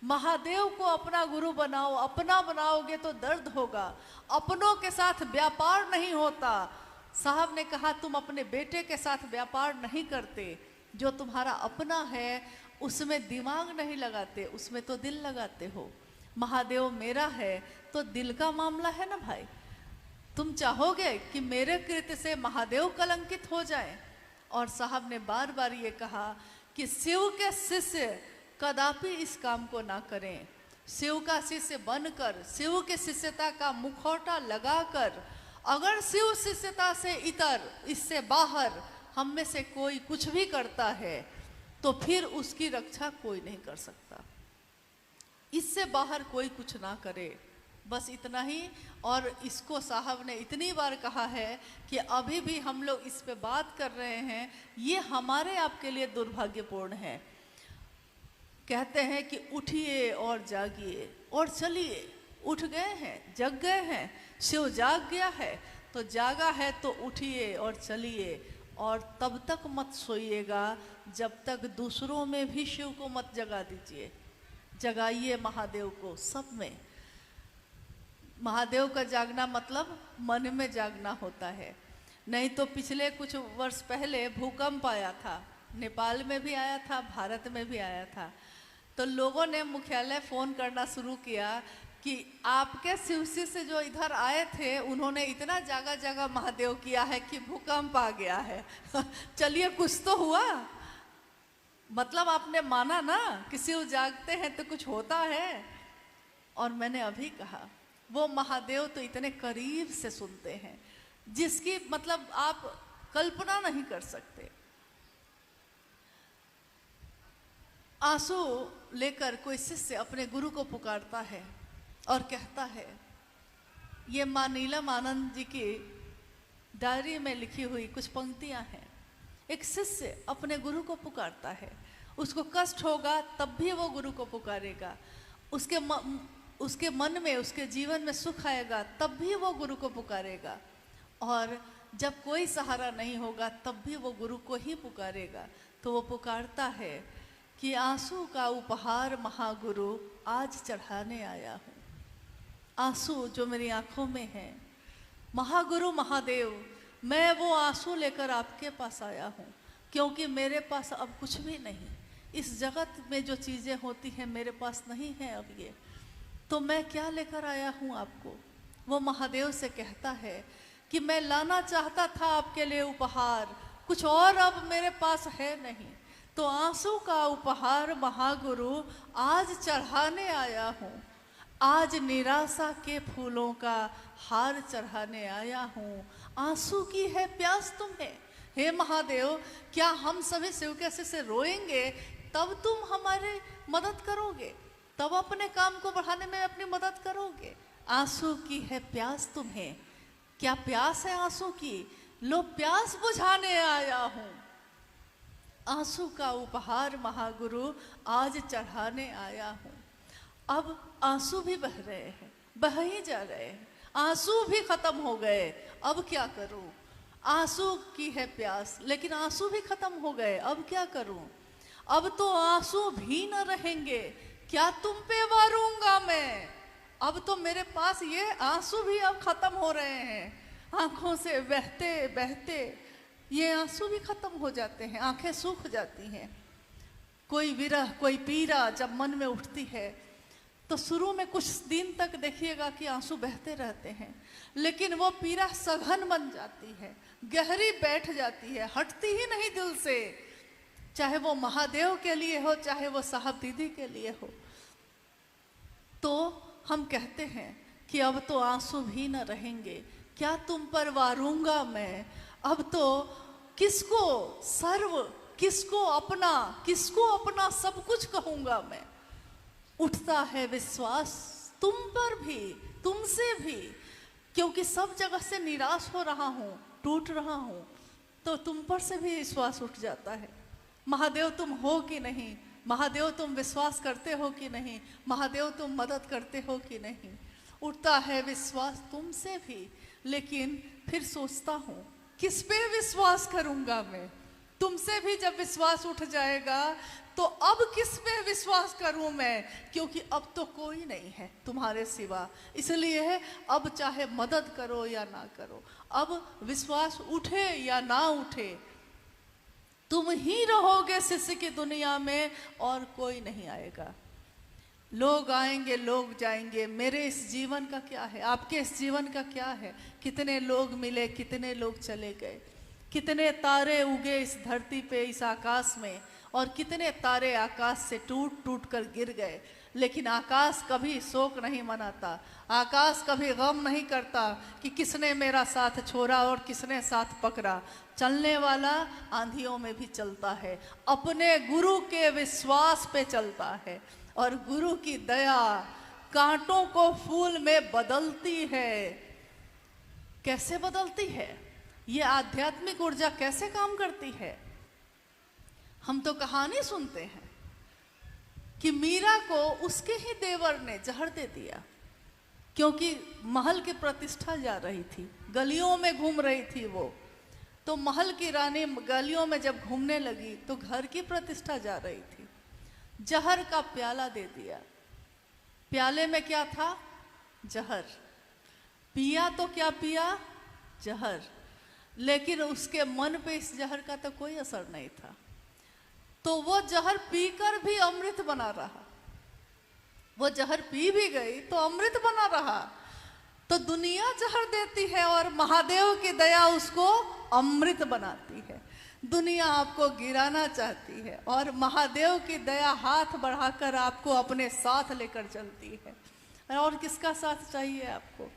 महादेव को अपना गुरु बनाओ, अपना बनाओगे तो दर्द होगा, अपनों के साथ व्यापार नहीं होता। साहब ने कहा तुम अपने बेटे के साथ व्यापार नहीं करते, जो तुम्हारा अपना है उसमें दिमाग नहीं लगाते, उसमें तो दिल लगाते हो। महादेव मेरा है तो दिल का मामला है ना भाई। तुम चाहोगे कि मेरे कृत्य से महादेव कलंकित हो जाए? और साहब ने बार बार ये कहा कि शिव के शिष्य कदापि इस काम को ना करें। शिव का शिष्य बनकर, शिव के शिष्यता का मुखौटा लगाकर, अगर शिव शिष्यता से इतर, इससे बाहर हम में से कोई कुछ भी करता है तो फिर उसकी रक्षा कोई नहीं कर सकता। इससे बाहर कोई कुछ ना करे, बस इतना ही। और इसको साहब ने इतनी बार कहा है कि अभी भी हम लोग इस पे बात कर रहे हैं, ये हमारे आपके लिए दुर्भाग्यपूर्ण है। कहते हैं कि उठिए और जागिए और चलिए। उठ गए हैं, जग गए हैं, शिव जाग गया है तो जागा है तो उठिए और चलिए। और तब तक मत सोइएगा जब तक दूसरों में भी शिव को मत जगा दीजिए। जगाइए महादेव को सब में। महादेव का जागना मतलब मन में जागना होता है। नहीं तो पिछले कुछ वर्ष पहले भूकंप आया था, नेपाल में भी आया था, भारत में भी आया था। तो लोगों ने मुख्यालय फ़ोन करना शुरू किया कि आपके शिवसी से जो इधर आए थे उन्होंने इतना जागा जागा महादेव किया है कि भूकंप आ गया है। चलिए कुछ तो हुआ, मतलब आपने माना ना कि शिव जागते हैं तो कुछ होता है। और मैंने अभी कहा वो महादेव तो इतने करीब से सुनते हैं जिसकी मतलब आप कल्पना नहीं कर सकते। आंसू लेकर कोई शिष्य अपने गुरु को पुकारता है और कहता है, ये माँ नीलम आनंद जी की डायरी में लिखी हुई कुछ पंक्तियां हैं। एक शिष्य अपने गुरु को पुकारता है, उसको कष्ट होगा तब भी वो गुरु को पुकारेगा, उसके मन में, उसके जीवन में सुख आएगा तब भी वो गुरु को पुकारेगा, और जब कोई सहारा नहीं होगा तब भी वो गुरु को ही पुकारेगा। तो वो पुकारता है कि आंसू का उपहार महागुरु आज चढ़ाने आया हूँ। आंसू जो मेरी आंखों में है, महागुरु महादेव, मैं वो आंसू लेकर आपके पास आया हूँ, क्योंकि मेरे पास अब कुछ भी नहीं। इस जगत में जो चीज़ें होती हैं मेरे पास नहीं है अब ये, तो मैं क्या लेकर आया हूँ आपको। वो महादेव से कहता है कि मैं लाना चाहता था आपके लिए उपहार, कुछ और अब मेरे पास है नहीं, तो आंसू का उपहार महागुरु आज चढ़ाने आया हूँ। आज निराशा के फूलों का हार चढ़ाने आया हूँ। आंसू की है प्यास तुम्हें, हे महादेव, क्या हम सभी शिव के से रोएंगे तब तुम हमारी मदद करोगे, तब अपने काम को बढ़ाने में अपनी मदद करोगे। आंसू की है प्यास तुम्हें, क्या प्यास है आंसू की, लो प्यास बुझाने आया हूँ। आंसू का उपहार महागुरु आज चढ़ाने आया हूँ। अब आंसू भी बह रहे हैं, बह ही जा रहे हैं, आंसू भी खत्म हो गए, अब क्या करूं। आंसू की है प्यास, लेकिन आंसू भी खत्म हो गए, अब क्या करूं। अब तो आंसू भी न रहेंगे, क्या तुम पे वारूंगा मैं। अब तो मेरे पास ये आंसू भी अब खत्म हो रहे हैं, आंखों से बहते बहते ये आंसू भी खत्म हो जाते हैं, आंखें सूख जाती हैं। कोई विरह, कोई पीड़ा जब मन में उठती है तो शुरू में कुछ दिन तक देखिएगा कि आंसू बहते रहते हैं, लेकिन वो पीड़ा सघन बन जाती है, गहरी बैठ जाती है, हटती ही नहीं दिल से, चाहे वो महादेव के लिए हो, चाहे वो साहब दीदी के लिए हो। तो हम कहते हैं कि अब तो आंसू भी न रहेंगे, क्या तुम पर वारूंगा मैं। अब तो किसको सर्व, किसको अपना सब कुछ कहूंगा मैं। उठता है विश्वास तुम पर भी, तुमसे भी, क्योंकि सब जगह से निराश हो रहा हूँ, टूट रहा हूँ, तो तुम पर से भी विश्वास उठ जाता है। महादेव तुम हो कि नहीं, महादेव तुम विश्वास करते हो कि नहीं, महादेव तुम मदद करते हो कि नहीं। उठता है विश्वास तुमसे भी, लेकिन फिर सोचता हूँ किस पे विश्वास करूँगा मैं। तुमसे भी जब विश्वास उठ जाएगा तो अब किस पे विश्वास करूं मैं, क्योंकि अब तो कोई नहीं है तुम्हारे सिवा। इसलिए अब चाहे मदद करो या ना करो, अब विश्वास उठे या ना उठे, तुम ही रहोगे शिष्य की दुनिया में और कोई नहीं आएगा। लोग आएंगे, लोग जाएंगे, मेरे इस जीवन का क्या है, आपके इस जीवन का क्या है। कितने लोग मिले, कितने लोग चले गए, कितने तारे उगे इस धरती पे, इस आकाश में, और कितने तारे आकाश से टूट टूट कर गिर गए। लेकिन आकाश कभी शोक नहीं मनाता, आकाश कभी गम नहीं करता कि किसने मेरा साथ छोड़ा और किसने साथ पकड़ा। चलने वाला आंधियों में भी चलता है, अपने गुरु के विश्वास पे चलता है, और गुरु की दया कांटों को फूल में बदलती है। कैसे बदलती है, ये आध्यात्मिक ऊर्जा कैसे काम करती है। हम तो कहानी सुनते हैं कि मीरा को उसके ही देवर ने जहर दे दिया, क्योंकि महल की प्रतिष्ठा जा रही थी, गलियों में घूम रही थी वो। तो महल की रानी गलियों में जब घूमने लगी तो घर की प्रतिष्ठा जा रही थी, जहर का प्याला दे दिया। प्याले में क्या था, जहर। पिया तो क्या पिया, जहर, लेकिन उसके मन पे इस जहर का तो कोई असर नहीं था। तो वो जहर पीकर भी अमृत बना रहा, वो जहर पी भी गई तो अमृत बना रहा। तो दुनिया जहर देती है और महादेव की दया उसको अमृत बनाती है। दुनिया आपको गिराना चाहती है और महादेव की दया हाथ बढ़ाकर आपको अपने साथ लेकर चलती है। और किसका साथ चाहिए आपको।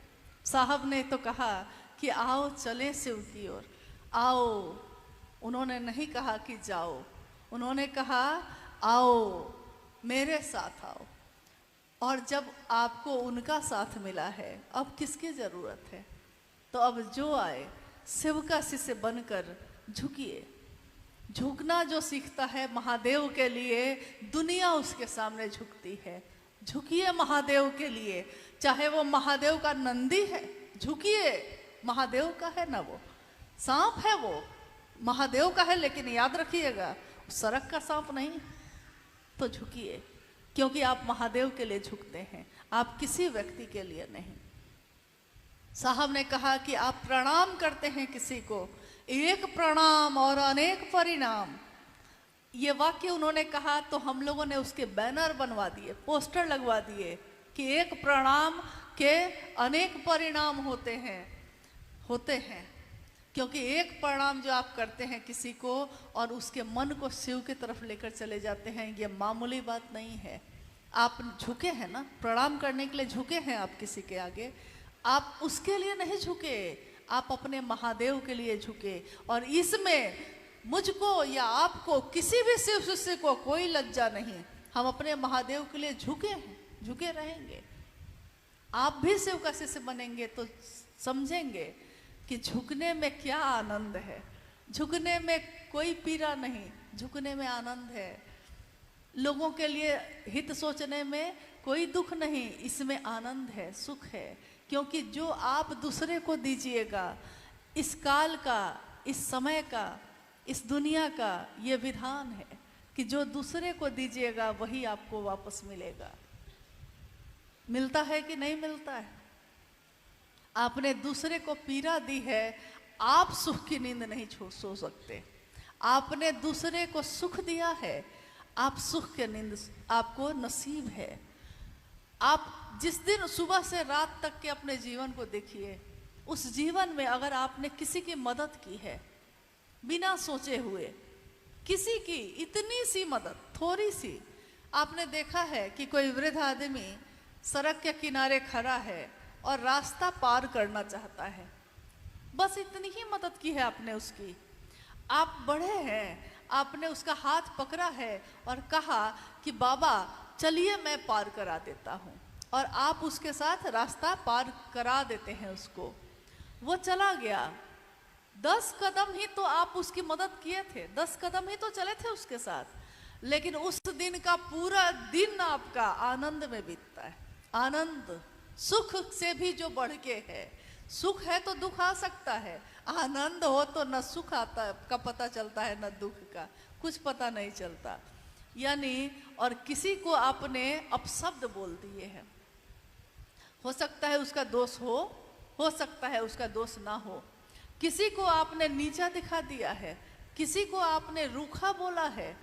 साहब ने तो कहा कि आओ चले शिव की ओर, आओ। उन्होंने नहीं कहा कि जाओ, उन्होंने कहा आओ मेरे साथ आओ। और जब आपको उनका साथ मिला है, अब किसकी ज़रूरत है। तो अब जो आए शिव का शिष्य बनकर झुकिए। झुकना जो सीखता है महादेव के लिए, दुनिया उसके सामने झुकती है। झुकिए महादेव के लिए, चाहे वो महादेव का नंदी है, झुकिए। महादेव का है ना, वो सांप है, वो महादेव का है, लेकिन याद रखिएगा सरक का सांप नहीं, तो झुकिए, क्योंकि आप महादेव के लिए झुकते हैं, आप किसी व्यक्ति के लिए नहीं। साहब ने कहा कि आप प्रणाम करते हैं किसी को, एक प्रणाम और अनेक परिणाम। ये वाक्य उन्होंने कहा तो हम लोगों ने उसके बैनर बनवा दिए, पोस्टर लगवा दिए कि एक प्रणाम के अनेक परिणाम होते हैं, क्योंकि एक प्रणाम जो आप करते हैं किसी को और उसके मन को शिव की तरफ लेकर चले जाते हैं, ये मामूली बात नहीं है। आप झुके हैं ना, प्रणाम करने के लिए झुके हैं आप किसी के आगे, आप उसके लिए नहीं झुके, आप अपने महादेव के लिए झुके। और इसमें मुझको या आपको, किसी भी शिव शिष्य को कोई लज्जा नहीं, हम अपने महादेव के लिए झुके हैं, झुके रहेंगे। आप भी शिव का शिष्य बनेंगे तो समझेंगे कि झुकने में क्या आनंद है, झुकने में कोई पीड़ा नहीं, झुकने में आनंद है। लोगों के लिए हित सोचने में कोई दुख नहीं, इसमें आनंद है, सुख है। क्योंकि जो आप दूसरे को दीजिएगा, इस काल का, इस समय का, इस दुनिया का ये विधान है कि जो दूसरे को दीजिएगा वही आपको वापस मिलेगा। मिलता है कि नहीं मिलता है? आपने दूसरे को पीड़ा दी है, आप सुख की नींद नहीं सो सकते। आपने दूसरे को सुख दिया है, आप सुख की नींद आपको नसीब है। आप जिस दिन सुबह से रात तक के अपने जीवन को देखिए, उस जीवन में अगर आपने किसी की मदद की है बिना सोचे हुए, किसी की इतनी सी मदद, थोड़ी सी, आपने देखा है कि कोई वृद्ध आदमी सड़क के किनारे खड़ा है और रास्ता पार करना चाहता है, बस इतनी ही मदद की है आपने उसकी। आप बढ़े हैं, आपने उसका हाथ पकड़ा है और कहा कि बाबा चलिए मैं पार करा देता हूँ, और आप उसके साथ रास्ता पार करा देते हैं उसको। वो चला गया, 10 कदम ही तो आप उसकी मदद किए थे, 10 कदम ही तो चले थे उसके साथ, लेकिन उस दिन का पूरा दिन आपका आनंद में बीतता है। आनंद सुख से भी जो बढ़ के है, सुख है तो दुख आ सकता है, आनंद हो तो न सुख आता का पता चलता है न दुख का, कुछ पता नहीं चलता। यानी और किसी को आपने अपशब्द बोल दिए हैं, हो सकता है उसका दोष हो सकता है उसका दोष ना हो। किसी को आपने नीचा दिखा दिया है, किसी को आपने रूखा बोला है,